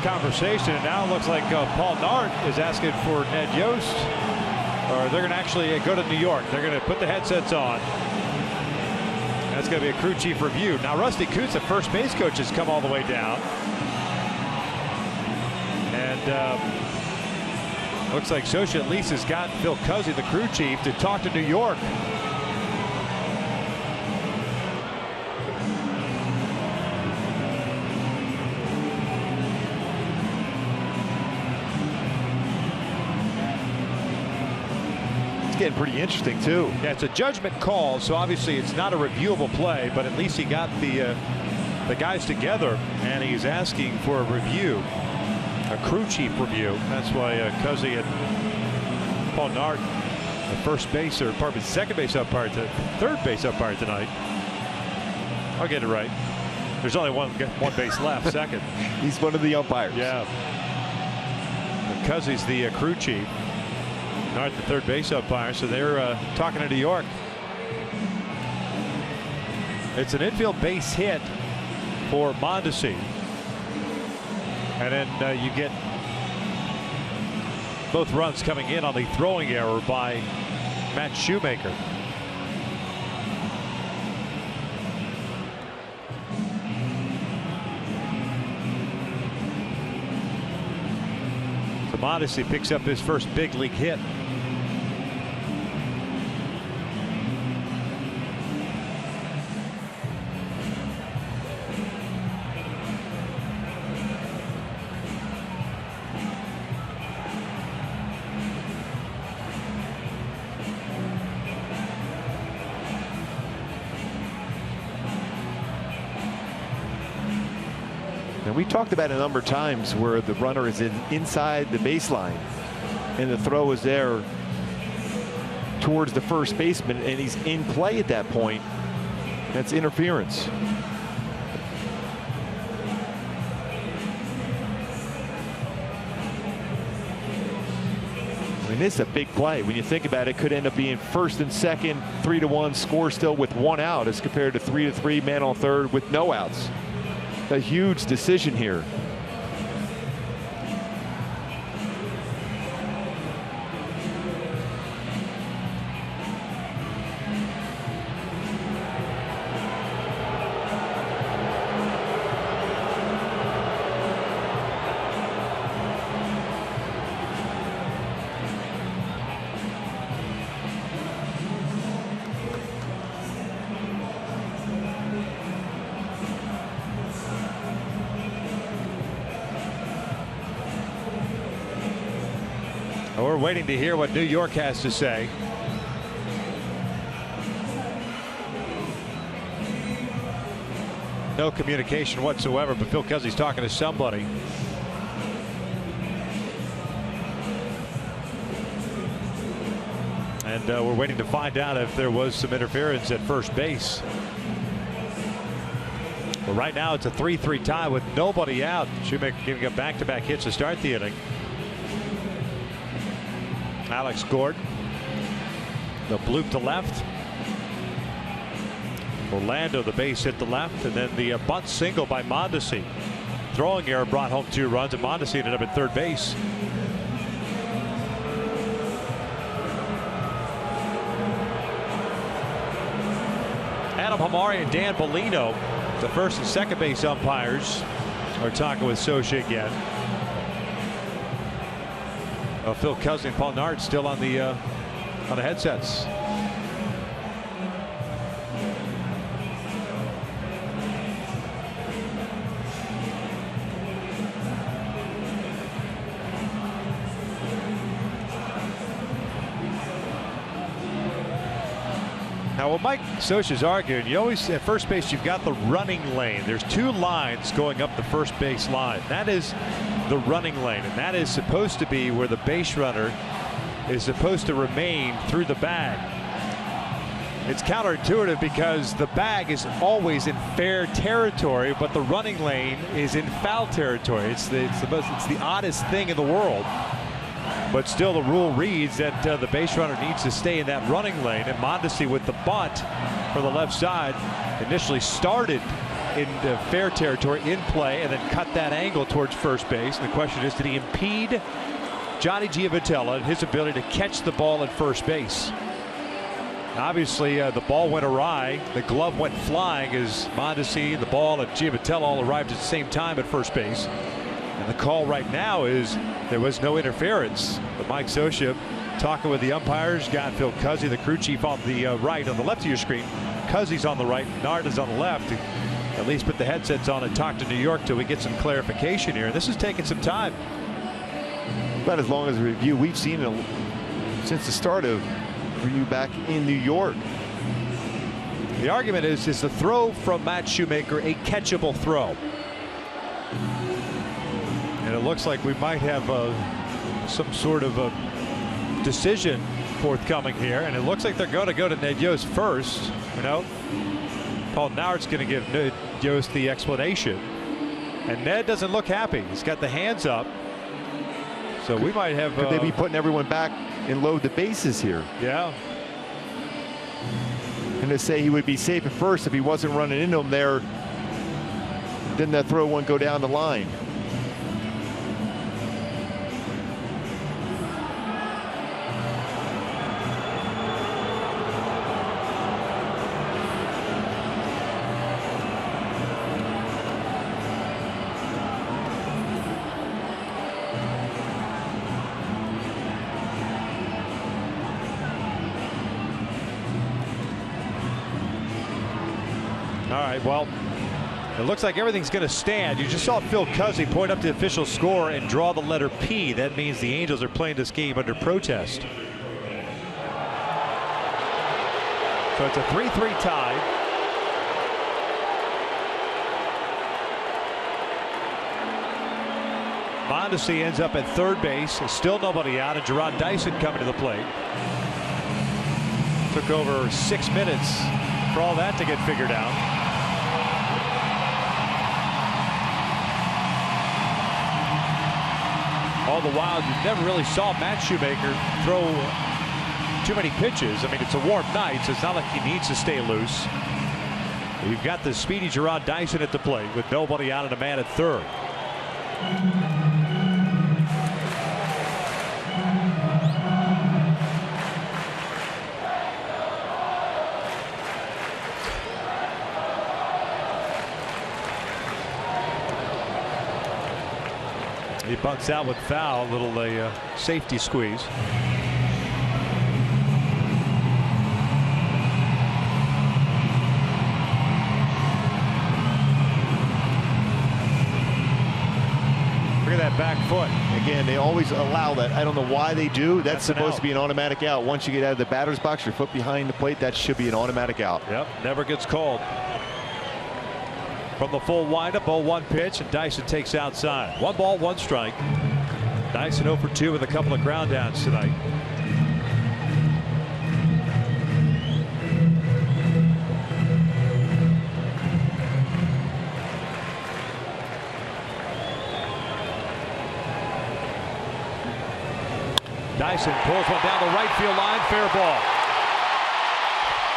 Conversation, and now it looks like Paul Nart is asking for Ned Yost, or they're going to actually go to New York. They're going to put the headsets on. That's going to be a crew chief review. Now Rusty Coots, the first base coach, has come all the way down, and looks like Scioscia at least has got Phil Cuzzi, the crew chief, to talk to New York. Getting pretty interesting too. Yeah, it's a judgment call, so obviously it's not a reviewable play, but at least he got the guys together, and he's asking for a review, a crew chief review. That's why Cuzzi and Paul Nart, the first base, or pardon me, second base umpire, to third base umpire tonight. I'll get it right. There's only one base left. Second. He's one of the umpires. Yeah. Cuzzi's the crew chief. Nart, the third base umpire, so they're talking to New York. It's an infield base hit for Mondesi, and then you get both runs coming in on the throwing error by Matt Shoemaker. So Mondesi picks up his first big league hit. And we talked about a number of times where the runner is inside the baseline and the throw is there towards the first baseman and he's in play at that point. That's interference. I mean, this is a big play. When you think about it, could end up being first and second, 3-1 score still with one out, as compared to 3-3 man on third with no outs. A huge decision here. We're waiting to hear what New York has to say. No communication whatsoever, but Phil Cuzzi's talking to somebody. And we're waiting to find out if there was some interference at first base. But right now it's a 3-3 tie with nobody out. Shoemaker giving up back-to-back hits to start the inning. Alex Gordon, the bloop to left. Orlando, the base hit to left, and then the bunt single by Mondesi. Throwing error brought home 2 runs, and Mondesi ended up at third base. Adam Hamari and Dan Bellino, the first and second base umpires, are talking with Socha again. Phil Cousins and Paul Nard still on the headsets. Now, what Mike Socha's arguing, you always, at first base, you've got the running lane. There's two lines going up the first base line. That is the running lane, and that is supposed to be where the base runner is supposed to remain through the bag. It's counterintuitive because the bag is always in fair territory, but the running lane is in foul territory. It's the oddest thing in the world. But still, the rule reads that the base runner needs to stay in that running lane. And Mondesi with the bunt for the left side initially started in fair territory in play and then cut that angle towards first base. And the question is, did he impede Johnny Giavotella and his ability to catch the ball at first base? Obviously, the ball went awry. The glove went flying as Mondesi, the ball, and Giavotella all arrived at the same time at first base. And the call right now is there was no interference. But Mike Socha, talking with the umpires, got Phil Cousins, the crew chief, on the right. On the left of your screen, Cousins on the right, Nard is on the left. At least put the headsets on and talk to New York till we get some clarification here. This is taking some time. About as long as a review we've seen it since the start of review back in New York. The argument is the throw from Matt Shoemaker a catchable throw? And it looks like we might have some sort of a decision forthcoming here. And it looks like they're going to go to Ned Yost first. You know, Paul Nard's going to give Ned Yost the explanation. And Ned doesn't look happy. He's got the hands up. So we might have. Could they be putting everyone back and load the bases here? Yeah. And to say he would be safe at first if he wasn't running into him there, then that throw won't go down the line. All right, well, it looks like everything's going to stand. You just saw Phil Cousins point up the official score and draw the letter P. That means the Angels are playing this game under protest. So it's a 3-3 tie. Mondesi ends up at third base. Still nobody out, and Gerard Dyson coming to the plate. Took over 6 minutes for all that to get figured out. All the while, you never really saw Matt Shoemaker throw too many pitches. I mean, it's a warm night, so it's not like he needs to stay loose. You've got the speedy Gerard Dyson at the plate with nobody out and a man at third. He bunts out with foul, a little safety squeeze. Look at that back foot. Again, they always allow that. I don't know why they do. That's supposed to be an automatic out. Once you get out of the batter's box, your foot behind the plate, that should be an automatic out. Yep, never gets called. From the full windup, 0-1 pitch, and Dyson takes outside. 1 ball, 1 strike. Dyson 0 for 2 with a couple of ground downs tonight. Dyson pulls one down the right field line, fair ball.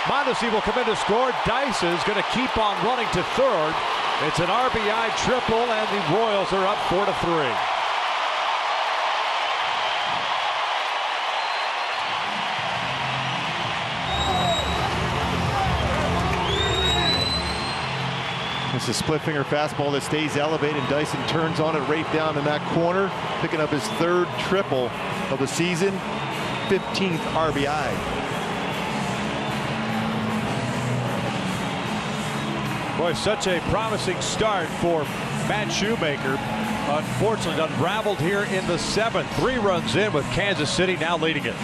Mondesi will come in to score. Dyson's going to keep on running to third. It's an RBI triple, and the Royals are up 4-3. It's a split finger fastball that stays elevated, and Dyson turns on it right down in that corner, picking up his 3rd triple of the season, 15th RBI. Boy, such a promising start for Matt Shoemaker. Unfortunately, unraveled here in the 7th. 3 runs in with Kansas City now leading it.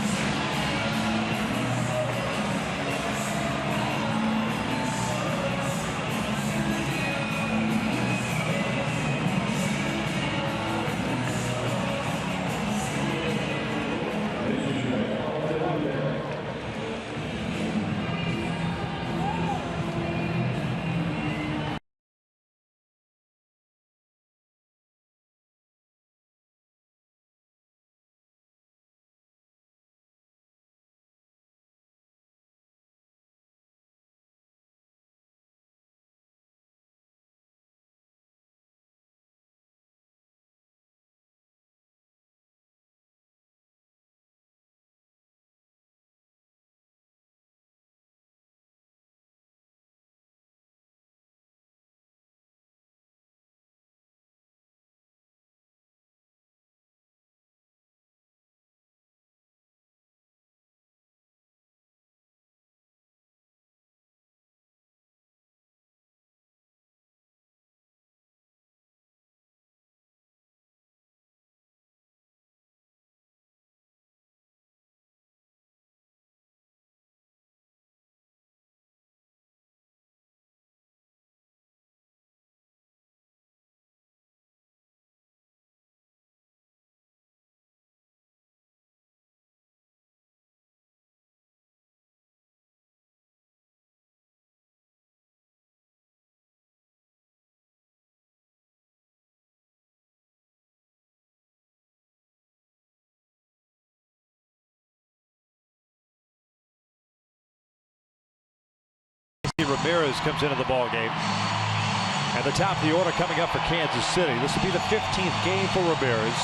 Ramirez comes into the ball game. At the top of the order coming up for Kansas City. This will be the 15th game for Ramirez.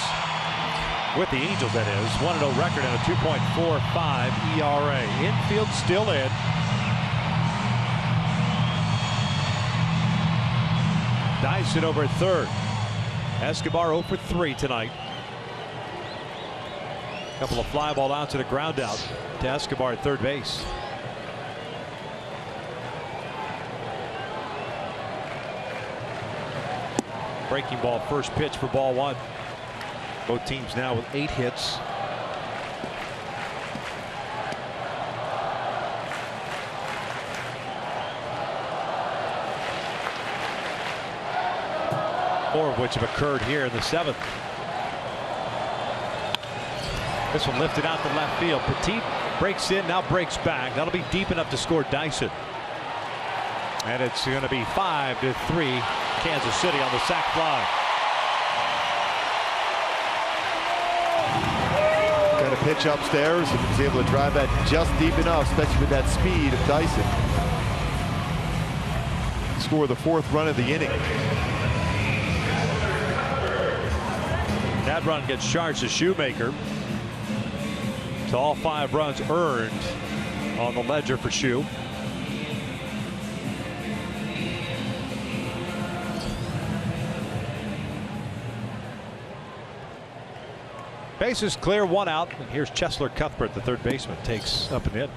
With the Angels, that is. 1-0 record and a 2.45 ERA. Infield still in. Dyson over at 3rd. Escobar 0 for 3 tonight. A couple of fly ball outs and a ground out to Escobar at 3rd base. Breaking ball, first pitch for ball 1. Both teams now with 8 hits. Four of which have occurred here in the 7th. This one lifted out to left field. Petit breaks in, now breaks back. That'll be deep enough to score Dyson. And it's going to be 5-3 Kansas City on the sac fly. Got a pitch upstairs, and was able to drive that just deep enough, especially with that speed of Dyson. Score the 4th run of the inning. That run gets charged to Shoemaker. So all 5 runs earned on the ledger for Shoe. Bases clear, 1 out. And here's Chesler Cuthbert, the 3rd baseman, takes up and in.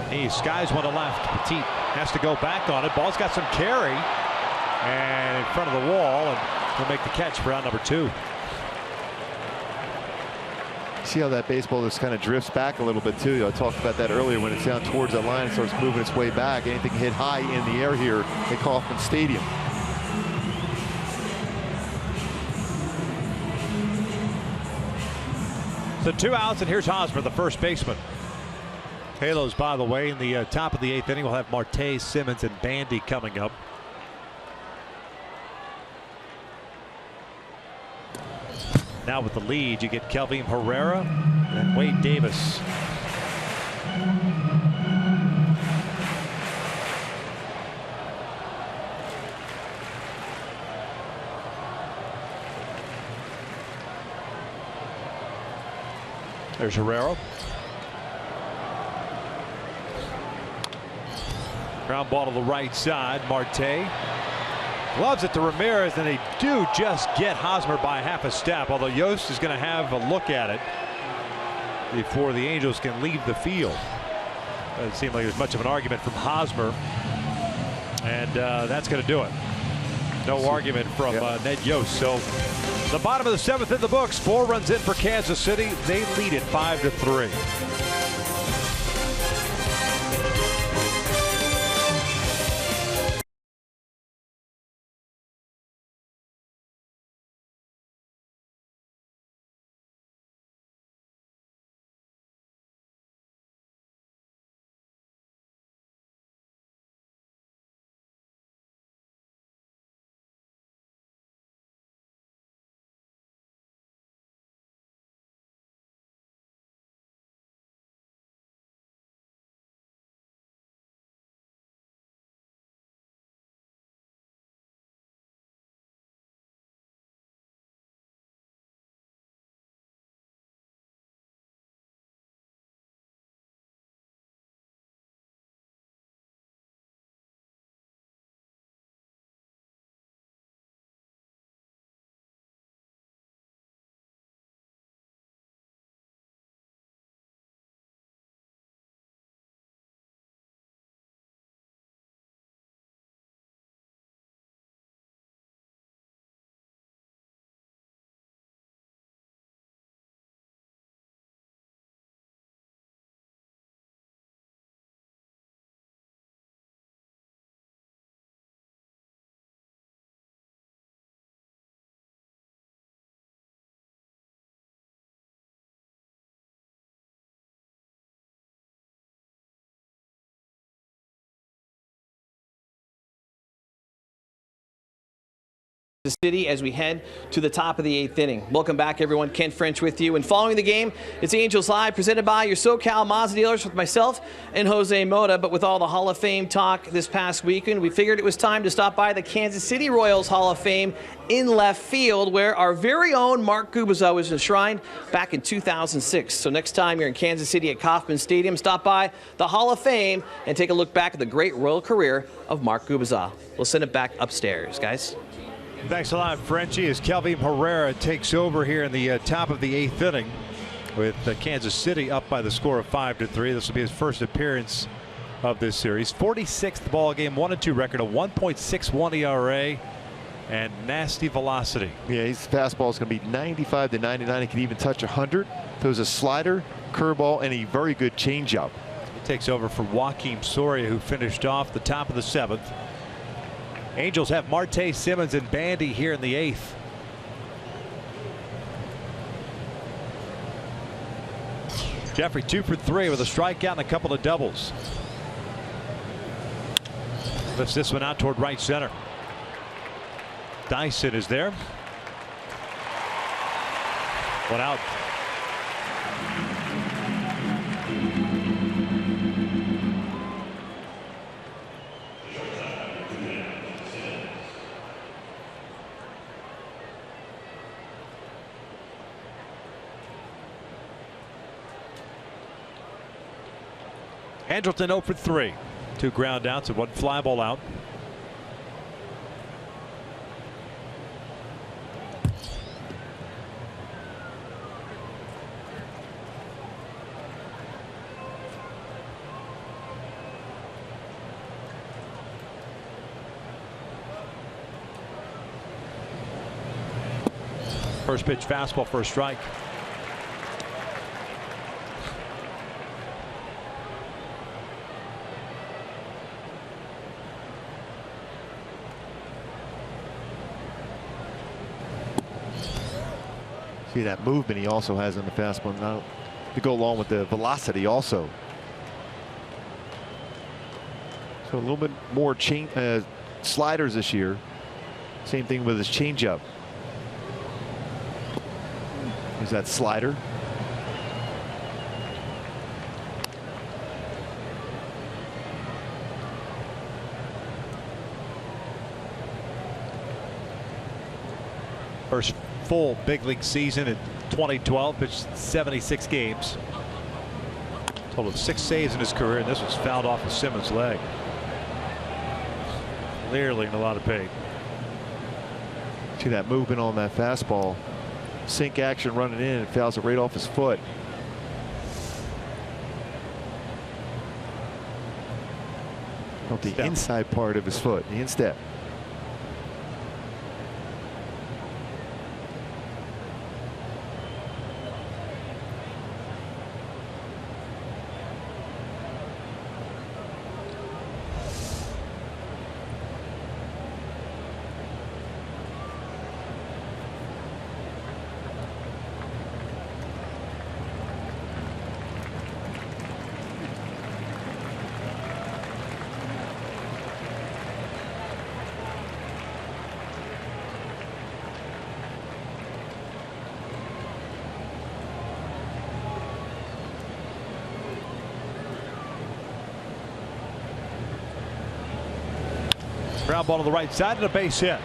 He skies one to left. Petit has to go back on it. Ball's got some carry and in front of the wall, and he'll make the catch for out number 2. See how that baseball just kind of drifts back a little bit too. I talked about that earlier. When it's down towards that line, it starts moving its way back. Anything hit high in the air here at Kauffman Stadium. So 2 outs, and here's Hosmer, the first baseman. Halos, by the way, in the top of the 8th inning, we'll have Marte, Simmons, and Bandy coming up. Now with the lead, you get Kelvin Herrera and Wade Davis. There's Herrera. Ground ball to the right side. Marte gloves it to Ramirez, and they do just get Hosmer by half a step, although Yost is going to have a look at it before the Angels can leave the field. Doesn't seem like there's much of an argument from Hosmer, and that's going to do it. No argument from Ned Yost. So the bottom of the 7th in the books. 4 runs in for Kansas City. They lead it 5-3. The city as we head to the top of the 8th inning. Welcome back, everyone. Ken French with you. And following the game, it's Angels Live, presented by your SoCal Mazda dealers with myself and Jose Mota. But with all the Hall of Fame talk this past weekend, we figured it was time to stop by the Kansas City Royals Hall of Fame in left field, where our very own Mark Gubicza was enshrined back in 2006. So next time you're in Kansas City at Kauffman Stadium, stop by the Hall of Fame and take a look back at the great Royal career of Mark Gubicza. We'll send it back upstairs, guys. Thanks a lot, Frenchie, as Kelvin Herrera takes over here in the top of the 8th inning with Kansas City up by the score of 5-3. This will be his first appearance of this series. 46th ball game, 1-2 record, a 1.61 ERA, and nasty velocity. Yeah, his fastball is going to be 95 to 99. It can even touch 100. There was a slider, curveball, and a very good changeup. He takes over for Joakim Soria, who finished off the top of the 7th. Angels have Marte, Simmons, and Bandy here in the 8th. Jeffrey 2 for 3 with a strikeout and a couple of doubles. Lifts this one out toward right center. Dyson is there. One out. Andrelton 0 for 3. 2 ground outs and 1 fly ball out. First pitch fastball for a strike. See that movement he also has in the fastball now to go along with the velocity also. So a little bit more sliders this year. Same thing with his changeup. Is that slider? First full big league season in 2012, pitched 76 games. Total of 6 saves in his career, and this was fouled off of Simmons' leg. Clearly in a lot of pain. See that movement on that fastball. Sink action running in, and fouls it right off his foot. Felt the inside part of his foot, the instep. Ground ball to the right side and a base hit.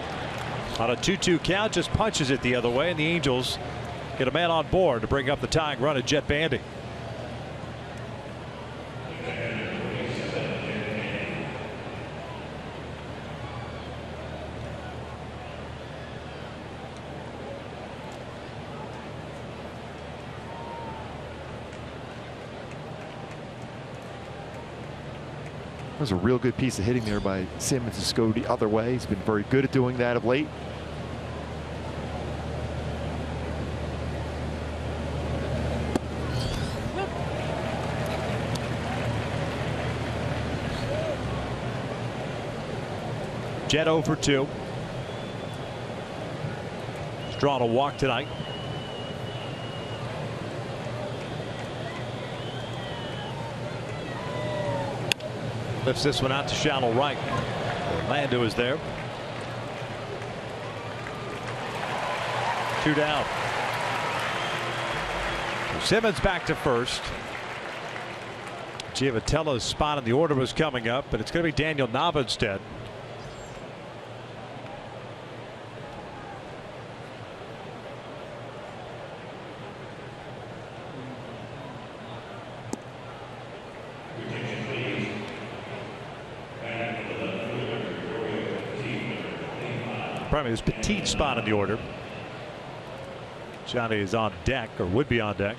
On a 2-2 count, just punches it the other way, and the Angels get a man on board to bring up the tying run at Jet Bandy. That was a real good piece of hitting there by Simmons to go the other way. He's been very good at doing that of late. Jet 0 for 2. He's drawn a walk tonight. Lifts this one out to shallow right. Orlando is there. 2 down. So Simmons back to first. Giovatello's spot in the order was coming up, but it's going to be Daniel Nava instead. Probably his petite spot in the order. Johnny is on deck, or would be on deck.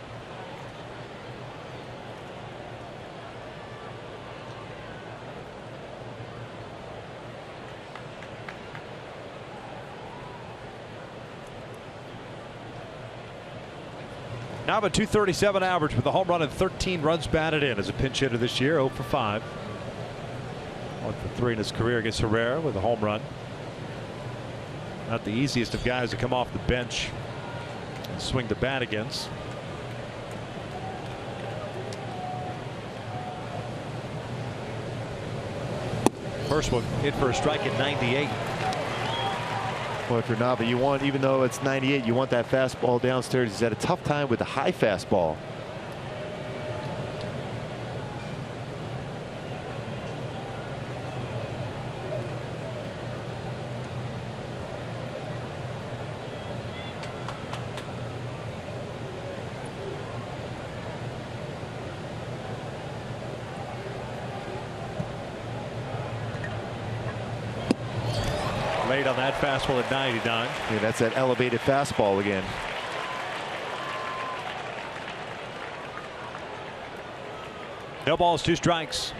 Now a .237 average with a home run and 13 runs batted in as a pinch hitter this year. 0 for 5. 1 for 3 in his career against Herrera with a home run. Not the easiest of guys to come off the bench and swing the bat against. First one hit for a strike at 98. Boy, for Nava, you want, even though it's 98, you want that fastball downstairs. He's had a tough time with the high fastball. Late on that fastball at 99. Yeah, that's that elevated fastball again. No balls, 2 strikes.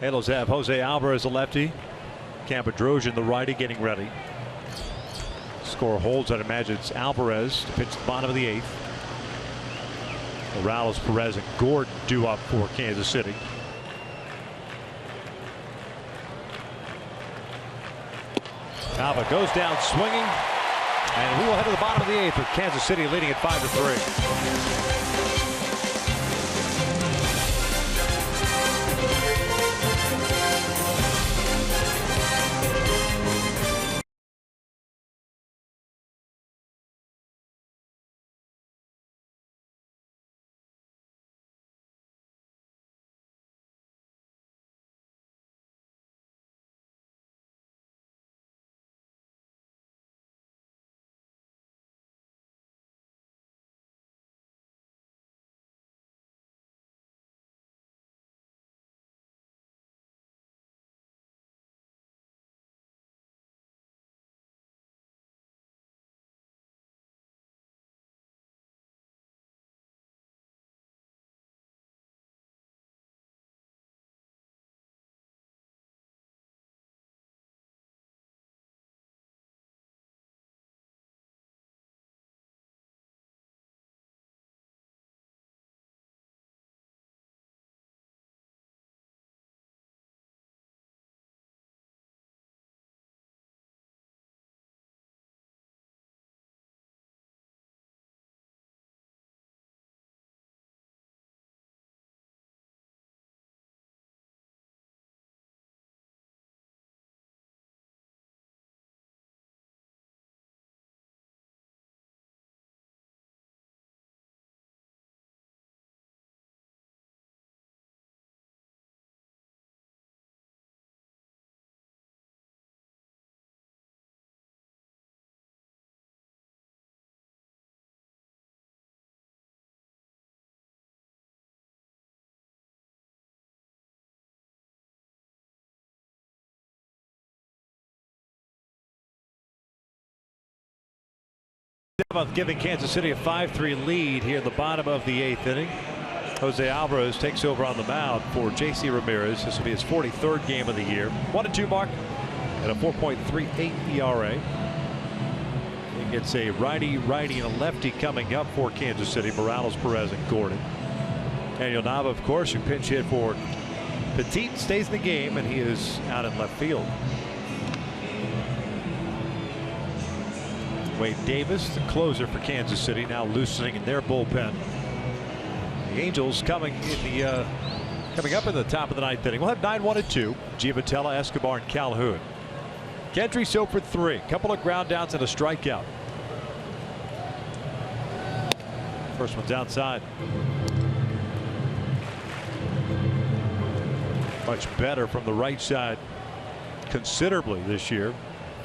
Angels have Jose Alvarez, a lefty. Campodrosian, the righty, getting ready. Score holds. I'd imagine it's Alvarez to pitch the bottom of the 8th. Morales, Perez, and Gordon due up for Kansas City. Alva goes down swinging, and we will head to the bottom of the 8th with Kansas City leading at 5-3. 7th, giving Kansas City a 5-3 lead here in the bottom of the 8th inning. Jose Alvarez takes over on the mound for J.C. Ramirez. This will be his 43rd game of the year. 1-2 mark and a 4.38 ERA. It's a righty, and a lefty coming up for Kansas City. Morales, Perez, and Gordon. Daniel Nava, of course, who pinch hit for Petit, stays in the game, and he is out in left field. Wade Davis, the closer for Kansas City, now loosening in their bullpen. The Angels coming up in the top of the 9th inning. We'll have 9-1-2. Giavotella, Escobar, and Calhoun. Gentry 0 for 3. Couple of ground downs and a strikeout. First one's outside. Much better from the right side considerably this year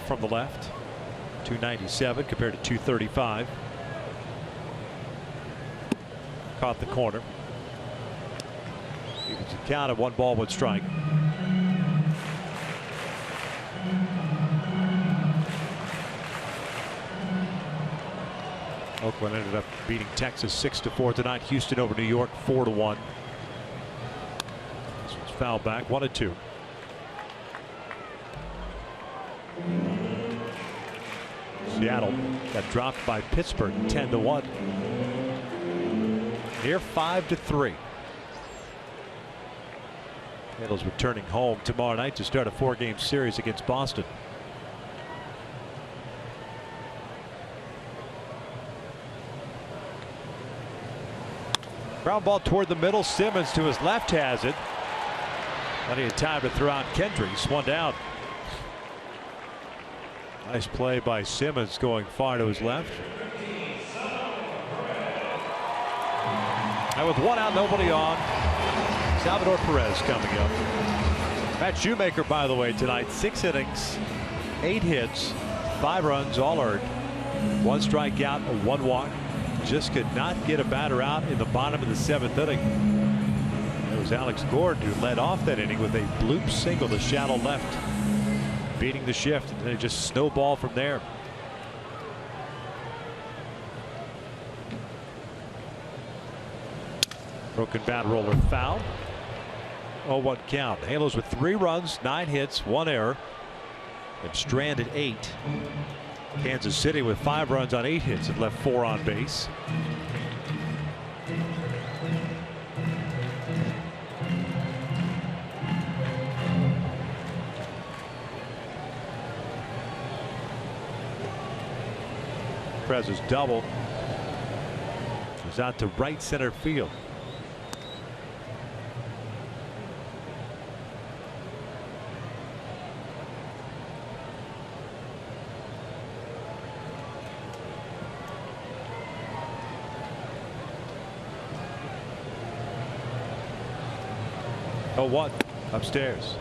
from the left. 297 compared to 235. Caught the corner. Evens the count at 1 ball, 1 strike. Oakland ended up beating Texas 6-4 tonight. Houston over New York 4-1. This one's foul back. 1-2. Seattle got dropped by Pittsburgh 10-1. Here 5-3. Cardinals returning home tomorrow night to start a 4-game series against Boston. Ground ball toward the middle. Simmons to his left has it. Plenty of time to throw out Kendricks. 1 down. Nice play by Simmons going far to his left. And with 1 out, nobody on, Salvador Perez coming up. Matt Shoemaker, by the way, tonight, 6 innings, 8 hits, 5 runs, all earned. 1 strikeout, 1 walk. Just could not get a batter out in the bottom of the 7th inning. It was Alex Gordon who led off that inning with a bloop single to shallow left, beating the shift, and then it just snowballed from there. Broken bat roller foul. 0-1 count. Halos with 3 runs, 9 hits, 1 error, and stranded 8. Kansas City with 5 runs on 8 hits and left 4 on base. Perez's double is out to right center field. Oh, 1 upstairs.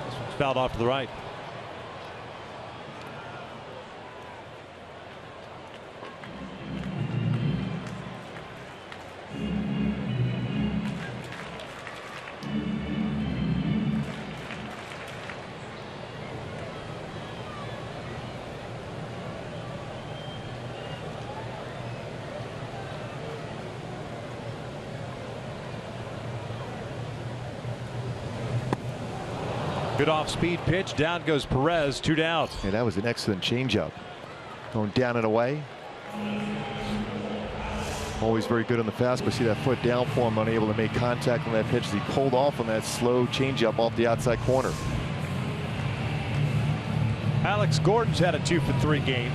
This one's fouled off to the right. Good off-speed pitch. Down goes Perez. 2 down. Yeah, that was an excellent changeup. Going down and away. Always very good on the fastball. See that foot down for him, unable to make contact on that pitch as he pulled off on that slow changeup off the outside corner. Alex Gordon's had a 2 for 3 game.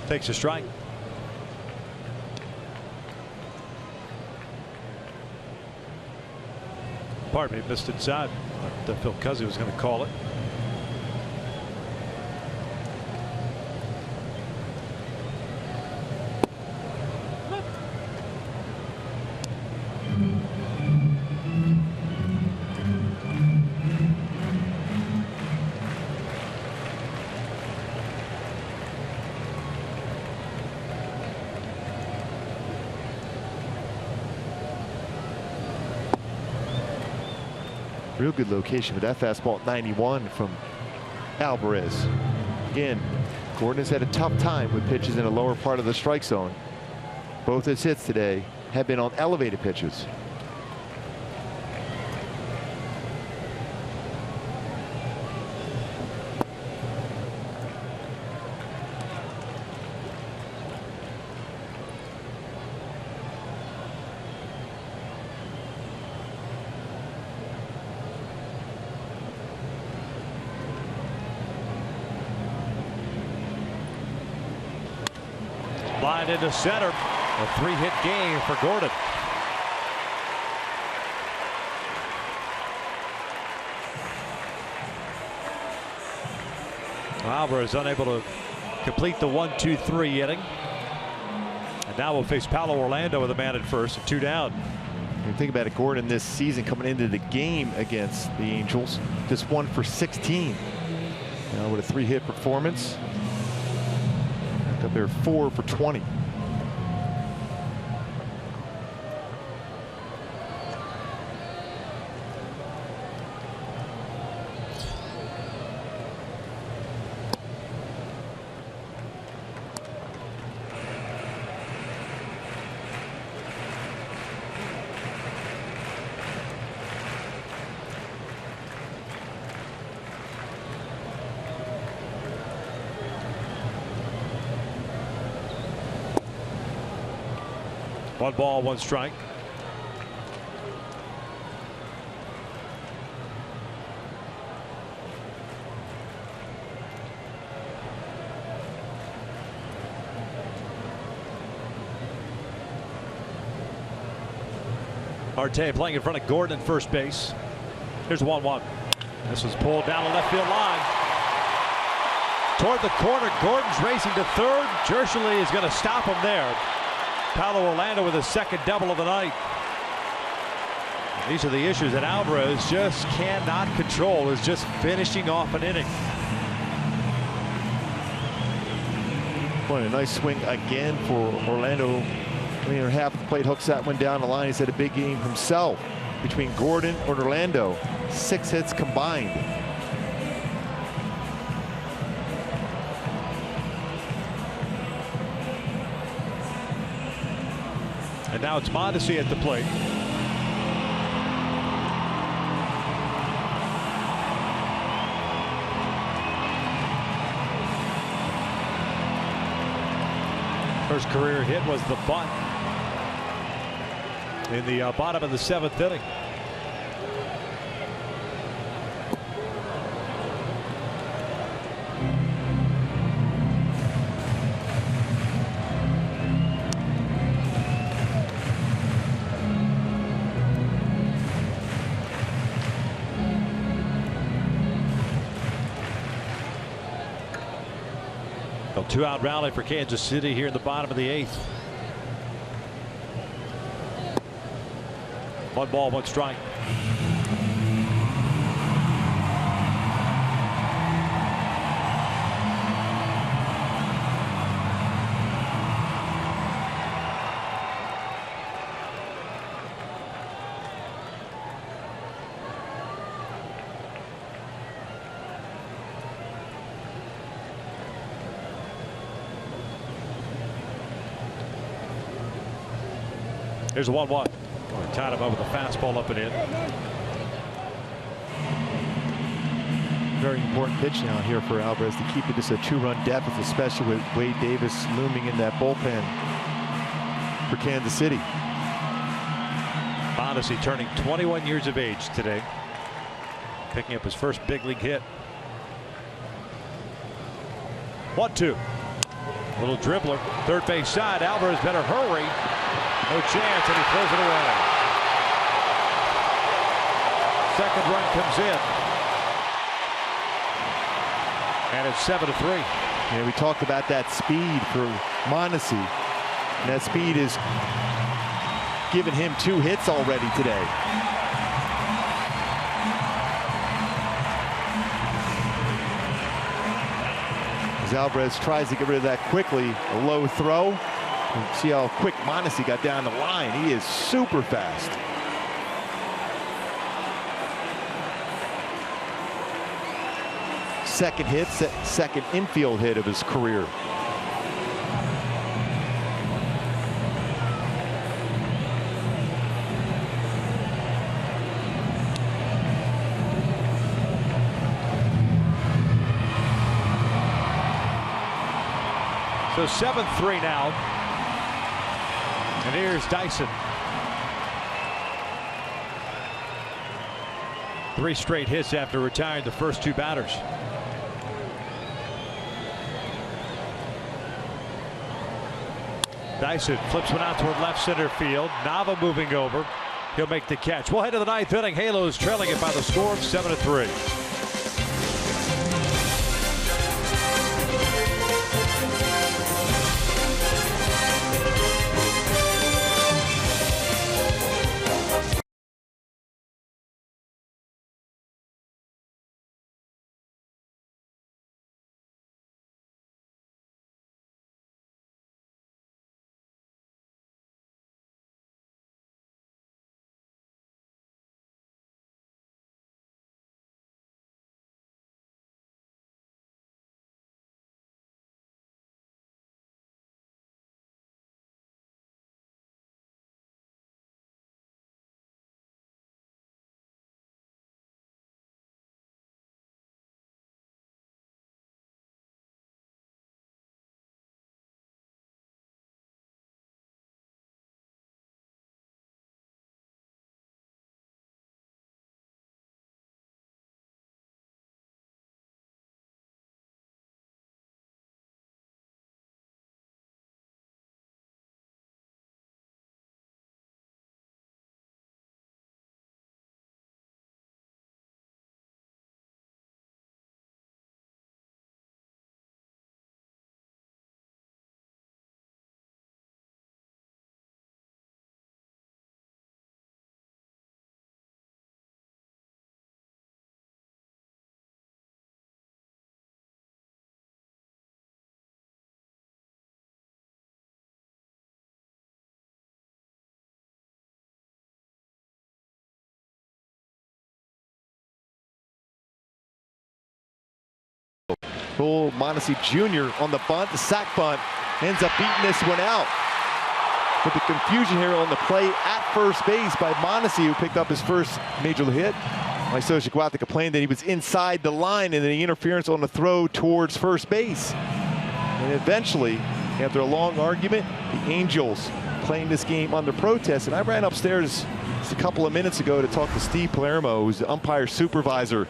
Takes a strike. Pardon me, missed inside. Phil Cuzzy was going to call it. Real good location with that fastball at 91 from Alvarez. Again, Gordon has had a tough time with pitches in the lower part of the strike zone. Both his hits today have been on elevated pitches. Line into center. A 3-hit game for Gordon. Alvarez unable to complete the 1-2-3 inning. And now we'll face Paulo Orlando with a man at first and 2 down. When you think about it, Gordon this season coming into the game against the Angels, just 1 for 16. Now with a 3-hit performance. Up there 4 for 20. One ball, one strike. Marte playing in front of Gordon at first base. Here's 1-1. This was pulled down the left field line. Toward the corner, Gordon's racing to third. Jershely is going to stop him there. Paulo Orlando with his second double of the night. These are the issues that Alvarez just cannot control, is just finishing off an inning. Boy, a nice swing again for Orlando. Half the plate, hooks that one down the line. He's had a big game himself. Between Gordon and Orlando, 6 hits combined. And now it's Mondesi at the plate. First career hit was the bunt in the bottom of the 7th inning. A 2-out rally for Kansas City here in the bottom of the 8th. 1 ball, 1 strike. Here's a 1-1. Tied him up with a fastball up and in. Very important pitch now here for Alvarez to keep it just a 2-run deficit, especially with Wade Davis looming in that bullpen for Kansas City. Mondesi turning 21 years of age today, picking up his first big league hit. 1-2. Little dribbler, third base side. Alvarez better hurry. No chance, and he throws it away. Second run comes in. And it's 7-3. Yeah, we talked about that speed for Mondesi. And that speed is giving him 2 hits already today. As Alvarez tries to get rid of that quickly, a low throw. See how quick Mondesi got down the line. He is super fast. second hit, second infield hit of his career. So 7-3 now. And here's Dyson. 3 straight hits after retiring the first 2 batters. Dyson flips one out toward left center field. Nava moving over. He'll make the catch. We'll head to the 9th inning. Halos trailing it by the score of 7-3. Cole Mondesi Jr. on the bunt. The sac bunt ends up beating this one out. But the confusion here on the play at first base by Mondesi, who picked up his first major league hit. My associate go out to complain that he was inside the line and the interference on the throw towards first base. And eventually, after a long argument, the Angels playing this game under protest. And I ran upstairs just a couple of minutes ago to talk to Steve Palermo, who's the umpire supervisor.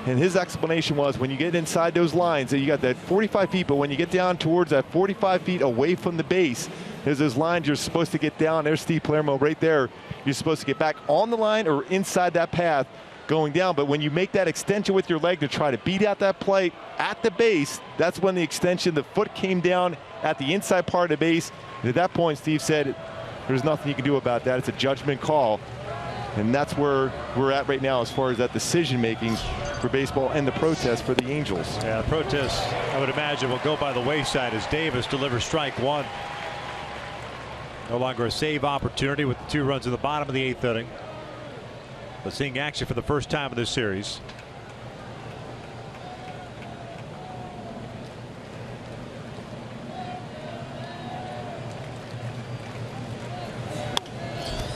And his explanation was, when you get inside those lines, you got that 45 feet, but when you get down towards that 45 feet away from the base, there's those lines you're supposed to get down. There's Steve Palermo right there. You're supposed to get back on the line or inside that path going down. But when you make that extension with your leg to try to beat out that play at the base, that's when the extension, the foot came down at the inside part of the base. And at that point, Steve said, there's nothing you can do about that. It's a judgment call. And that's where we're at right now as far as that decision-making for baseball and the protest for the Angels. Yeah, the protest, I would imagine, will go by the wayside as Davis delivers strike one. No longer a save opportunity with the 2 runs in the bottom of the 8th inning. But seeing action for the first time in this series.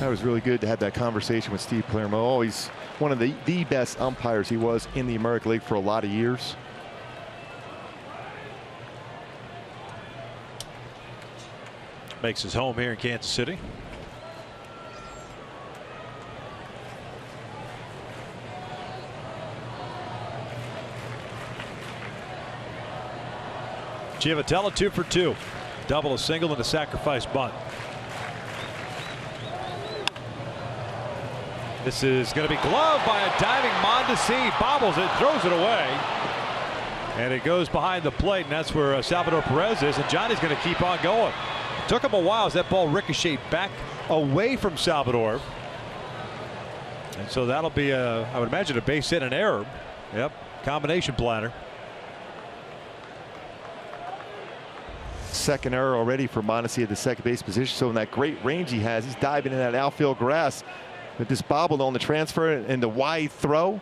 That was really good to have that conversation with Steve Palermo. Always one of the best umpires he was in the American League for a lot of years. Makes his home here in Kansas City. Giavotella 2 for 2. Double, a single, and a sacrifice bunt. This is going to be gloved by a diving Mondesi. Bobbles it, throws it away. And it goes behind the plate, and that's where Salvador Perez is. And Johnny's going to keep on going. Took him a while as that ball ricocheted back away from Salvador. And so that'll be, I would imagine, a base hit and an error. Yep, combination planner. Second error already for Mondesi at the second base position. So in that great range he has, he's diving in that outfield grass. With this bobbled on the transfer and the wide throw.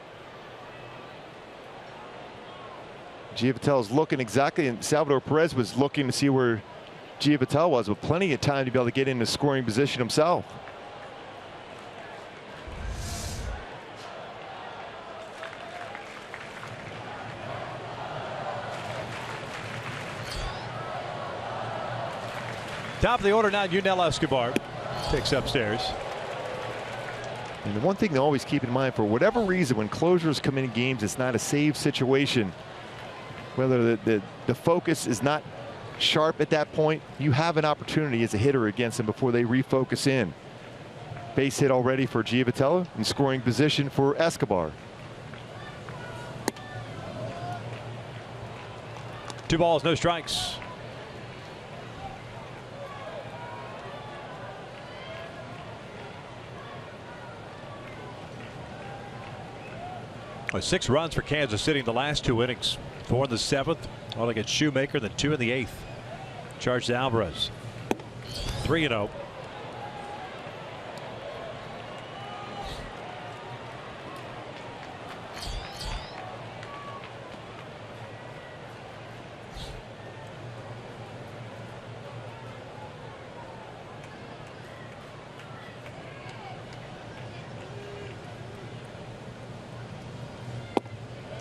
Giovitello's looking exactly, and Salvador Perez was looking to see where Giovitel was, with plenty of time to be able to get into scoring position himself. Top of the order now, Yunel Escobar takes upstairs. And the one thing to always keep in mind, for whatever reason, when closers come in games, it's not a save situation. Whether the focus is not sharp at that point, you have an opportunity as a hitter against them before they refocus in. Base hit already for Giovitello, and scoring position for Escobar. 2 balls, no strikes. Well, 6 runs for Kansas City in the last 2 innings. 4 in the 7th, all against Shoemaker, then 2 in the 8th. Charged to Alvarez. 3-0.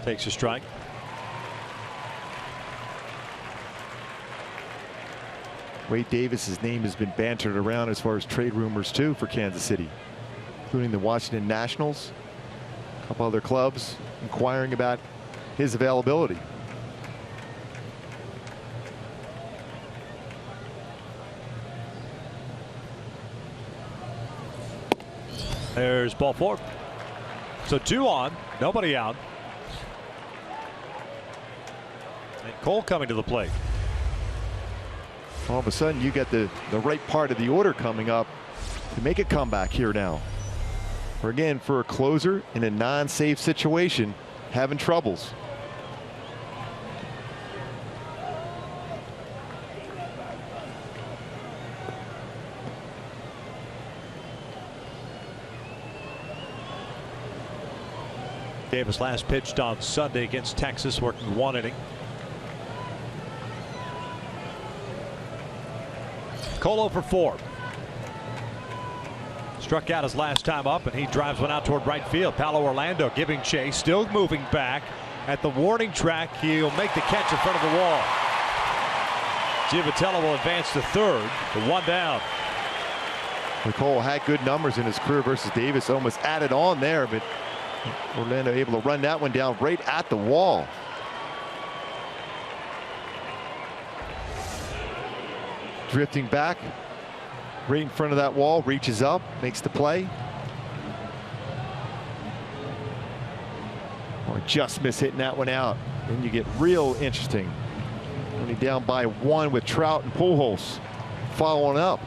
Takes a strike. Wade Davis's name has been bantered around as far as trade rumors too for Kansas City, including the Washington Nationals, a couple other clubs inquiring about his availability. There's ball 4. So 2 on, nobody out. And Cole coming to the plate. All of a sudden you get the right part of the order coming up to make a comeback here now. Or again, for a closer in a non-safe situation, having troubles. Davis last pitched on Sunday against Texas, working 1 inning. Cole for 4. Struck out his last time up, and he drives one out toward right field. Paulo Orlando giving chase, still moving back at the warning track. He'll make the catch in front of the wall. Giovitello will advance to 3rd, the 1 down. Cole had good numbers in his career versus Davis, almost added on there, but Orlando able to run that one down right at the wall. Drifting back right in front of that wall, reaches up, makes the play. Or just miss hitting that one out. Then you get real interesting. Only down by 1 with Trout and Pujols following up.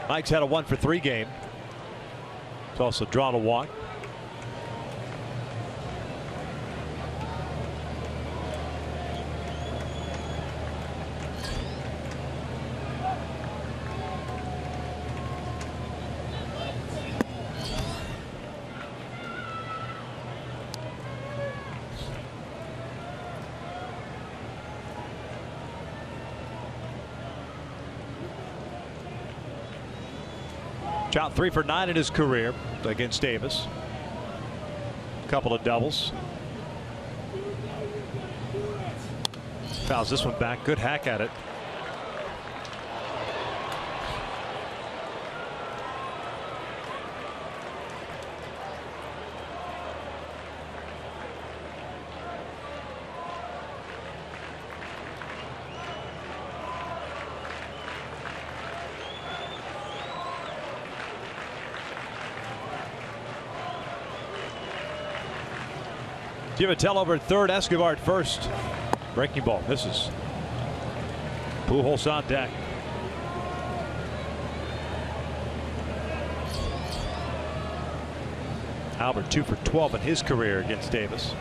Mike's had a 1-for-3 game. He's also drawn a walk. Trout 3 for 9 in his career against Davis. Couple of doubles. Fouls this one back. Good hack at it. Giovitello over at 3rd, Escobar at 1st. Breaking ball misses. Pujols on deck. Albert 2 for 12 in his career against Davis.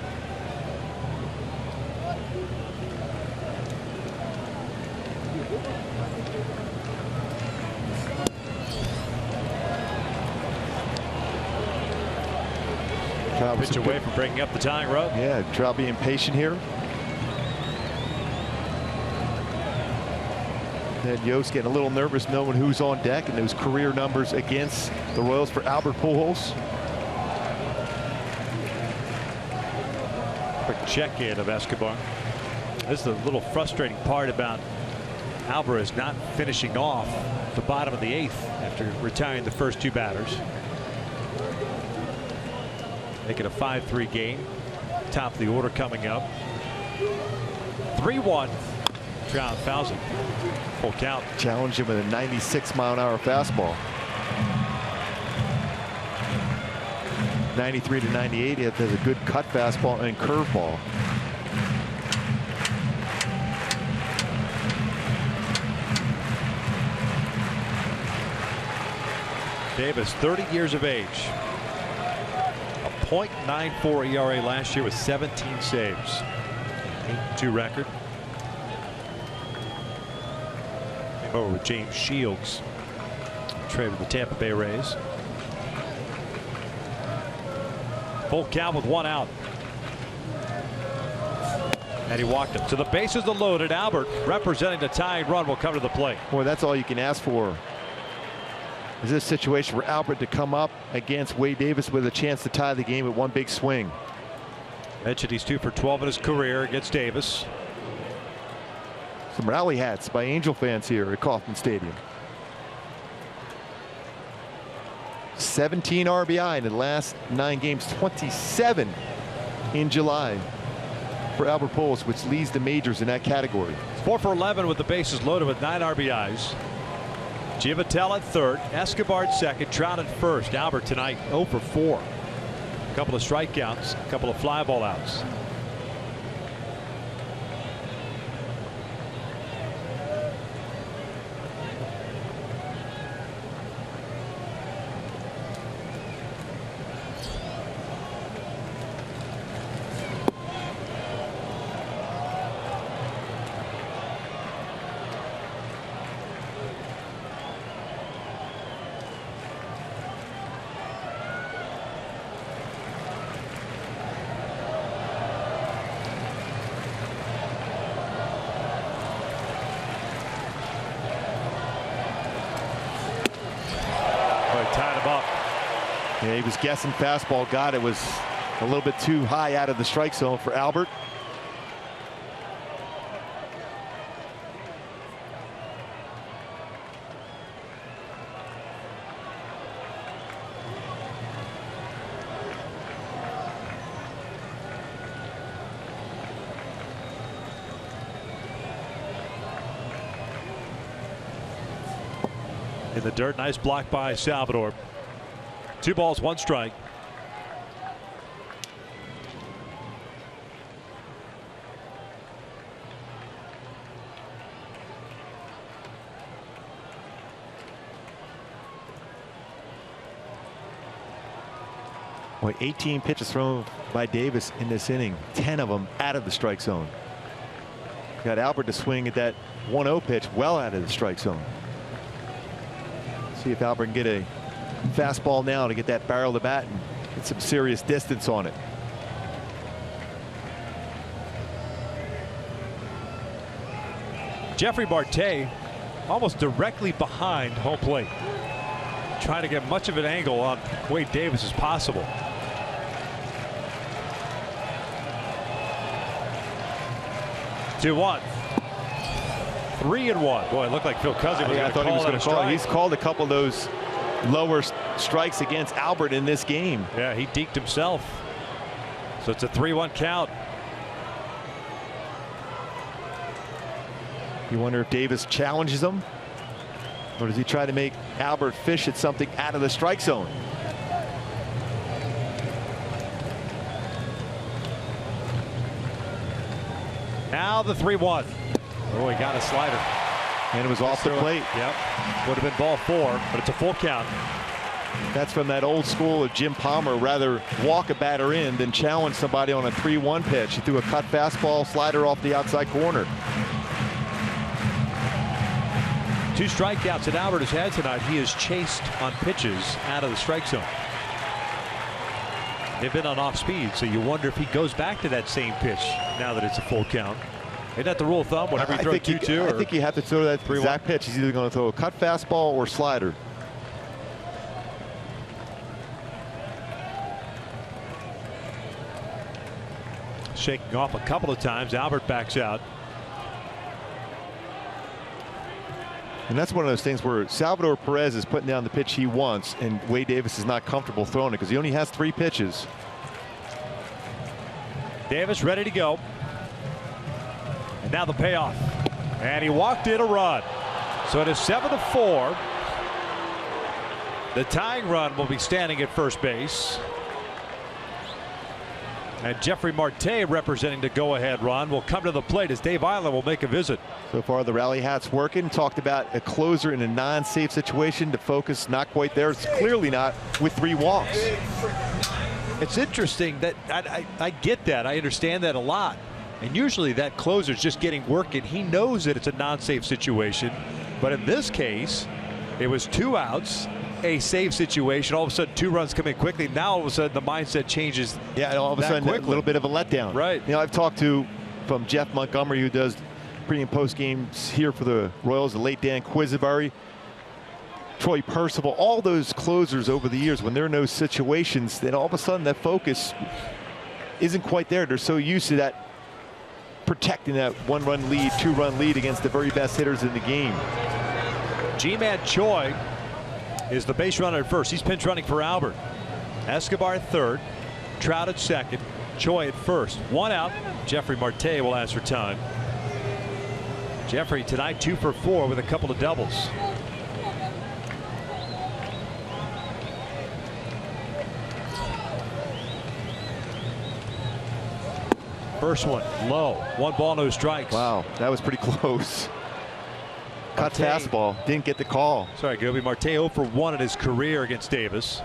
Pitch away from breaking up the tying run. Yeah, Trout being patient here. And Yost getting a little nervous knowing who's on deck and those career numbers against the Royals for Albert Pujols. Quick check-in of Escobar. This is the little frustrating part about Alvarez not finishing off the bottom of the 8th after retiring the first 2 batters. Make it a 5-3 game. Top of the order coming up. 3-1. Trout fouls him. Full count. Challenged him with a 96-mile-an-hour fastball. 93 to 98. He has a good cut fastball and curveball. Davis, 30 years of age. A .94 ERA last year with 17 saves. 8-2 record. Came over with James Shields. Traded with the Tampa Bay Rays. Full count with 1 out. And he walked him. So the bases are loaded. Albert, representing the tying run, will come to the plate. Boy, that's all you can ask for. Is this situation for Albert to come up against Wade Davis with a chance to tie the game with 1 big swing. Mentioned he's 2 for 12 in his career against Davis. Some rally hats by Angel fans here at Kauffman Stadium. 17 RBI in the last 9 games, 27 in July for Albert Pujols, which leads the majors in that category. 4 for 11 with the bases loaded with 9 RBIs. Givitel at third, Escobar at second, Trout at first. Albert tonight 0 for 4. A couple of strikeouts, a couple of fly ball outs. Yeah, he was guessing fastball, got it, was a little bit too high out of the strike zone for Albert. In the dirt, nice block by Salvador. 2 balls, 1 strike. Boy, 18 pitches thrown by Davis in this inning, 10 of them out of the strike zone. Got Albert to swing at that 1-0 pitch well out of the strike zone. See if Albert can get a fastball now to get that barrel to bat and get some serious distance on it. Jeffrey Marte almost directly behind home plate, trying to get much of an angle on Wade Davis as possible. Two one. 3-1. Boy, it looked like Phil Cousins was I thought he was going to call it. He's called a couple of those lower strikes against Albert in this game. Yeah, he deked himself. So it's a 3-1 count. You wonder if Davis challenges him, or does he try to make Albert fish at something out of the strike zone? Now the 3-1. Oh, he got a slider. And it was off the plate. Yep. Would have been ball 4, but it's a full count. That's from that old school of Jim Palmer. Rather walk a batter in than challenge somebody on a 3-1 pitch. He threw a cut fastball slider off the outside corner. 2 strikeouts that Albert has had tonight. He has chased on pitches out of the strike zone. They've been on off speed, so you wonder if he goes back to that same pitch now that it's a full count. Isn't that the rule of thumb? Whenever you throw 2-2, I think you have to throw that exact pitch. He's either going to throw a cut fastball or slider. Shaking off a couple of times. Albert backs out. And that's one of those things where Salvador Perez is putting down the pitch he wants, and Wade Davis is not comfortable throwing it because he only has 3 pitches. Davis ready to go. And now the payoff. And he walked in a run. So it is 7-4. The tying run will be standing at first base. And Jeffrey Marte, representing the go-ahead run, will come to the plate as Dave Eiler will make a visit. So far the rally hat's working. Talked about a closer in a non-safe situation. The focus not quite there. It's clearly not with 3 walks. It's interesting that I get that. I understand that a lot. And usually that closer's just getting work, and he knows that it's a non-safe situation. But in this case, it was 2 outs, a safe situation. All of a sudden 2 runs come in quickly. Now all of a sudden the mindset changes. Yeah, and all of a sudden quickly. A little bit of a letdown. Right. You know, I've talked to from Jeff Montgomery, who does pre and post games here for the Royals, the late Dan Quisenberry, Troy Percival, all those closers over the years, when they're in those situations, then all of a sudden that focus isn't quite there. They're so used to that, protecting that 1-run lead, 2-run lead against the very best hitters in the game. G-Man Choi is the base runner at first. He's pinch running for Albert. Escobar at third, Trout at second, Choi at first. 1 out. Jeffrey Marte will answer time. Jeffrey tonight 2 for 4 with a couple of doubles. First one low. 1 ball, no strikes. Wow, that was pretty close. Cut Marte. fastball, didn't get the call. Sorry, Gobi. Marte 0 for 1 in his career against Davis.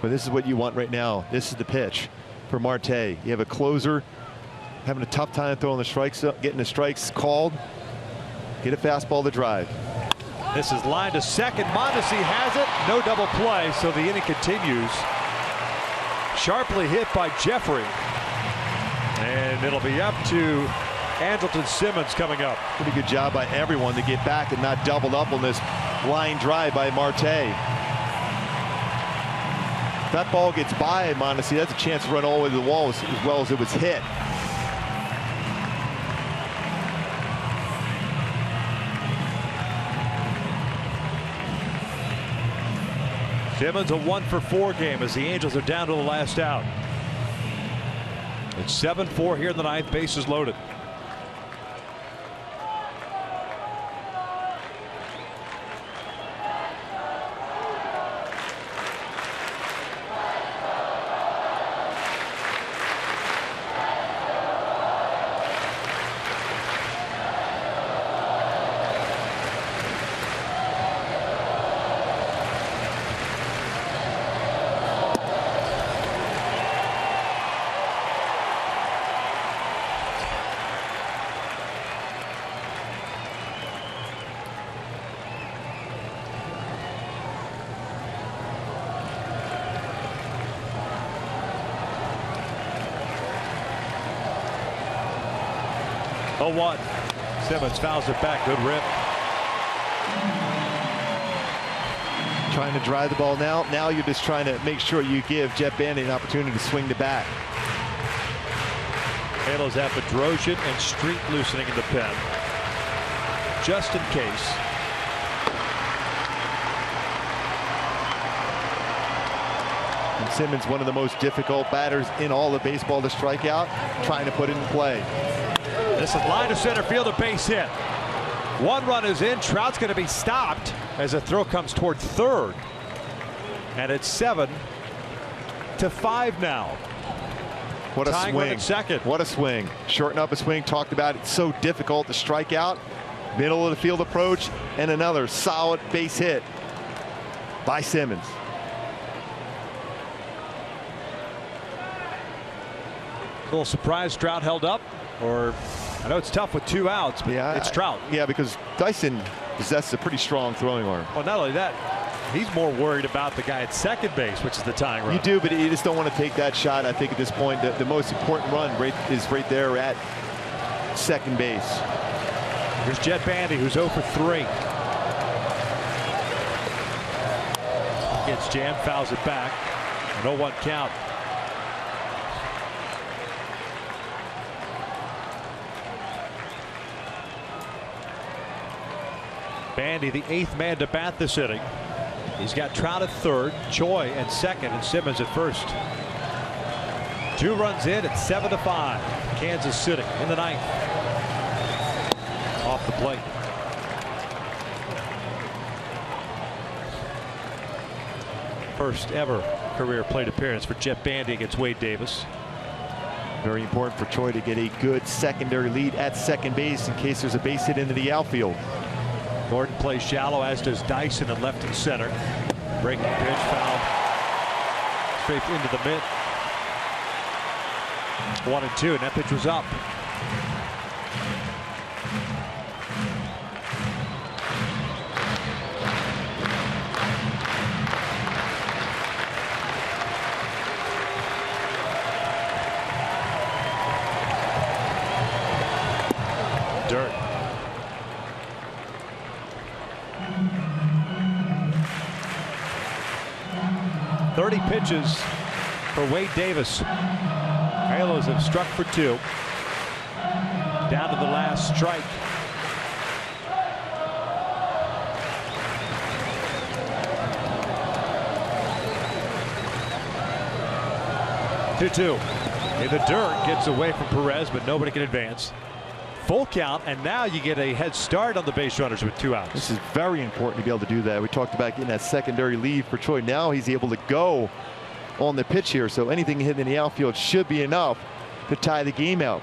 But this is what you want right now. This is the pitch for Marte. You have a closer having a tough time throwing the strikes up, getting the strikes called. Get a fastball to drive. This is line to second. Mondesi has it. No double play, so the inning continues. Sharply hit by Jeffrey. And it'll be up to Andrelton Simmons coming up. Pretty good job by everyone to get back and not double up on this line drive by Marte. If that ball gets by Mondesi, that's a chance to run all the way to the wall as well as it was hit. Simmons a 1 for 4 game as the Angels are down to the last out. It's 7-4 here in the 9th. Bases loaded. Oh, 1. Simmons fouls it back. Good rip. Trying to drive the ball now. Now you're just trying to make sure you give Jeff Bandy an opportunity to swing the bat. Halos have Bedrosian and Street loosening in the pen, just in case. And Simmons, one of the most difficult batters in all of baseball to strike out, trying to put it in play. This is line to center field, a base hit. 1 run is in. Trout's going to be stopped as a throw comes toward third. And it's 7-5 now. What a Tying run swing. at second. What a swing. Shorten up a swing. Talked about it. So difficult to strike out. Middle of the field approach. And another solid base hit by Simmons. A little surprised Trout held up. Or I know it's tough with 2 outs, but Yeah, it's Trout. Yeah, because Dyson possesses a pretty strong throwing arm. Well, not only that, He's more worried about the guy at second base, which is the tying run. You do, but you just don't want to take that shot. I think at this point, the most important run is right there at second base. Here's Jet Bandy, who's 0 for 3. Gets jammed, fouls it back. 0-1 count. Bandy, the 8th man to bat this inning. He's got Trout at third, Choi at second, and Simmons at first. 2 runs in at 7-5. Kansas City in the 9th. Off the plate. First ever career plate appearance for Jet Bandy against Wade Davis. Very important for Choi to get a good secondary lead at second base in case there's a base hit into the outfield. Gordon plays shallow, as does Dyson at left and center. Breaking pitch, foul. Straight into the mid. 1-2, and that pitch was up. Dirt. .30 pitches for Wade Davis. Halos have struck for 2. Down to the last strike. Two. The dirt gets away from Perez, but nobody can advance. Full count, and now you get a head start on the base runners with 2 outs. This is very important to be able to do that. We talked about getting that secondary lead for Choi. Now he's able to go on the pitch here, so anything hit in the outfield should be enough to tie the game out.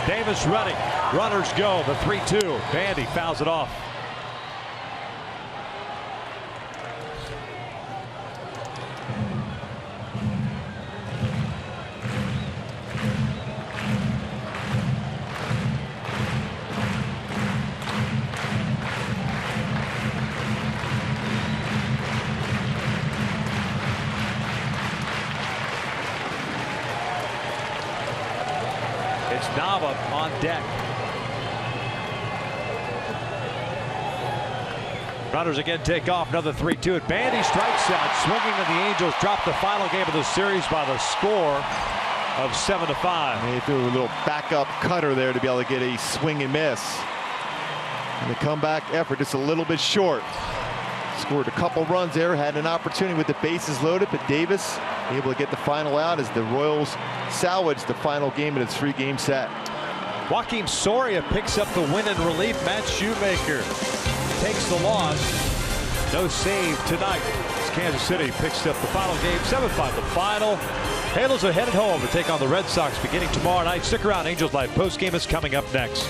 Davis ready. Runners go. The 3-2. Bandy fouls it off. It's Nava on deck. Runners again take off. Another 3-2. And Bandy strikes out, swinging, and the Angels drop the final game of the series by the score of 7-5. They threw a little backup cutter there to be able to get a swing and miss. And the comeback effort just a little bit short. Scored a couple runs there, had an opportunity with the bases loaded, but Davis able to get the final out as the Royals salvage the final game in its 3-game set. Joakim Soria picks up the win in relief. Matt Shoemaker takes the loss. No save tonight. As Kansas City picks up the final game, 7-5 the final. Halos are headed home to take on the Red Sox beginning tomorrow night. Stick around. Angels Live postgame is coming up next.